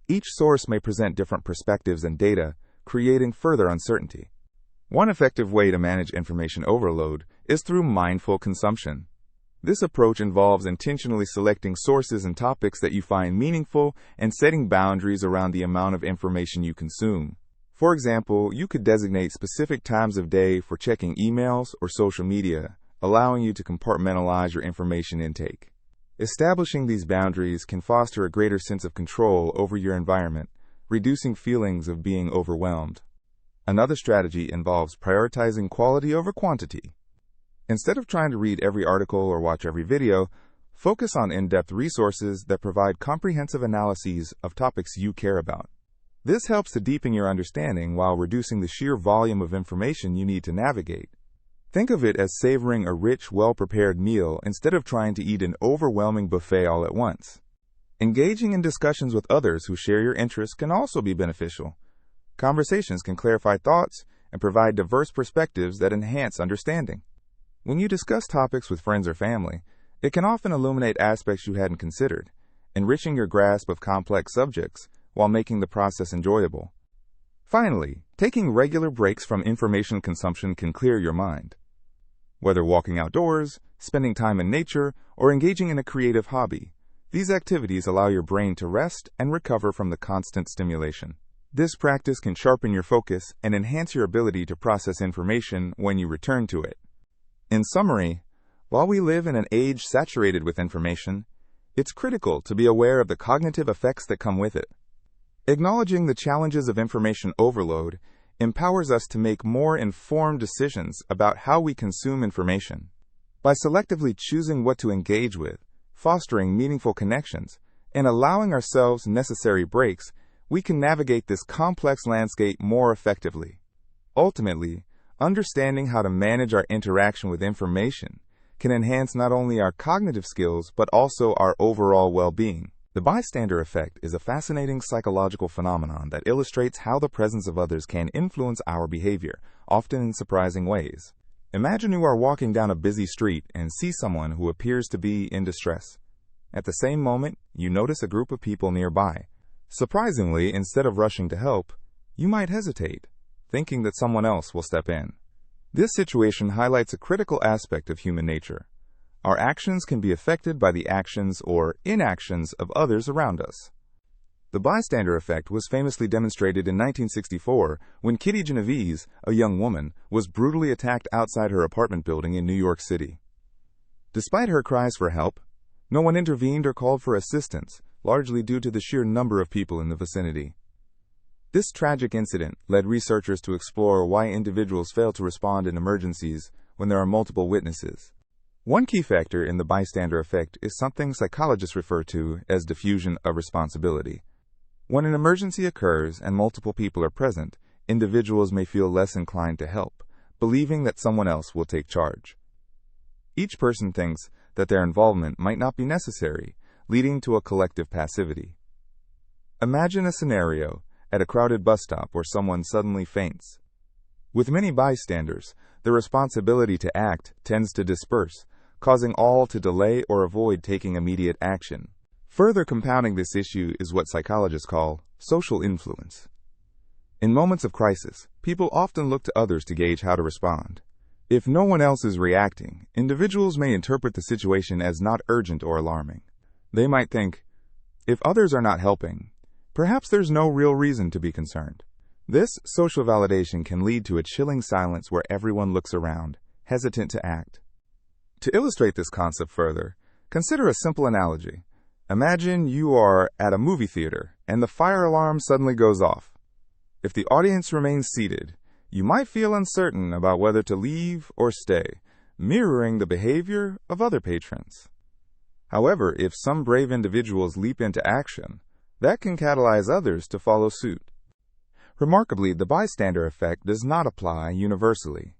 Each source may present different perspectives and data, creating further uncertainty. One effective way to manage information overload is through mindful consumption. This approach involves intentionally selecting sources and topics that you find meaningful and setting boundaries around the amount of information you consume. For example, you could designate specific times of day for checking emails or social media, allowing you to compartmentalize your information intake. Establishing these boundaries can foster a greater sense of control over your environment, reducing feelings of being overwhelmed. Another strategy involves prioritizing quality over quantity. Instead of trying to read every article or watch every video, focus on in-depth resources that provide comprehensive analyses of topics you care about. This helps to deepen your understanding while reducing the sheer volume of information you need to navigate. Think of it as savoring a rich, well-prepared meal instead of trying to eat an overwhelming buffet all at once. Engaging in discussions with others who share your interests can also be beneficial. Conversations can clarify thoughts and provide diverse perspectives that enhance understanding. When you discuss topics with friends or family, it can often illuminate aspects you hadn't considered, enriching your grasp of complex subjects while making the process enjoyable. Finally, taking regular breaks from information consumption can clear your mind. Whether walking outdoors, spending time in nature, or engaging in a creative hobby, these activities allow your brain to rest and recover from the constant stimulation. This practice can sharpen your focus and enhance your ability to process information when you return to it. In summary, while we live in an age saturated with information, it's critical to be aware of the cognitive effects that come with it. Acknowledging the challenges of information overload empowers us to make more informed decisions about how we consume information. By selectively choosing what to engage with, fostering meaningful connections, and allowing ourselves necessary breaks, we can navigate this complex landscape more effectively. Ultimately, understanding how to manage our interaction with information can enhance not only our cognitive skills but also our overall well-being. The bystander effect is a fascinating psychological phenomenon that illustrates how the presence of others can influence our behavior, often in surprising ways. Imagine you are walking down a busy street and see someone who appears to be in distress. At the same moment, you notice a group of people nearby. Surprisingly, instead of rushing to help, you might hesitate, thinking that someone else will step in. This situation highlights a critical aspect of human nature. Our actions can be affected by the actions or inactions of others around us. The bystander effect was famously demonstrated in 1964 when Kitty Genovese, a young woman, was brutally attacked outside her apartment building in New York City. Despite her cries for help, no one intervened or called for assistance, largely due to the sheer number of people in the vicinity. This tragic incident led researchers to explore why individuals fail to respond in emergencies when there are multiple witnesses. One key factor in the bystander effect is something psychologists refer to as diffusion of responsibility. When an emergency occurs and multiple people are present, individuals may feel less inclined to help, believing that someone else will take charge. Each person thinks that their involvement might not be necessary, leading to a collective passivity. Imagine a scenario at a crowded bus stop where someone suddenly faints. With many bystanders, the responsibility to act tends to disperse, causing all to delay or avoid taking immediate action. Further compounding this issue is what psychologists call social influence. In moments of crisis, people often look to others to gauge how to respond. If no one else is reacting, individuals may interpret the situation as not urgent or alarming. They might think, if others are not helping, perhaps there's no real reason to be concerned. This social validation can lead to a chilling silence where everyone looks around, hesitant to act. To illustrate this concept further, consider a simple analogy. Imagine you are at a movie theater and the fire alarm suddenly goes off. If the audience remains seated, you might feel uncertain about whether to leave or stay, mirroring the behavior of other patrons. However, if some brave individuals leap into action, that can catalyze others to follow suit. Remarkably, the bystander effect does not apply universally.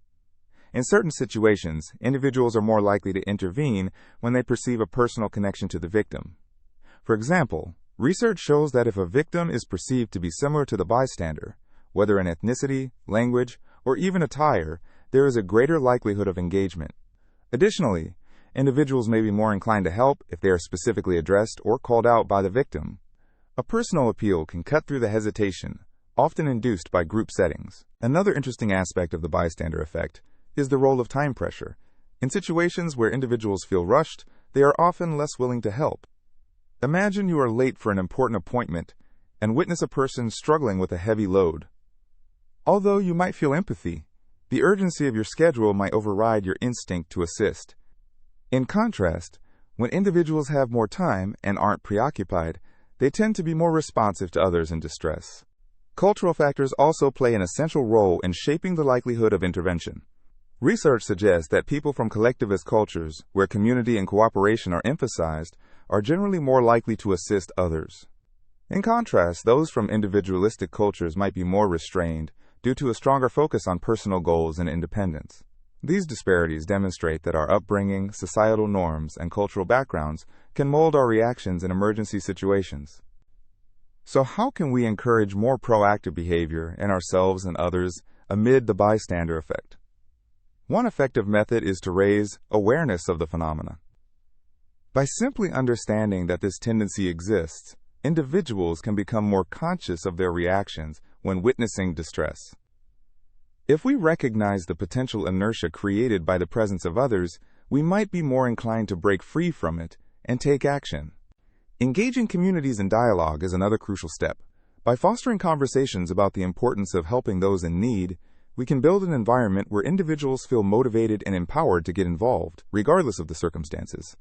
In certain situations, individuals are more likely to intervene when they perceive a personal connection to the victim. For example, research shows that if a victim is perceived to be similar to the bystander, whether in ethnicity, language, or even attire, there is a greater likelihood of engagement. Additionally, individuals may be more inclined to help if they are specifically addressed or called out by the victim. A personal appeal can cut through the hesitation, often induced by group settings. Another interesting aspect of the bystander effect is the role of time pressure. In situations where individuals feel rushed, they are often less willing to help. Imagine you are late for an important appointment and witness a person struggling with a heavy load. Although you might feel empathy, the urgency of your schedule might override your instinct to assist. In contrast, when individuals have more time and aren't preoccupied, they tend to be more responsive to others in distress. Cultural factors also play an essential role in shaping the likelihood of intervention. Research suggests that people from collectivist cultures, where community and cooperation are emphasized, are generally more likely to assist others. In contrast, those from individualistic cultures might be more restrained due to a stronger focus on personal goals and independence. These disparities demonstrate that our upbringing, societal norms, and cultural backgrounds can mold our reactions in emergency situations. So how can we encourage more proactive behavior in ourselves and others amid the bystander effect? One effective method is to raise awareness of the phenomena. By simply understanding that this tendency exists, individuals can become more conscious of their reactions when witnessing distress. If we recognize the potential inertia created by the presence of others, we might be more inclined to break free from it and take action. Engaging communities in dialogue is another crucial step. By fostering conversations about the importance of helping those in need, we can build an environment where individuals feel motivated and empowered to get involved, regardless of the circumstances.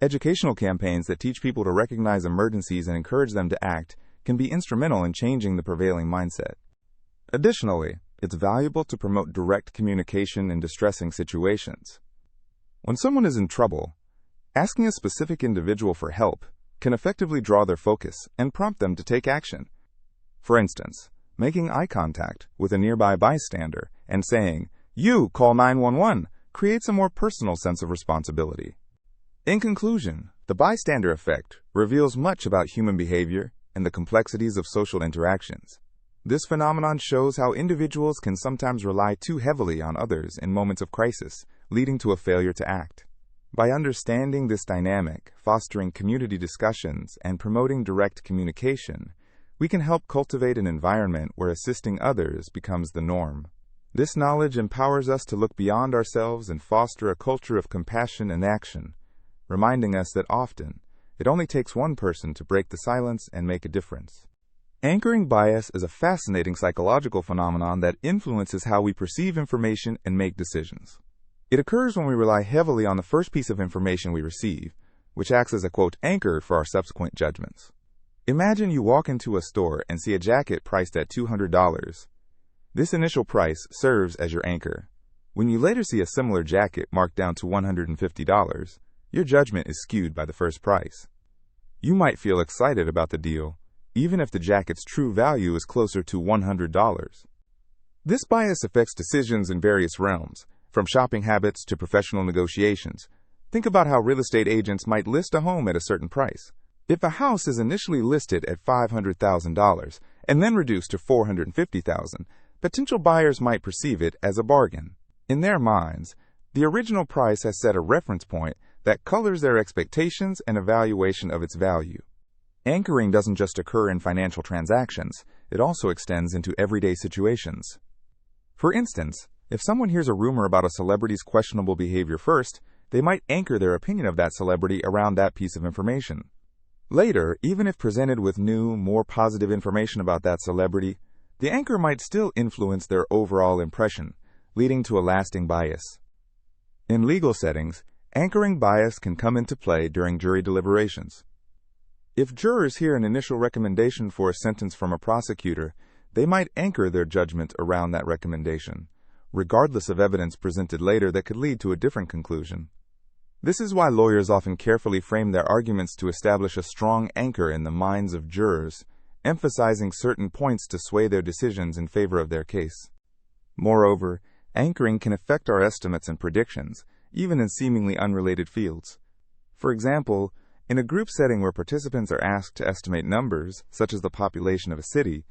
Educational campaigns that teach people to recognize emergencies and encourage them to act can be instrumental in changing the prevailing mindset. Additionally, it's valuable to promote direct communication in distressing situations. When someone is in trouble, asking a specific individual for help can effectively draw their focus and prompt them to take action. For instance, making eye contact with a nearby bystander and saying, "You call 911," creates a more personal sense of responsibility. In conclusion, the bystander effect reveals much about human behavior and the complexities of social interactions. This phenomenon shows how individuals can sometimes rely too heavily on others in moments of crisis, leading to a failure to act. By understanding this dynamic, fostering community discussions, and promoting direct communication, we can help cultivate an environment where assisting others becomes the norm. This knowledge empowers us to look beyond ourselves and foster a culture of compassion and action, reminding us that often it only takes one person to break the silence and make a difference. Anchoring bias is a fascinating psychological phenomenon that influences how we perceive information and make decisions. It occurs when we rely heavily on the first piece of information we receive, which acts as a, quote, anchor for our subsequent judgments. Imagine you walk into a store and see a jacket priced at $200. This initial price serves as your anchor. When you later see a similar jacket marked down to $150, your judgment is skewed by the first price. You might feel excited about the deal, even if the jacket's true value is closer to $100. This bias affects decisions in various realms, from shopping habits to professional negotiations. Think about how real estate agents might list a home at a certain price. If a house is initially listed at $500,000 and then reduced to $450,000, potential buyers might perceive it as a bargain. In their minds, the original price has set a reference point that colors their expectations and evaluation of its value. Anchoring doesn't just occur in financial transactions, it also extends into everyday situations. For instance, if someone hears a rumor about a celebrity's questionable behavior first, they might anchor their opinion of that celebrity around that piece of information. Later, even if presented with new, more positive information about that celebrity, the anchor might still influence their overall impression, leading to a lasting bias. In legal settings, anchoring bias can come into play during jury deliberations. If jurors hear an initial recommendation for a sentence from a prosecutor, they might anchor their judgment around that recommendation, regardless of evidence presented later that could lead to a different conclusion. This is why lawyers often carefully frame their arguments to establish a strong anchor in the minds of jurors, emphasizing certain points to sway their decisions in favor of their case. Moreover, anchoring can affect our estimates and predictions, even in seemingly unrelated fields. For example, in a group setting where participants are asked to estimate numbers, such as the population of a city,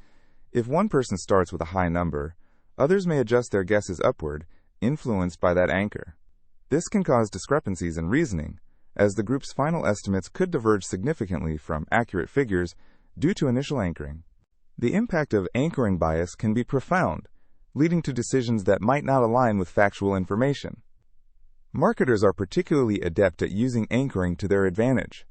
if one person starts with a high number, others may adjust their guesses upward, influenced by that anchor. This can cause discrepancies in reasoning, as the group's final estimates could diverge significantly from accurate figures due to initial anchoring. The impact of anchoring bias can be profound, leading to decisions that might not align with factual information. Marketers are particularly adept at using anchoring to their advantage.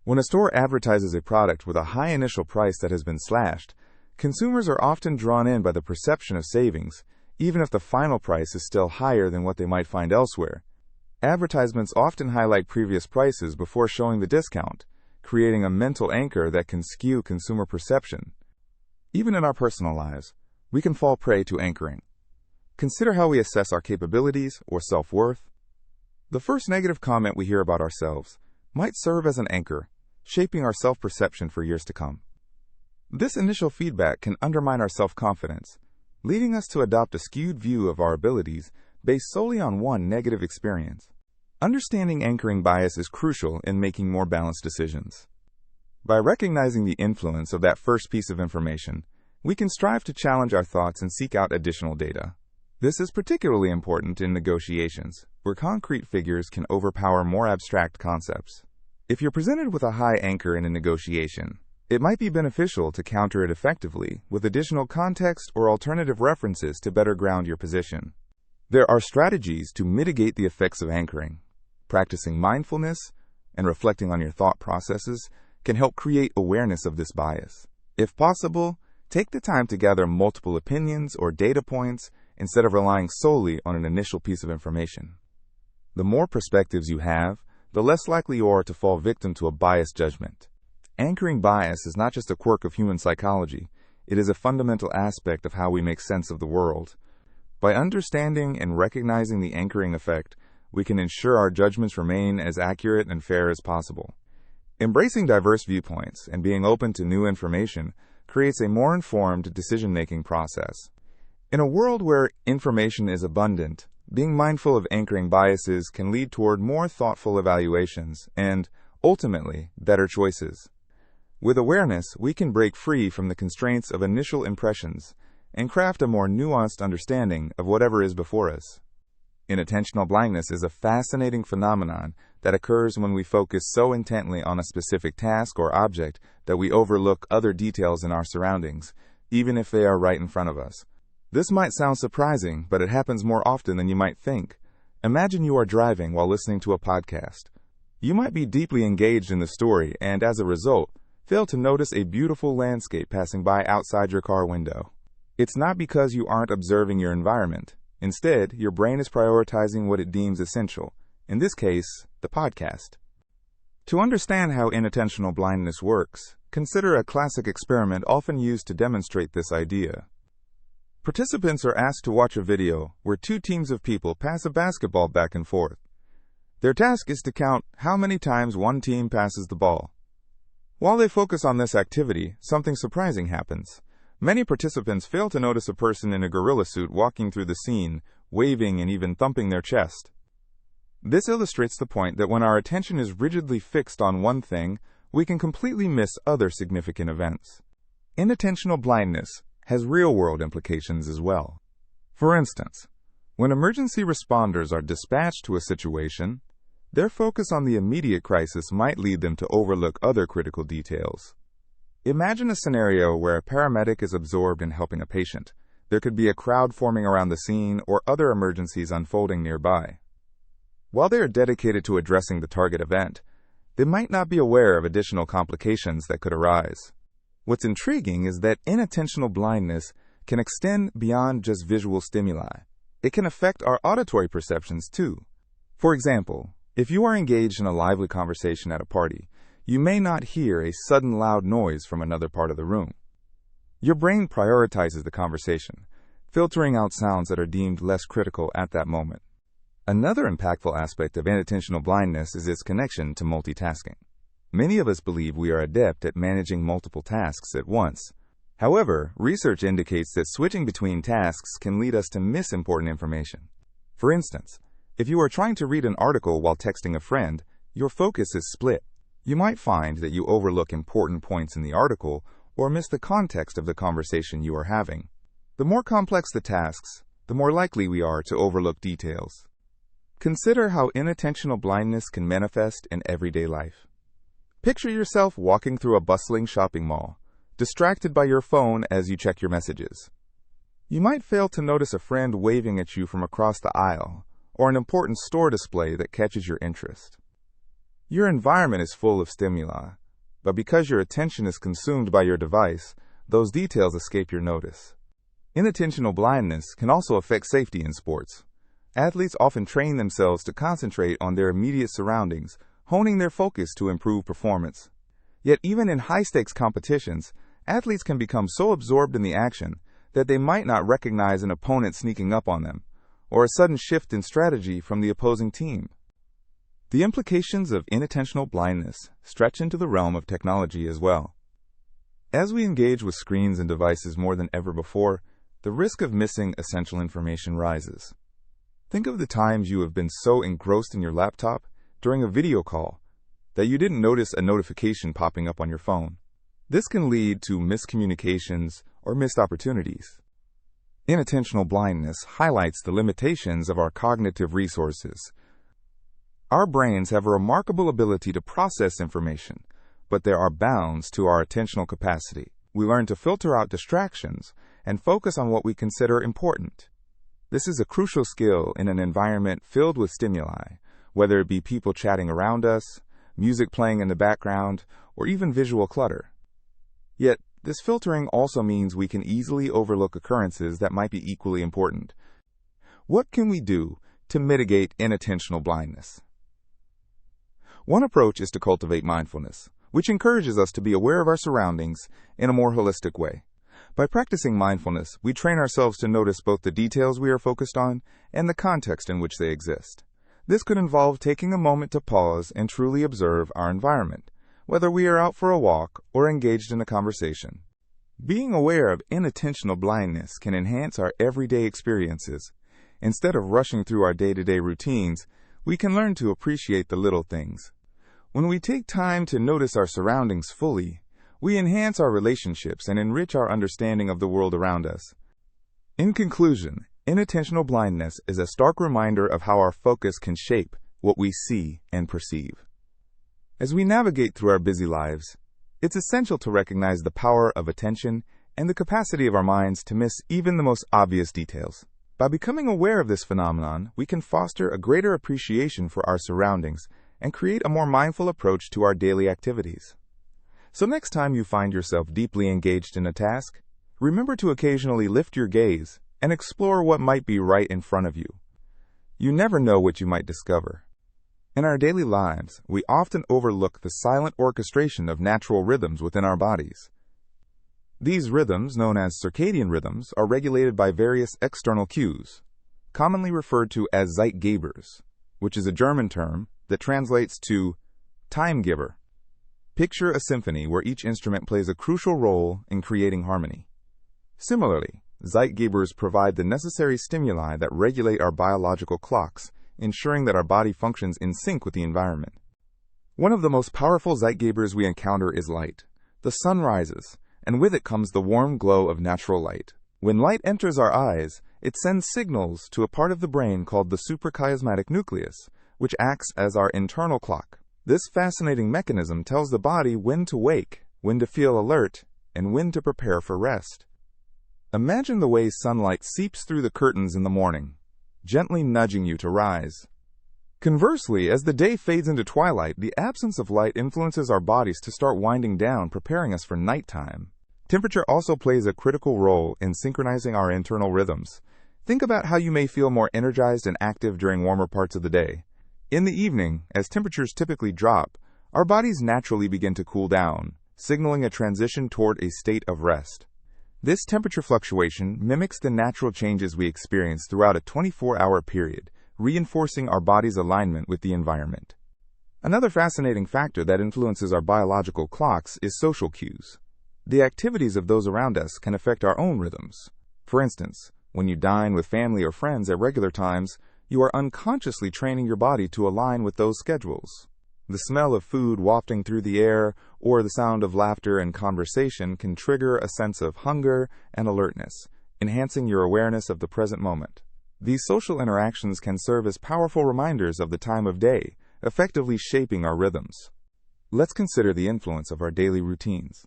When a store advertises a product with a high initial price that has been slashed, consumers are often drawn in by the perception of savings, even if the final price is still higher than what they might find elsewhere. Advertisements often highlight previous prices before showing the discount, creating a mental anchor that can skew consumer perception. Even in our personal lives, we can fall prey to anchoring. Consider how we assess our capabilities or self-worth. The first negative comment we hear about ourselves might serve as an anchor, shaping our self-perception for years to come. This initial feedback can undermine our self-confidence, leading us to adopt a skewed view of our abilities based solely on one negative experience. Understanding anchoring bias is crucial in making more balanced decisions. By recognizing the influence of that first piece of information, we can strive to challenge our thoughts and seek out additional data. This is particularly important in negotiations, where concrete figures can overpower more abstract concepts. If you're presented with a high anchor in a negotiation, it might be beneficial to counter it effectively with additional context or alternative references to better ground your position. There are strategies to mitigate the effects of anchoring. Practicing mindfulness and reflecting on your thought processes can help create awareness of this bias. If possible, take the time to gather multiple opinions or data points instead of relying solely on an initial piece of information. The more perspectives you have, the less likely you are to fall victim to a biased judgment. Anchoring bias is not just a quirk of human psychology, it is a fundamental aspect of how we make sense of the world. By understanding and recognizing the anchoring effect, we can ensure our judgments remain as accurate and fair as possible. Embracing diverse viewpoints and being open to new information creates a more informed decision-making process. In a world where information is abundant, being mindful of anchoring biases can lead toward more thoughtful evaluations and, ultimately, better choices. With awareness, we can break free from the constraints of initial impressions and craft a more nuanced understanding of whatever is before us. Inattentional blindness is a fascinating phenomenon that occurs when we focus so intently on a specific task or object that we overlook other details in our surroundings, even if they are right in front of us. This might sound surprising, but it happens more often than you might think. Imagine you are driving while listening to a podcast. You might be deeply engaged in the story and, as a result, fail to notice a beautiful landscape passing by outside your car window. It's not because you aren't observing your environment. Instead, your brain is prioritizing what it deems essential, in this case, the podcast. To understand how inattentional blindness works, Consider a classic experiment often used to demonstrate this idea. Participants are asked to watch a video where two teams of people pass a basketball back and forth. Their task is to count how many times one team passes the ball. While they focus on this activity, something surprising happens. Many participants fail to notice a person in a gorilla suit walking through the scene, waving and even thumping their chest. This illustrates the point that when our attention is rigidly fixed on one thing, we can completely miss other significant events. Inattentional blindness has real-world implications as well. For instance, when emergency responders are dispatched to a situation, their focus on the immediate crisis might lead them to overlook other critical details. Imagine a scenario where a paramedic is absorbed in helping a patient. There could be a crowd forming around the scene or other emergencies unfolding nearby. While they are dedicated to addressing the target event, they might not be aware of additional complications that could arise. What's intriguing is that inattentional blindness can extend beyond just visual stimuli. It can affect our auditory perceptions too. For example, if you are engaged in a lively conversation at a party, you may not hear a sudden loud noise from another part of the room. Your brain prioritizes the conversation, filtering out sounds that are deemed less critical at that moment. Another impactful aspect of inattentional blindness is its connection to multitasking. Many of us believe we are adept at managing multiple tasks at once. However, research indicates that switching between tasks can lead us to miss important information. For instance, if you are trying to read an article while texting a friend, your focus is split. You might find that you overlook important points in the article or miss the context of the conversation you are having. The more complex the tasks, the more likely we are to overlook details. Consider how inattentional blindness can manifest in everyday life. Picture yourself walking through a bustling shopping mall, distracted by your phone as you check your messages. You might fail to notice a friend waving at you from across the aisle, or an important store display that catches your interest. Your environment is full of stimuli, but because your attention is consumed by your device, those details escape your notice. Inattentional blindness can also affect safety in sports. Athletes often train themselves to concentrate on their immediate surroundings, honing their focus to improve performance. Yet even in high-stakes competitions, athletes can become so absorbed in the action that they might not recognize an opponent sneaking up on them, or a sudden shift in strategy from the opposing team. The implications of inattentional blindness stretch into the realm of technology as well. As we engage with screens and devices more than ever before, the risk of missing essential information rises. Think of the times you have been so engrossed in your laptop during a video call that you didn't notice a notification popping up on your phone. This can lead to miscommunications or missed opportunities. Inattentional blindness highlights the limitations of our cognitive resources. Our brains have a remarkable ability to process information, but there are bounds to our attentional capacity. We learn to filter out distractions and focus on what we consider important. This is a crucial skill in an environment filled with stimuli, whether it be people chatting around us, music playing in the background, or even visual clutter. Yet, this filtering also means we can easily overlook occurrences that might be equally important. What can we do to mitigate inattentional blindness? One approach is to cultivate mindfulness, which encourages us to be aware of our surroundings in a more holistic way. By practicing mindfulness, we train ourselves to notice both the details we are focused on and the context in which they exist. This could involve taking a moment to pause and truly observe our environment, whether we are out for a walk or engaged in a conversation. Being aware of inattentional blindness can enhance our everyday experiences. Instead of rushing through our day-to-day routines, we can learn to appreciate the little things. When we take time to notice our surroundings fully, we enhance our relationships and enrich our understanding of the world around us. In conclusion, inattentional blindness is a stark reminder of how our focus can shape what we see and perceive. As we navigate through our busy lives, it's essential to recognize the power of attention and the capacity of our minds to miss even the most obvious details. By becoming aware of this phenomenon, we can foster a greater appreciation for our surroundings and create a more mindful approach to our daily activities. So next time you find yourself deeply engaged in a task, remember to occasionally lift your gaze and explore what might be right in front of you. You never know what you might discover. In our daily lives, we often overlook the silent orchestration of natural rhythms within our bodies. These rhythms, known as circadian rhythms, are regulated by various external cues, commonly referred to as Zeitgebers, which is a German term that translates to time giver. Picture a symphony where each instrument plays a crucial role in creating harmony. Similarly, Zeitgebers provide the necessary stimuli that regulate our biological clocks, ensuring that our body functions in sync with the environment. One of the most powerful Zeitgebers we encounter is light. The sun rises, and with it comes the warm glow of natural light. When light enters our eyes, it sends signals to a part of the brain called the suprachiasmatic nucleus, which acts as our internal clock. This fascinating mechanism tells the body when to wake, when to feel alert, and when to prepare for rest. Imagine the way sunlight seeps through the curtains in the morning, gently nudging you to rise. Conversely, as the day fades into twilight, the absence of light influences our bodies to start winding down, preparing us for nighttime. Temperature also plays a critical role in synchronizing our internal rhythms. Think about how you may feel more energized and active during warmer parts of the day. In the evening, as temperatures typically drop, our bodies naturally begin to cool down, signaling a transition toward a state of rest. This temperature fluctuation mimics the natural changes we experience throughout a 24-hour period, reinforcing our body's alignment with the environment. Another fascinating factor that influences our biological clocks is social cues. The activities of those around us can affect our own rhythms. For instance, when you dine with family or friends at regular times, you are unconsciously training your body to align with those schedules. The smell of food wafting through the air or the sound of laughter and conversation can trigger a sense of hunger and alertness, enhancing your awareness of the present moment. These social interactions can serve as powerful reminders of the time of day, effectively shaping our rhythms. Let's consider the influence of our daily routines.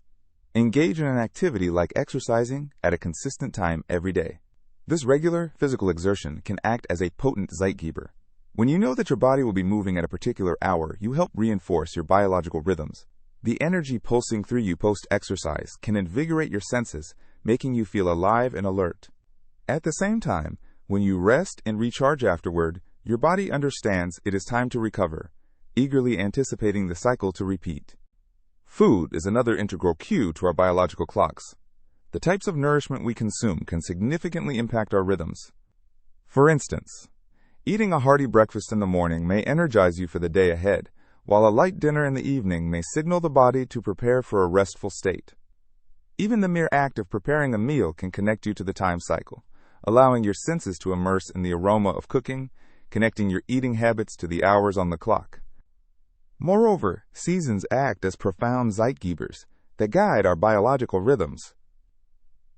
Engage in an activity like exercising at a consistent time every day. This regular physical exertion can act as a potent Zeitgeber. When you know that your body will be moving at a particular hour, you help reinforce your biological rhythms. The energy pulsing through you post-exercise can invigorate your senses, making you feel alive and alert. At the same time, when you rest and recharge afterward, your body understands it is time to recover, eagerly anticipating the cycle to repeat. Food is another integral cue to our biological clocks. The types of nourishment we consume can significantly impact our rhythms. For instance, eating a hearty breakfast in the morning may energize you for the day ahead, while a light dinner in the evening may signal the body to prepare for a restful state. Even the mere act of preparing a meal can connect you to the time cycle, allowing your senses to immerse in the aroma of cooking, connecting your eating habits to the hours on the clock. Moreover, seasons act as profound Zeitgebers that guide our biological rhythms.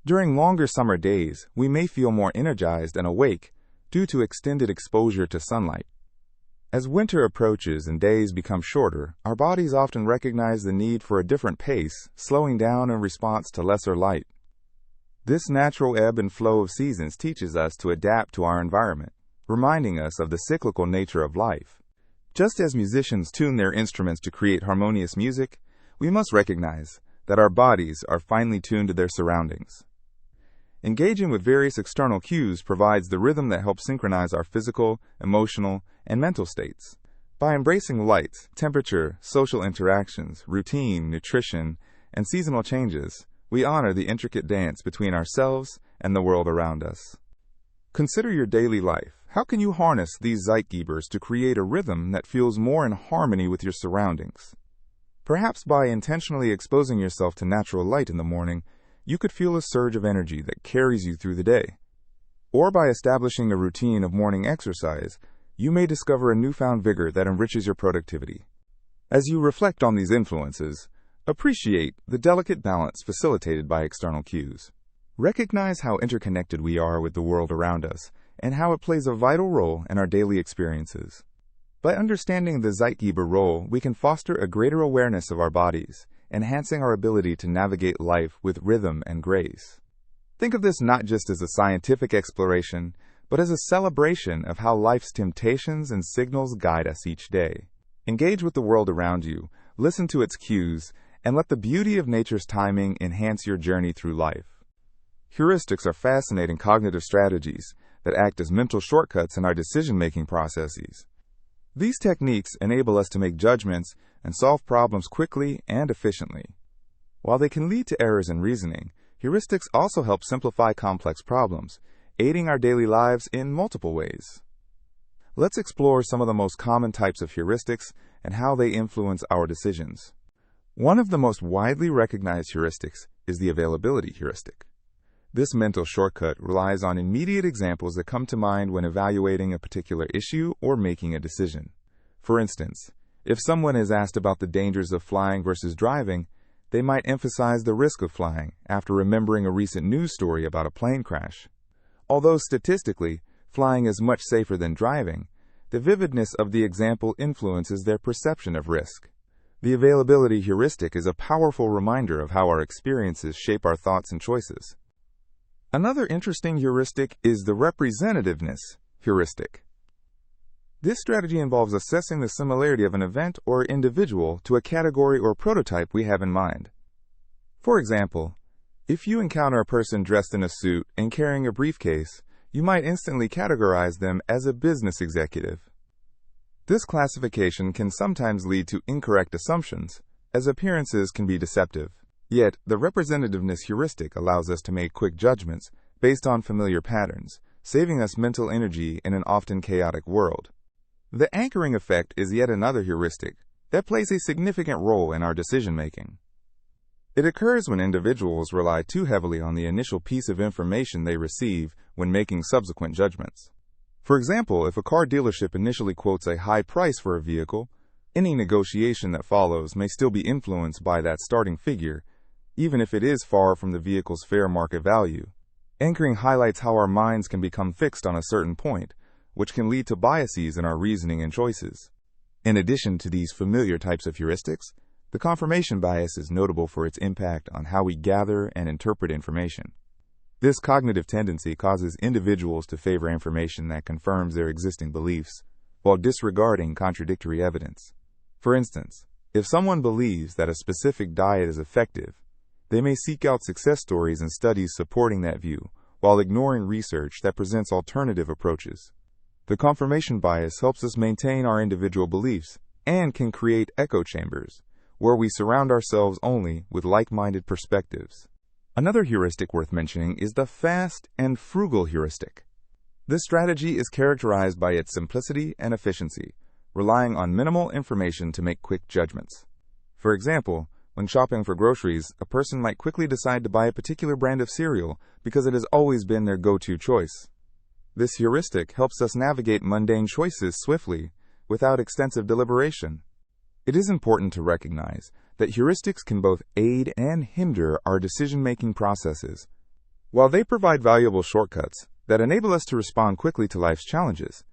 During longer summer days, we may feel more energized and awake due to extended exposure to sunlight. As winter approaches and days become shorter, our bodies often recognize the need for a different pace, slowing down in response to lesser light. This natural ebb and flow of seasons teaches us to adapt to our environment, reminding us of the cyclical nature of life. Just as musicians tune their instruments to create harmonious music, we must recognize that our bodies are finely tuned to their surroundings. Engaging with various external cues provides the rhythm that helps synchronize our physical, emotional, and mental states. By embracing light, temperature, social interactions, routine, nutrition, and seasonal changes, we honor the intricate dance between ourselves and the world around us. Consider your daily life. How can you harness these Zeitgebers to create a rhythm that feels more in harmony with your surroundings? Perhaps by intentionally exposing yourself to natural light in the morning, you could feel a surge of energy that carries you through the day. Or by establishing a routine of morning exercise, you may discover a newfound vigor that enriches your productivity. As you reflect on these influences, appreciate the delicate balance facilitated by external cues. Recognize how interconnected we are with the world around us and how it plays a vital role in our daily experiences. By understanding the Zeitgeber role, we can foster a greater awareness of our bodies, enhancing our ability to navigate life with rhythm and grace. Think of this not just as a scientific exploration, but as a celebration of how life's temptations and signals guide us each day. Engage with the world around you, listen to its cues, and let the beauty of nature's timing enhance your journey through life. Heuristics are fascinating cognitive strategies that act as mental shortcuts in our decision-making processes. These techniques enable us to make judgments and solve problems quickly and efficiently. While they can lead to errors in reasoning, heuristics also help simplify complex problems, aiding our daily lives in multiple ways. Let's explore some of the most common types of heuristics and how they influence our decisions. One of the most widely recognized heuristics is the availability heuristic. This mental shortcut relies on immediate examples that come to mind when evaluating a particular issue or making a decision. For instance, if someone is asked about the dangers of flying versus driving, they might emphasize the risk of flying after remembering a recent news story about a plane crash. Although statistically, flying is much safer than driving, the vividness of the example influences their perception of risk. The availability heuristic is a powerful reminder of how our experiences shape our thoughts and choices. Another interesting heuristic is the representativeness heuristic. This strategy involves assessing the similarity of an event or individual to a category or prototype we have in mind. For example, if you encounter a person dressed in a suit and carrying a briefcase, you might instantly categorize them as a business executive. This classification can sometimes lead to incorrect assumptions, as appearances can be deceptive. Yet, the representativeness heuristic allows us to make quick judgments based on familiar patterns, saving us mental energy in an often chaotic world. The anchoring effect is yet another heuristic that plays a significant role in our decision-making. It occurs when individuals rely too heavily on the initial piece of information they receive when making subsequent judgments. For example, if a car dealership initially quotes a high price for a vehicle, any negotiation that follows may still be influenced by that starting figure, even if it is far from the vehicle's fair market value. Anchoring highlights how our minds can become fixed on a certain point, which can lead to biases in our reasoning and choices. In addition to these familiar types of heuristics, the confirmation bias is notable for its impact on how we gather and interpret information. This cognitive tendency causes individuals to favor information that confirms their existing beliefs, while disregarding contradictory evidence. For instance, if someone believes that a specific diet is effective, they may seek out success stories and studies supporting that view, while ignoring research that presents alternative approaches. The confirmation bias helps us maintain our individual beliefs and can create echo chambers, where we surround ourselves only with like-minded perspectives. Another heuristic worth mentioning is the fast and frugal heuristic. This strategy is characterized by its simplicity and efficiency, relying on minimal information to make quick judgments. For example, when shopping for groceries, a person might quickly decide to buy a particular brand of cereal because it has always been their go-to choice. This heuristic helps us navigate mundane choices swiftly, without extensive deliberation. It is important to recognize that heuristics can both aid and hinder our decision-making processes. While they provide valuable shortcuts that enable us to respond quickly to life's challenges,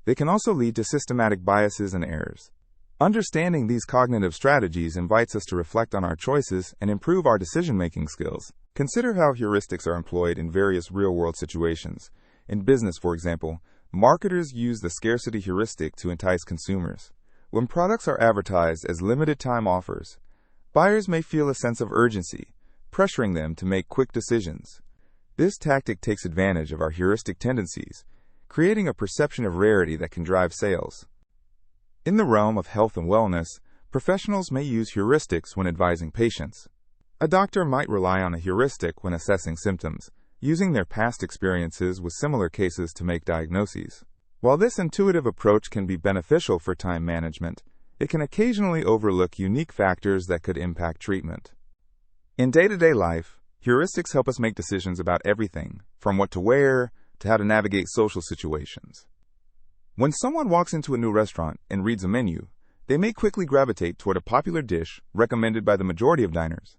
they can also lead to systematic biases and errors. Understanding these cognitive strategies invites us to reflect on our choices and improve our decision-making skills. Consider how heuristics are employed in various real-world situations. In business, for example, marketers use the scarcity heuristic to entice consumers. When products are advertised as limited-time offers, buyers may feel a sense of urgency, pressuring them to make quick decisions. This tactic takes advantage of our heuristic tendencies, creating a perception of rarity that can drive sales. In the realm of health and wellness, professionals may use heuristics when advising patients. A doctor might rely on a heuristic when assessing symptoms, using their past experiences with similar cases to make diagnoses. While this intuitive approach can be beneficial for time management, it can occasionally overlook unique factors that could impact treatment. In day-to-day life, heuristics help us make decisions about everything, from what to wear to how to navigate social situations. When someone walks into a new restaurant and reads a menu, they may quickly gravitate toward a popular dish recommended by the majority of diners.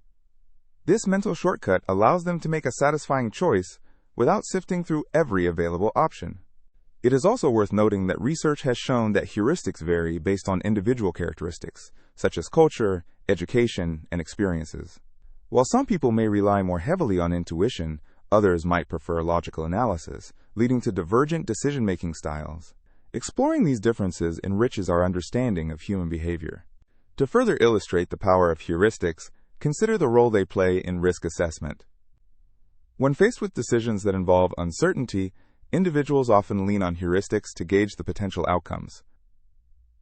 This mental shortcut allows them to make a satisfying choice without sifting through every available option. It is also worth noting that research has shown that heuristics vary based on individual characteristics, such as culture, education, and experiences. While some people may rely more heavily on intuition, others might prefer logical analysis, leading to divergent decision-making styles. Exploring these differences enriches our understanding of human behavior. To further illustrate the power of heuristics, consider the role they play in risk assessment. When faced with decisions that involve uncertainty, individuals often lean on heuristics to gauge the potential outcomes.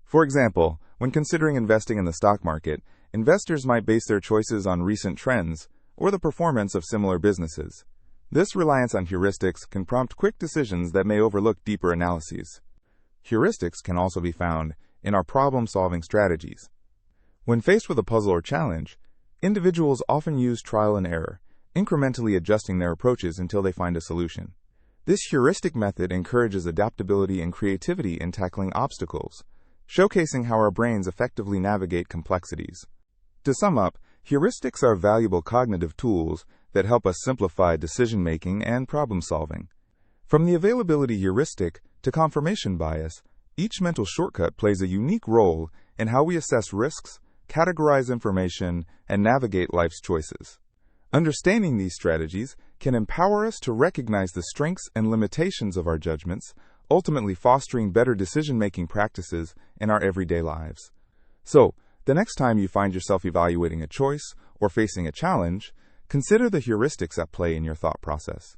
For example, when considering investing in the stock market, investors might base their choices on recent trends or the performance of similar businesses. This reliance on heuristics can prompt quick decisions that may overlook deeper analyses. Heuristics can also be found in our problem-solving strategies. When faced with a puzzle or challenge, individuals often use trial and error, incrementally adjusting their approaches until they find a solution. This heuristic method encourages adaptability and creativity in tackling obstacles, showcasing how our brains effectively navigate complexities. To sum up, heuristics are valuable cognitive tools that help us simplify decision-making and problem-solving. From the availability heuristic to confirmation bias, each mental shortcut plays a unique role in how we assess risks, categorize information, and navigate life's choices. Understanding these strategies can empower us to recognize the strengths and limitations of our judgments, ultimately fostering better decision-making practices in our everyday lives. So, the next time you find yourself evaluating a choice or facing a challenge, consider the heuristics at play in your thought process.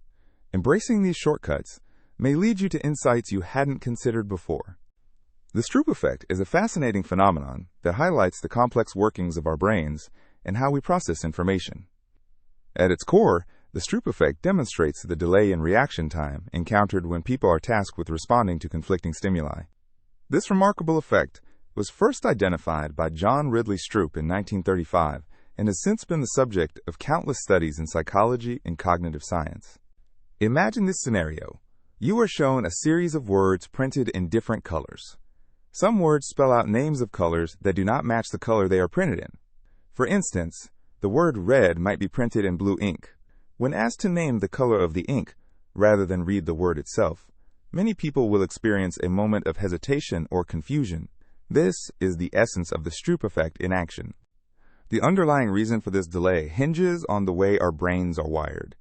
Embracing these shortcuts may lead you to insights you hadn't considered before. The Stroop Effect is a fascinating phenomenon that highlights the complex workings of our brains and how we process information. At its core, the Stroop Effect demonstrates the delay in reaction time encountered when people are tasked with responding to conflicting stimuli. This remarkable effect was first identified by John Ridley Stroop in 1935 and has since been the subject of countless studies in psychology and cognitive science. Imagine this scenario. You are shown a series of words printed in different colors. Some words spell out names of colors that do not match the color they are printed in. For instance, the word red might be printed in blue ink. When asked to name the color of the ink, rather than read the word itself, many people will experience a moment of hesitation or confusion. This is the essence of the Stroop Effect in action. The underlying reason for this delay hinges on the way our brains are wired.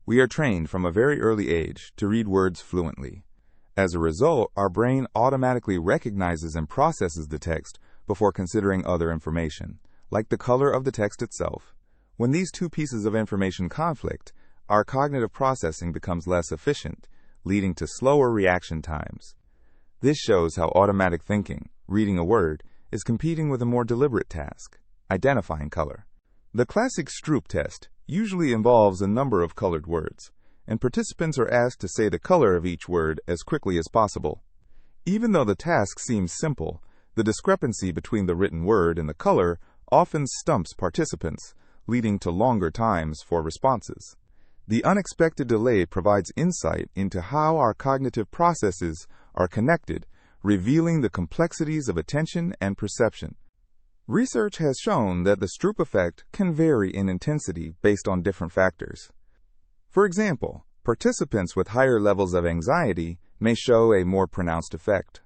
We are trained from a very early age to read words fluently. As a result, our brain automatically recognizes and processes the text before considering other information, like the color of the text itself. When these two pieces of information conflict, our cognitive processing becomes less efficient, leading to slower reaction times. This shows how automatic thinking, reading a word, is competing with a more deliberate task, identifying color. The classic Stroop test usually involves a number of colored words, and participants are asked to say the color of each word as quickly as possible. Even though the task seems simple, the discrepancy between the written word and the color often stumps participants, leading to longer times for responses. The unexpected delay provides insight into how our cognitive processes are connected, revealing the complexities of attention and perception. Research has shown that the Stroop effect can vary in intensity based on different factors. For example, participants with higher levels of anxiety may show a more pronounced effect.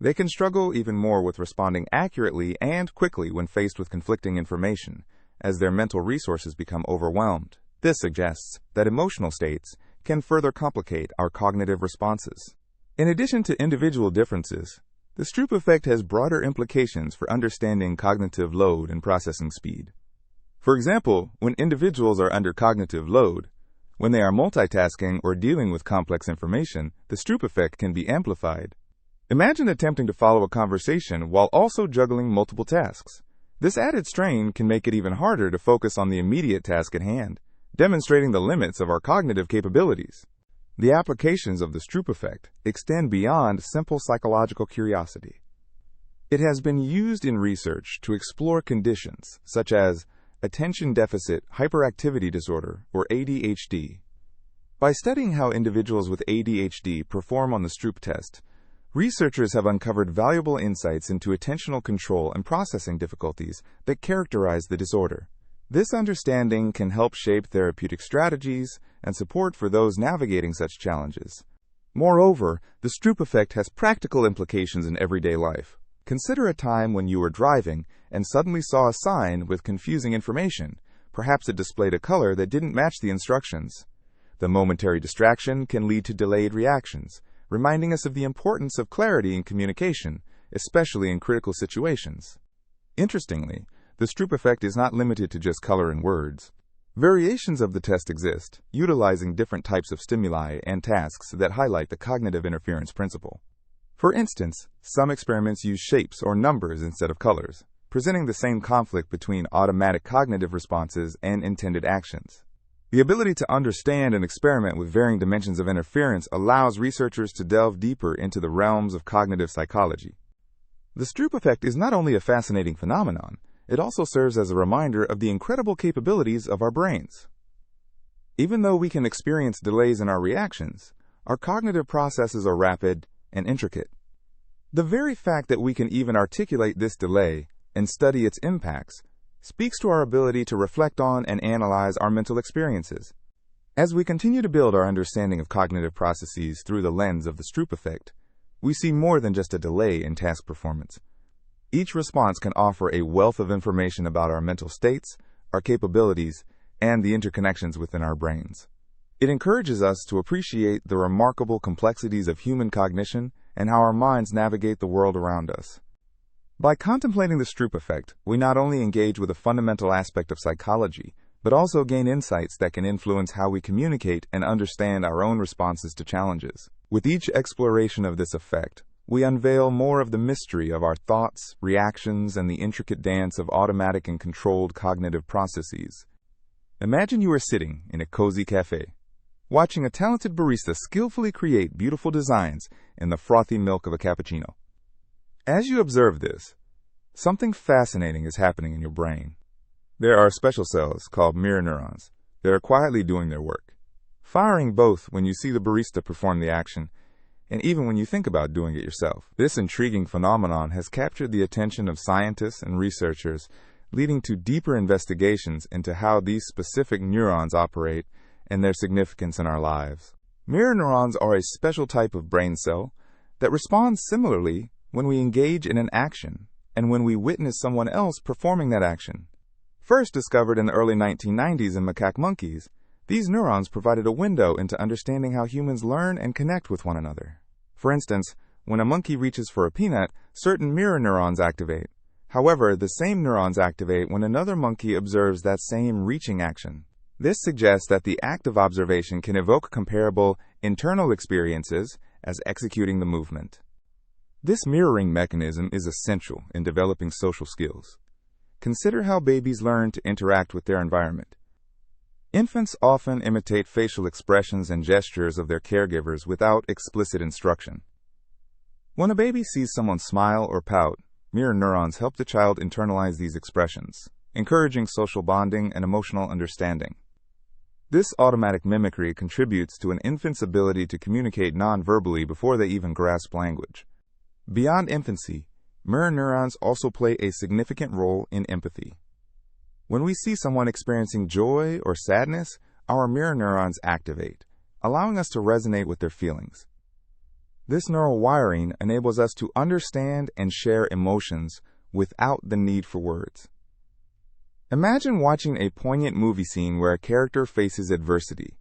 They can struggle even more with responding accurately and quickly when faced with conflicting information, as their mental resources become overwhelmed. This suggests that emotional states can further complicate our cognitive responses. In addition to individual differences, the Stroop effect has broader implications for understanding cognitive load and processing speed. For example, when individuals are under cognitive load, when they are multitasking or dealing with complex information, the Stroop effect can be amplified. Imagine attempting to follow a conversation while also juggling multiple tasks. This added strain can make it even harder to focus on the immediate task at hand, demonstrating the limits of our cognitive capabilities. The applications of the Stroop effect extend beyond simple psychological curiosity. It has been used in research to explore conditions such as attention deficit hyperactivity disorder, or ADHD. By studying how individuals with ADHD perform on the Stroop test, researchers have uncovered valuable insights into attentional control and processing difficulties that characterize the disorder. This understanding can help shape therapeutic strategies and support for those navigating such challenges. Moreover, the Stroop effect has practical implications in everyday life. Consider a time when you were driving and suddenly saw a sign with confusing information. Perhaps it displayed a color that didn't match the instructions. The momentary distraction can lead to delayed reactions, reminding us of the importance of clarity in communication, especially in critical situations. Interestingly, the Stroop effect is not limited to just color and words. Variations of the test exist, utilizing different types of stimuli and tasks that highlight the cognitive interference principle. For instance, some experiments use shapes or numbers instead of colors, presenting the same conflict between automatic cognitive responses and intended actions. The ability to understand and experiment with varying dimensions of interference allows researchers to delve deeper into the realms of cognitive psychology. The Stroop effect is not only a fascinating phenomenon, it also serves as a reminder of the incredible capabilities of our brains. Even though we can experience delays in our reactions, our cognitive processes are rapid and intricate. The very fact that we can even articulate this delay and study its impacts speaks to our ability to reflect on and analyze our mental experiences. As we continue to build our understanding of cognitive processes through the lens of the Stroop effect, we see more than just a delay in task performance. Each response can offer a wealth of information about our mental states, our capabilities, and the interconnections within our brains. It encourages us to appreciate the remarkable complexities of human cognition and how our minds navigate the world around us. By contemplating the Stroop effect, we not only engage with a fundamental aspect of psychology, but also gain insights that can influence how we communicate and understand our own responses to challenges. With each exploration of this effect, we unveil more of the mystery of our thoughts, reactions, and the intricate dance of automatic and controlled cognitive processes. Imagine you are sitting in a cozy cafe, watching a talented barista skillfully create beautiful designs in the frothy milk of a cappuccino. As you observe this, something fascinating is happening in your brain. There are special cells called mirror neurons that are quietly doing their work, firing both when you see the barista perform the action and even when you think about doing it yourself. This intriguing phenomenon has captured the attention of scientists and researchers, leading to deeper investigations into how these specific neurons operate and their significance in our lives. Mirror neurons are a special type of brain cell that responds similarly when we engage in an action and when we witness someone else performing that action. First discovered in the early 1990s in macaque monkeys, these neurons provided a window into understanding how humans learn and connect with one another. For instance, when a monkey reaches for a peanut, certain mirror neurons activate. However, the same neurons activate when another monkey observes that same reaching action. This suggests that the act of observation can evoke comparable internal experiences as executing the movement. This mirroring mechanism is essential in developing social skills. Consider how babies learn to interact with their environment. Infants often imitate facial expressions and gestures of their caregivers without explicit instruction. When a baby sees someone smile or pout, mirror neurons help the child internalize these expressions, encouraging social bonding and emotional understanding. This automatic mimicry contributes to an infant's ability to communicate non-verbally before they even grasp language. Beyond infancy, mirror neurons also play a significant role in empathy. When we see someone experiencing joy or sadness, our mirror neurons activate, allowing us to resonate with their feelings. This neural wiring enables us to understand and share emotions without the need for words. Imagine watching a poignant movie scene where a character faces adversity.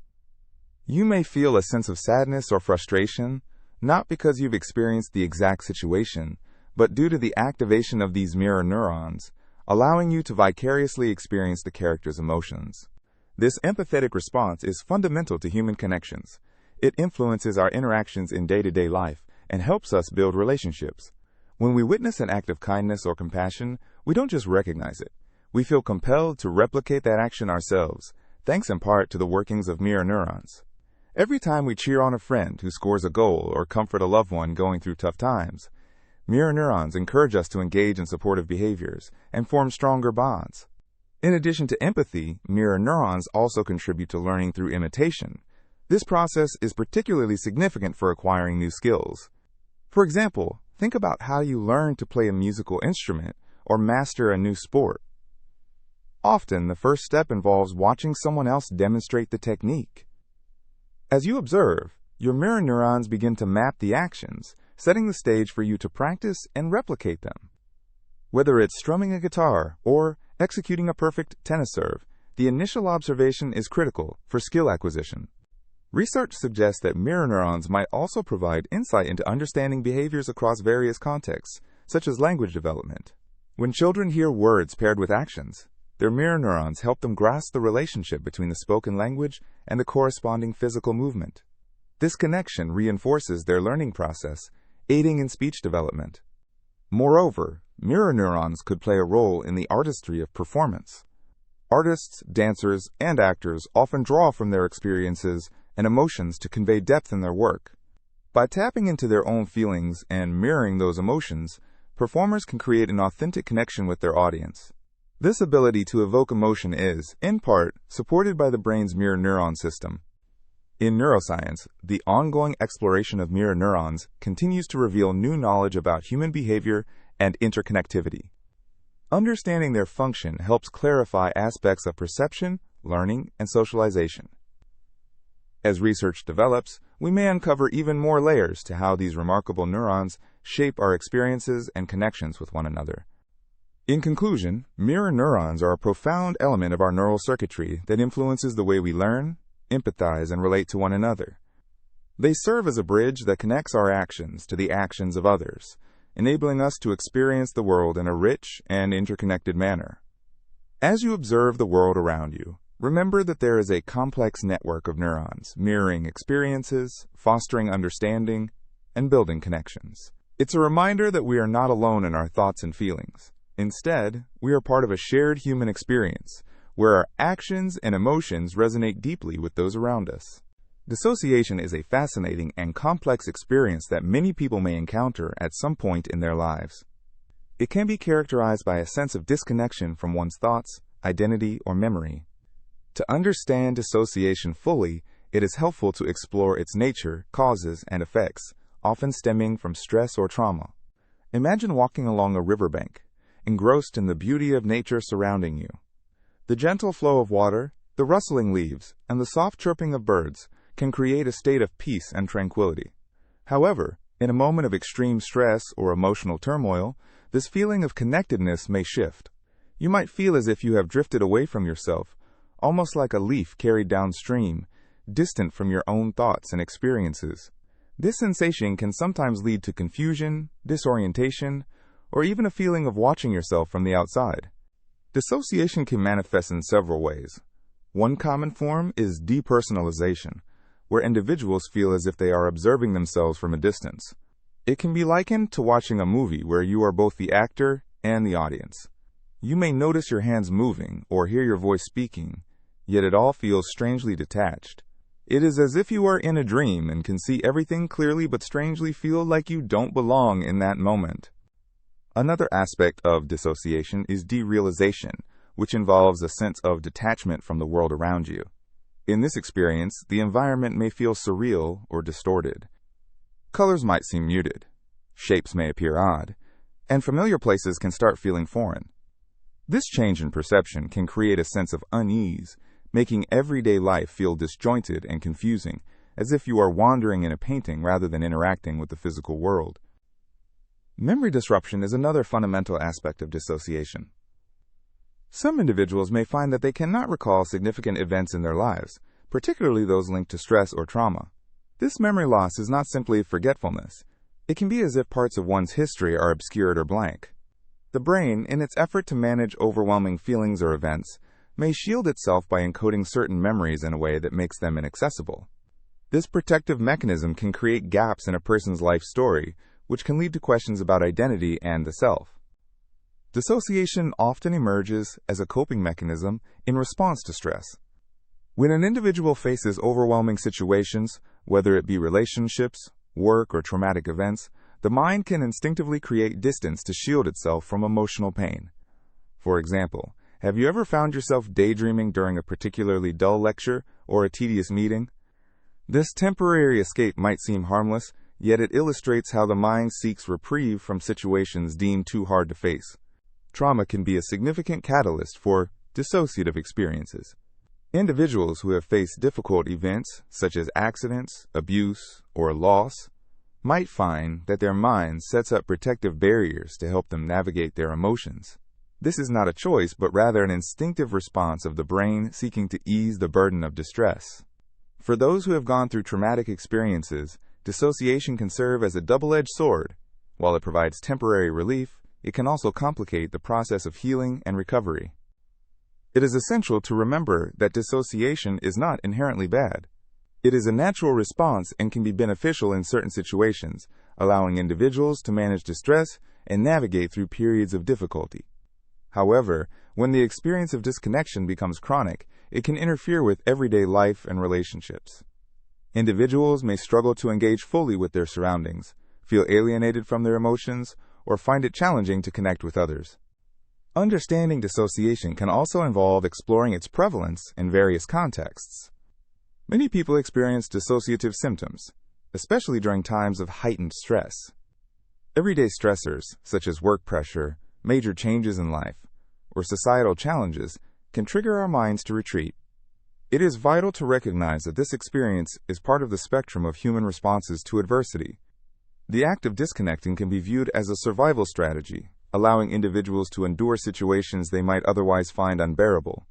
You may feel a sense of sadness or frustration, not because you've experienced the exact situation, but due to the activation of these mirror neurons, allowing you to vicariously experience the character's emotions. This empathetic response is fundamental to human connections. It influences our interactions in day-to-day life and helps us build relationships. When we witness an act of kindness or compassion, we don't just recognize it. We feel compelled to replicate that action ourselves, thanks in part to the workings of mirror neurons. Every time we cheer on a friend who scores a goal or comfort a loved one going through tough times, mirror neurons encourage us to engage in supportive behaviors and form stronger bonds. In addition to empathy, mirror neurons also contribute to learning through imitation. This process is particularly significant for acquiring new skills. For example, think about how you learn to play a musical instrument or master a new sport. Often, the first step involves watching someone else demonstrate the technique. As you observe, your mirror neurons begin to map the actions, setting the stage for you to practice and replicate them. Whether it's strumming a guitar or executing a perfect tennis serve, the initial observation is critical for skill acquisition. Research suggests that mirror neurons might also provide insight into understanding behaviors across various contexts, such as language development. When children hear words paired with actions, their mirror neurons help them grasp the relationship between the spoken language and the corresponding physical movement. This connection reinforces their learning process, aiding in speech development. Moreover, mirror neurons could play a role in the artistry of performance. Artists, dancers, and actors often draw from their experiences and emotions to convey depth in their work. By tapping into their own feelings and mirroring those emotions, performers can create an authentic connection with their audience. This ability to evoke emotion is, in part, supported by the brain's mirror neuron system. In neuroscience, the ongoing exploration of mirror neurons continues to reveal new knowledge about human behavior and interconnectivity. Understanding their function helps clarify aspects of perception, learning, and socialization. As research develops, we may uncover even more layers to how these remarkable neurons shape our experiences and connections with one another. In conclusion, mirror neurons are a profound element of our neural circuitry that influences the way we learn, empathize, and relate to one another. They serve as a bridge that connects our actions to the actions of others, enabling us to experience the world in a rich and interconnected manner. As you observe the world around you, remember that there is a complex network of neurons mirroring experiences, fostering understanding, and building connections. It's a reminder that we are not alone in our thoughts and feelings. Instead, we are part of a shared human experience, where our actions and emotions resonate deeply with those around us. Dissociation is a fascinating and complex experience that many people may encounter at some point in their lives. It can be characterized by a sense of disconnection from one's thoughts, identity, or memory. To understand dissociation fully, it is helpful to explore its nature, causes, and effects, often stemming from stress or trauma. Imagine walking along a riverbank, engrossed in the beauty of nature surrounding you. The gentle flow of water, the rustling leaves, and the soft chirping of birds can create a state of peace and tranquility. However, in a moment of extreme stress or emotional turmoil, this feeling of connectedness may shift. You might feel as if you have drifted away from yourself, almost like a leaf carried downstream, distant from your own thoughts and experiences. This sensation can sometimes lead to confusion, disorientation, or even a feeling of watching yourself from the outside. Dissociation can manifest in several ways. One common form is depersonalization, where individuals feel as if they are observing themselves from a distance. It can be likened to watching a movie where you are both the actor and the audience. You may notice your hands moving or hear your voice speaking, yet it all feels strangely detached. It is as if you are in a dream and can see everything clearly but strangely feel like you don't belong in that moment. Another aspect of dissociation is derealization, which involves a sense of detachment from the world around you. In this experience, the environment may feel surreal or distorted. Colors might seem muted, shapes may appear odd, and familiar places can start feeling foreign. This change in perception can create a sense of unease, making everyday life feel disjointed and confusing, as if you are wandering in a painting rather than interacting with the physical world. Memory disruption is another fundamental aspect of dissociation. Some individuals may find that they cannot recall significant events in their lives, particularly those linked to stress or trauma. This memory loss is not simply forgetfulness. It can be as if parts of one's history are obscured or blank. The brain, in its effort to manage overwhelming feelings or events, may shield itself by encoding certain memories in a way that makes them inaccessible. This protective mechanism can create gaps in a person's life story, which can lead to questions about identity and the self. Dissociation often emerges as a coping mechanism in response to stress. When an individual faces overwhelming situations, whether it be relationships, work, or traumatic events, the mind can instinctively create distance to shield itself from emotional pain. For example, have you ever found yourself daydreaming during a particularly dull lecture or a tedious meeting? This temporary escape might seem harmless, yet it illustrates how the mind seeks reprieve from situations deemed too hard to face. Trauma can be a significant catalyst for dissociative experiences. Individuals who have faced difficult events, such as accidents, abuse, or loss, might find that their mind sets up protective barriers to help them navigate their emotions. This is not a choice, but rather an instinctive response of the brain seeking to ease the burden of distress. For those who have gone through traumatic experiences, dissociation can serve as a double-edged sword. While it provides temporary relief, it can also complicate the process of healing and recovery. It is essential to remember that dissociation is not inherently bad. It is a natural response and can be beneficial in certain situations, allowing individuals to manage distress and navigate through periods of difficulty. However, when the experience of disconnection becomes chronic, it can interfere with everyday life and relationships. Individuals may struggle to engage fully with their surroundings, feel alienated from their emotions, or find it challenging to connect with others. Understanding dissociation can also involve exploring its prevalence in various contexts. Many people experience dissociative symptoms, especially during times of heightened stress. Everyday stressors, such as work pressure, major changes in life, or societal challenges, can trigger our minds to retreat. It is vital to recognize that this experience is part of the spectrum of human responses to adversity. The act of disconnecting can be viewed as a survival strategy, allowing individuals to endure situations they might otherwise find unbearable.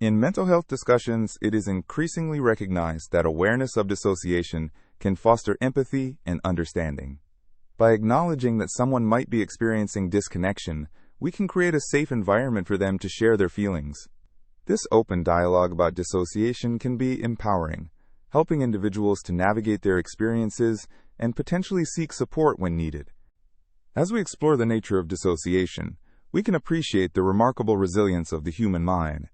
In mental health discussions, it is increasingly recognized that awareness of dissociation can foster empathy and understanding. By acknowledging that someone might be experiencing disconnection, we can create a safe environment for them to share their feelings. This open dialogue about dissociation can be empowering, helping individuals to navigate their experiences and potentially seek support when needed. As we explore the nature of dissociation, we can appreciate the remarkable resilience of the human mind.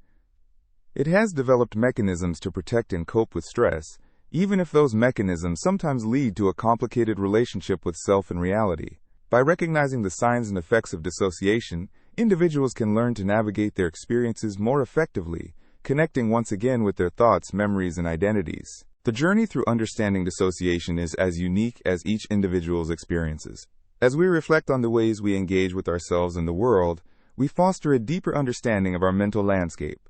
It has developed mechanisms to protect and cope with stress, even if those mechanisms sometimes lead to a complicated relationship with self and reality. By recognizing the signs and effects of dissociation, individuals can learn to navigate their experiences more effectively, connecting once again with their thoughts, memories, and identities. The journey through understanding dissociation is as unique as each individual's experiences. As we reflect on the ways we engage with ourselves and the world, we foster a deeper understanding of our mental landscape.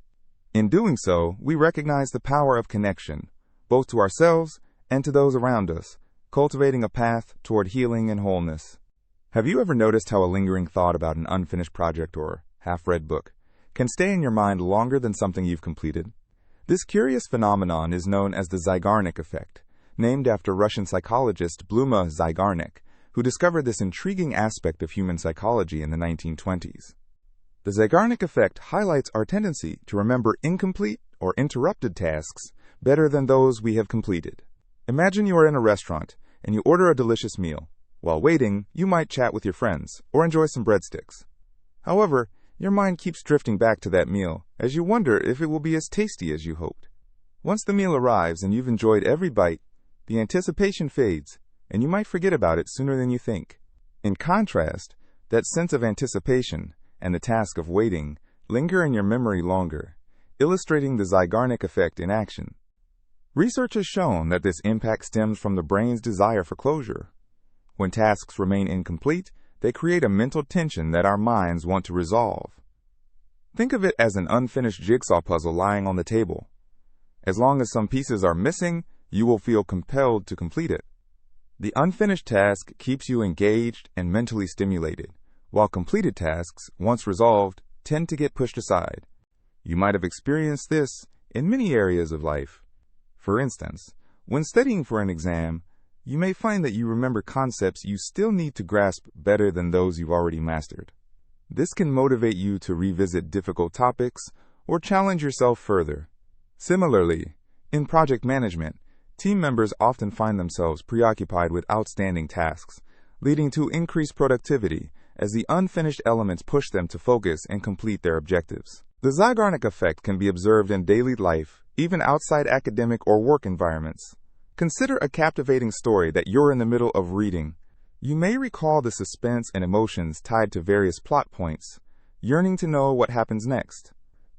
In doing so, we recognize the power of connection, both to ourselves and to those around us, cultivating a path toward healing and wholeness. Have you ever noticed how a lingering thought about an unfinished project or half-read book can stay in your mind longer than something you've completed? This curious phenomenon is known as the Zeigarnik Effect, named after Russian psychologist Bluma Zeigarnik, who discovered this intriguing aspect of human psychology in the 1920s. The Zeigarnik Effect highlights our tendency to remember incomplete or interrupted tasks better than those we have completed. Imagine you are in a restaurant and you order a delicious meal. While waiting, you might chat with your friends or enjoy some breadsticks. However, your mind keeps drifting back to that meal as you wonder if it will be as tasty as you hoped. Once the meal arrives and you've enjoyed every bite, the anticipation fades, and you might forget about it sooner than you think. In contrast, that sense of anticipation and the task of waiting linger in your memory longer, illustrating the Zeigarnik Effect in action. Research has shown that this impact stems from the brain's desire for closure. When tasks remain incomplete, they create a mental tension that our minds want to resolve. Think of it as an unfinished jigsaw puzzle lying on the table. As long as some pieces are missing, you will feel compelled to complete it. The unfinished task keeps you engaged and mentally stimulated, while completed tasks, once resolved, tend to get pushed aside. You might have experienced this in many areas of life. For instance, when studying for an exam, you may find that you remember concepts you still need to grasp better than those you've already mastered. This can motivate you to revisit difficult topics or challenge yourself further. Similarly, in project management, team members often find themselves preoccupied with outstanding tasks, leading to increased productivity as the unfinished elements push them to focus and complete their objectives. The Zeigarnik Effect can be observed in daily life, even outside academic or work environments. Consider a captivating story that you're in the middle of reading. You may recall the suspense and emotions tied to various plot points, yearning to know what happens next.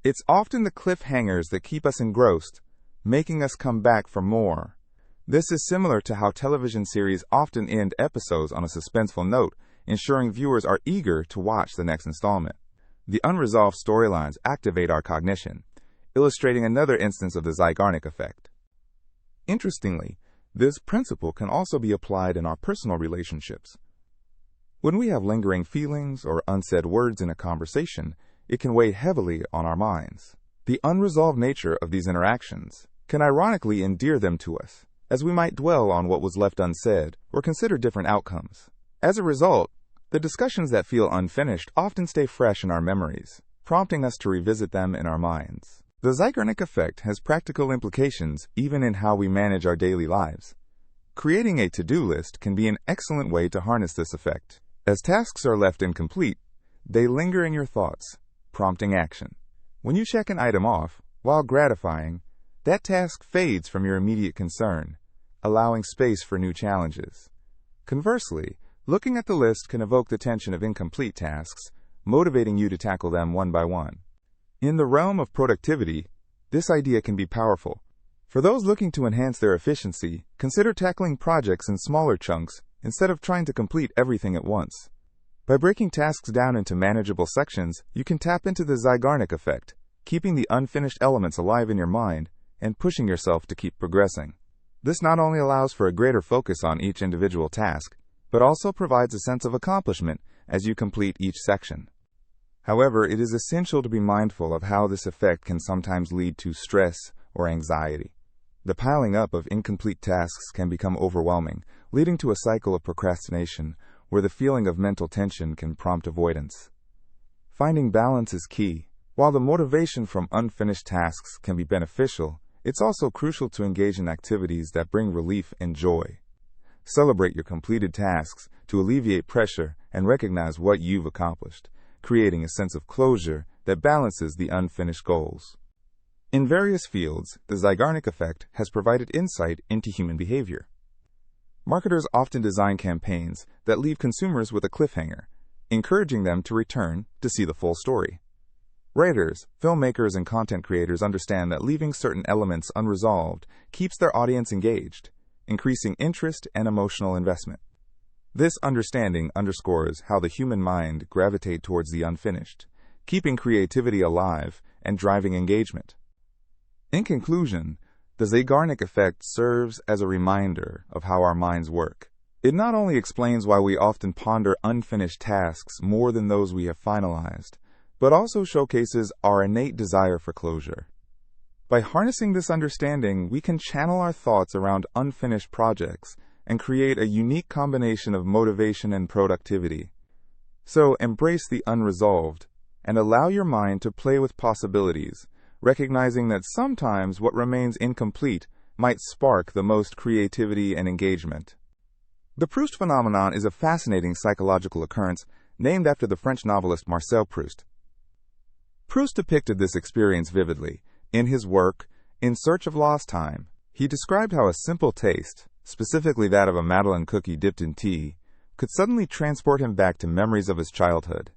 It's often the cliffhangers that keep us engrossed, making us come back for more. This is similar to how television series often end episodes on a suspenseful note, ensuring viewers are eager to watch the next installment. The unresolved storylines activate our cognition, illustrating another instance of the Zeigarnik Effect. Interestingly, this principle can also be applied in our personal relationships. When we have lingering feelings or unsaid words in a conversation, it can weigh heavily on our minds. The unresolved nature of these interactions can ironically endear them to us, as we might dwell on what was left unsaid or consider different outcomes. As a result, the discussions that feel unfinished often stay fresh in our memories, prompting us to revisit them in our minds. The Zeigarnik Effect has practical implications even in how we manage our daily lives. Creating a to-do list can be an excellent way to harness this effect. As tasks are left incomplete, they linger in your thoughts, prompting action. When you check an item off, while gratifying, that task fades from your immediate concern, allowing space for new challenges. Conversely, looking at the list can evoke the tension of incomplete tasks, motivating you to tackle them one by one. In the realm of productivity, this idea can be powerful. For those looking to enhance their efficiency, consider tackling projects in smaller chunks instead of trying to complete everything at once. By breaking tasks down into manageable sections, you can tap into the Zeigarnik Effect, keeping the unfinished elements alive in your mind and pushing yourself to keep progressing. This not only allows for a greater focus on each individual task, but also provides a sense of accomplishment as you complete each section. However, it is essential to be mindful of how this effect can sometimes lead to stress or anxiety. The piling up of incomplete tasks can become overwhelming, leading to a cycle of procrastination where the feeling of mental tension can prompt avoidance. Finding balance is key. While the motivation from unfinished tasks can be beneficial, it's also crucial to engage in activities that bring relief and joy. Celebrate your completed tasks to alleviate pressure and recognize what you've accomplished, creating a sense of closure that balances the unfinished goals. In various fields, the Zeigarnik Effect has provided insight into human behavior. Marketers often design campaigns that leave consumers with a cliffhanger, encouraging them to return to see the full story. Writers, filmmakers, and content creators understand that leaving certain elements unresolved keeps their audience engaged, increasing interest and emotional investment. This understanding underscores how the human mind gravitates towards the unfinished, keeping creativity alive and driving engagement. In conclusion, the Zeigarnik Effect serves as a reminder of how our minds work. It not only explains why we often ponder unfinished tasks more than those we have finalized, but also showcases our innate desire for closure. By harnessing this understanding, we can channel our thoughts around unfinished projects and create a unique combination of motivation and productivity. So embrace the unresolved and allow your mind to play with possibilities, recognizing that sometimes what remains incomplete might spark the most creativity and engagement. The Proust phenomenon is a fascinating psychological occurrence named after the French novelist Marcel Proust. Proust depicted this experience vividly. In his work, In Search of Lost Time, he described how a simple taste, specifically that of a Madeleine cookie dipped in tea, could suddenly transport him back to memories of his childhood.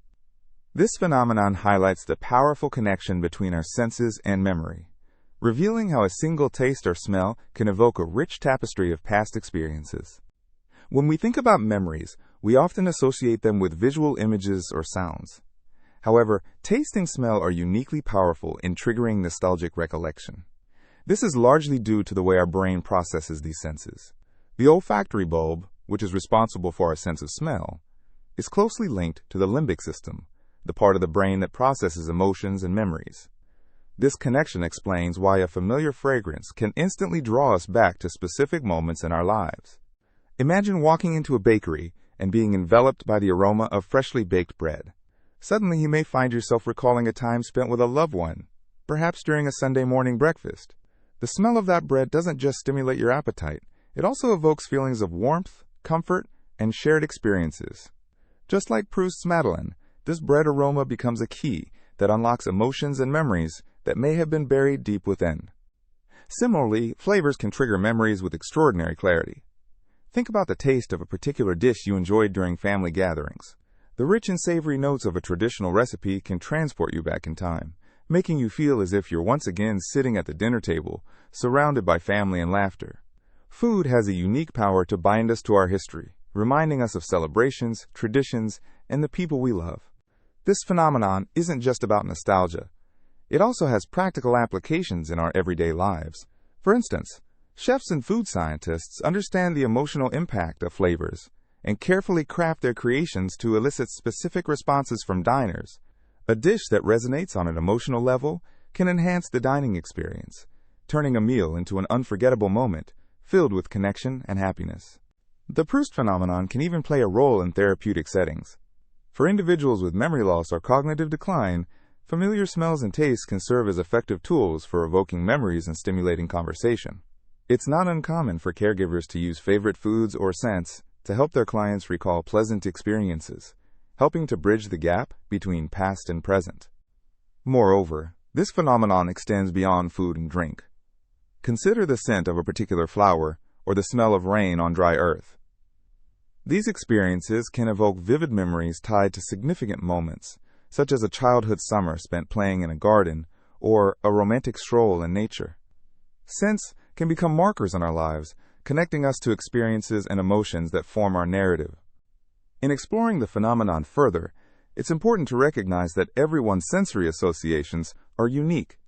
This phenomenon highlights the powerful connection between our senses and memory, revealing how a single taste or smell can evoke a rich tapestry of past experiences. When we think about memories, we often associate them with visual images or sounds. However, taste and smell are uniquely powerful in triggering nostalgic recollection. This is largely due to the way our brain processes these senses. The olfactory bulb, which is responsible for our sense of smell, is closely linked to the limbic system, the part of the brain that processes emotions and memories. This connection explains why a familiar fragrance can instantly draw us back to specific moments in our lives. Imagine walking into a bakery and being enveloped by the aroma of freshly baked bread. Suddenly, you may find yourself recalling a time spent with a loved one, perhaps during a Sunday morning breakfast. The smell of that bread doesn't just stimulate your appetite, it also evokes feelings of warmth, comfort, and shared experiences. Just like Proust's Madeleine, this bread aroma becomes a key that unlocks emotions and memories that may have been buried deep within. Similarly, flavors can trigger memories with extraordinary clarity. Think about the taste of a particular dish you enjoyed during family gatherings. The rich and savory notes of a traditional recipe can transport you back in time, making you feel as if you're once again sitting at the dinner table, surrounded by family and laughter. Food has a unique power to bind us to our history, reminding us of celebrations, traditions, and the people we love. This phenomenon isn't just about nostalgia. It also has practical applications in our everyday lives. For instance, chefs and food scientists understand the emotional impact of flavors and carefully craft their creations to elicit specific responses from diners. A dish that resonates on an emotional level can enhance the dining experience, turning a meal into an unforgettable moment filled with connection and happiness. The Proust phenomenon can even play a role in therapeutic settings. For individuals with memory loss or cognitive decline, familiar smells and tastes can serve as effective tools for evoking memories and stimulating conversation. It's not uncommon for caregivers to use favorite foods or scents to help their clients recall pleasant experiences, helping to bridge the gap between past and present. Moreover, this phenomenon extends beyond food and drink. Consider the scent of a particular flower or the smell of rain on dry earth. These experiences can evoke vivid memories tied to significant moments, such as a childhood summer spent playing in a garden or a romantic stroll in nature. Scents can become markers in our lives, connecting us to experiences and emotions that form our narrative. In exploring the phenomenon further, it's important to recognize that everyone's sensory associations are unique.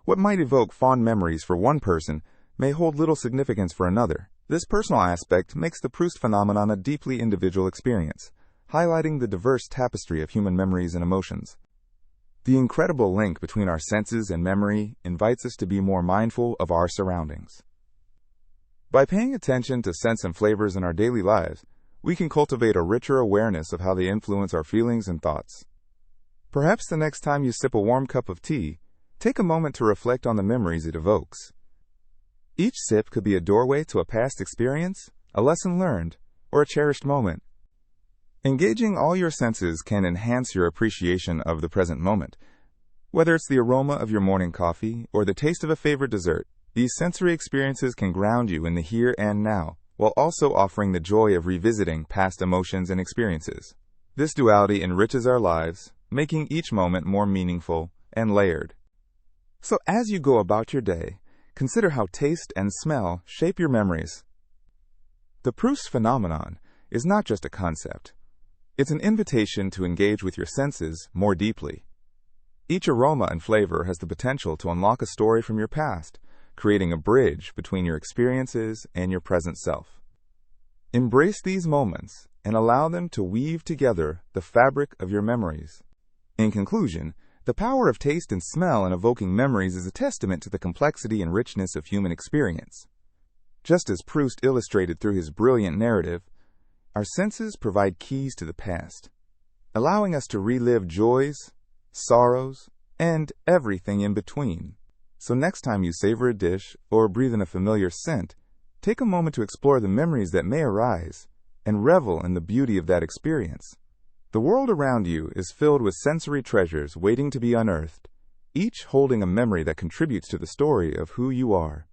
What might evoke fond memories for one person may hold little significance for another. This personal aspect makes the Proust phenomenon a deeply individual experience, highlighting the diverse tapestry of human memories and emotions. The incredible link between our senses and memory invites us to be more mindful of our surroundings. By paying attention to scents and flavors in our daily lives, we can cultivate a richer awareness of how they influence our feelings and thoughts. Perhaps the next time you sip a warm cup of tea, take a moment to reflect on the memories it evokes. Each sip could be a doorway to a past experience, a lesson learned, or a cherished moment. Engaging all your senses can enhance your appreciation of the present moment. Whether it's the aroma of your morning coffee or the taste of a favorite dessert, these sensory experiences can ground you in the here and now, while also offering the joy of revisiting past emotions and experiences. This duality enriches our lives, making each moment more meaningful and layered. So as you go about your day, consider how taste and smell shape your memories. The Proust phenomenon is not just a concept. It's an invitation to engage with your senses more deeply. Each aroma and flavor has the potential to unlock a story from your past, creating a bridge between your experiences and your present self. Embrace these moments and allow them to weave together the fabric of your memories. In conclusion, the power of taste and smell in evoking memories is a testament to the complexity and richness of human experience. Just as Proust illustrated through his brilliant narrative, our senses provide keys to the past, allowing us to relive joys, sorrows, and everything in between. So next time you savor a dish or breathe in a familiar scent, take a moment to explore the memories that may arise and revel in the beauty of that experience. The world around you is filled with sensory treasures waiting to be unearthed, each holding a memory that contributes to the story of who you are.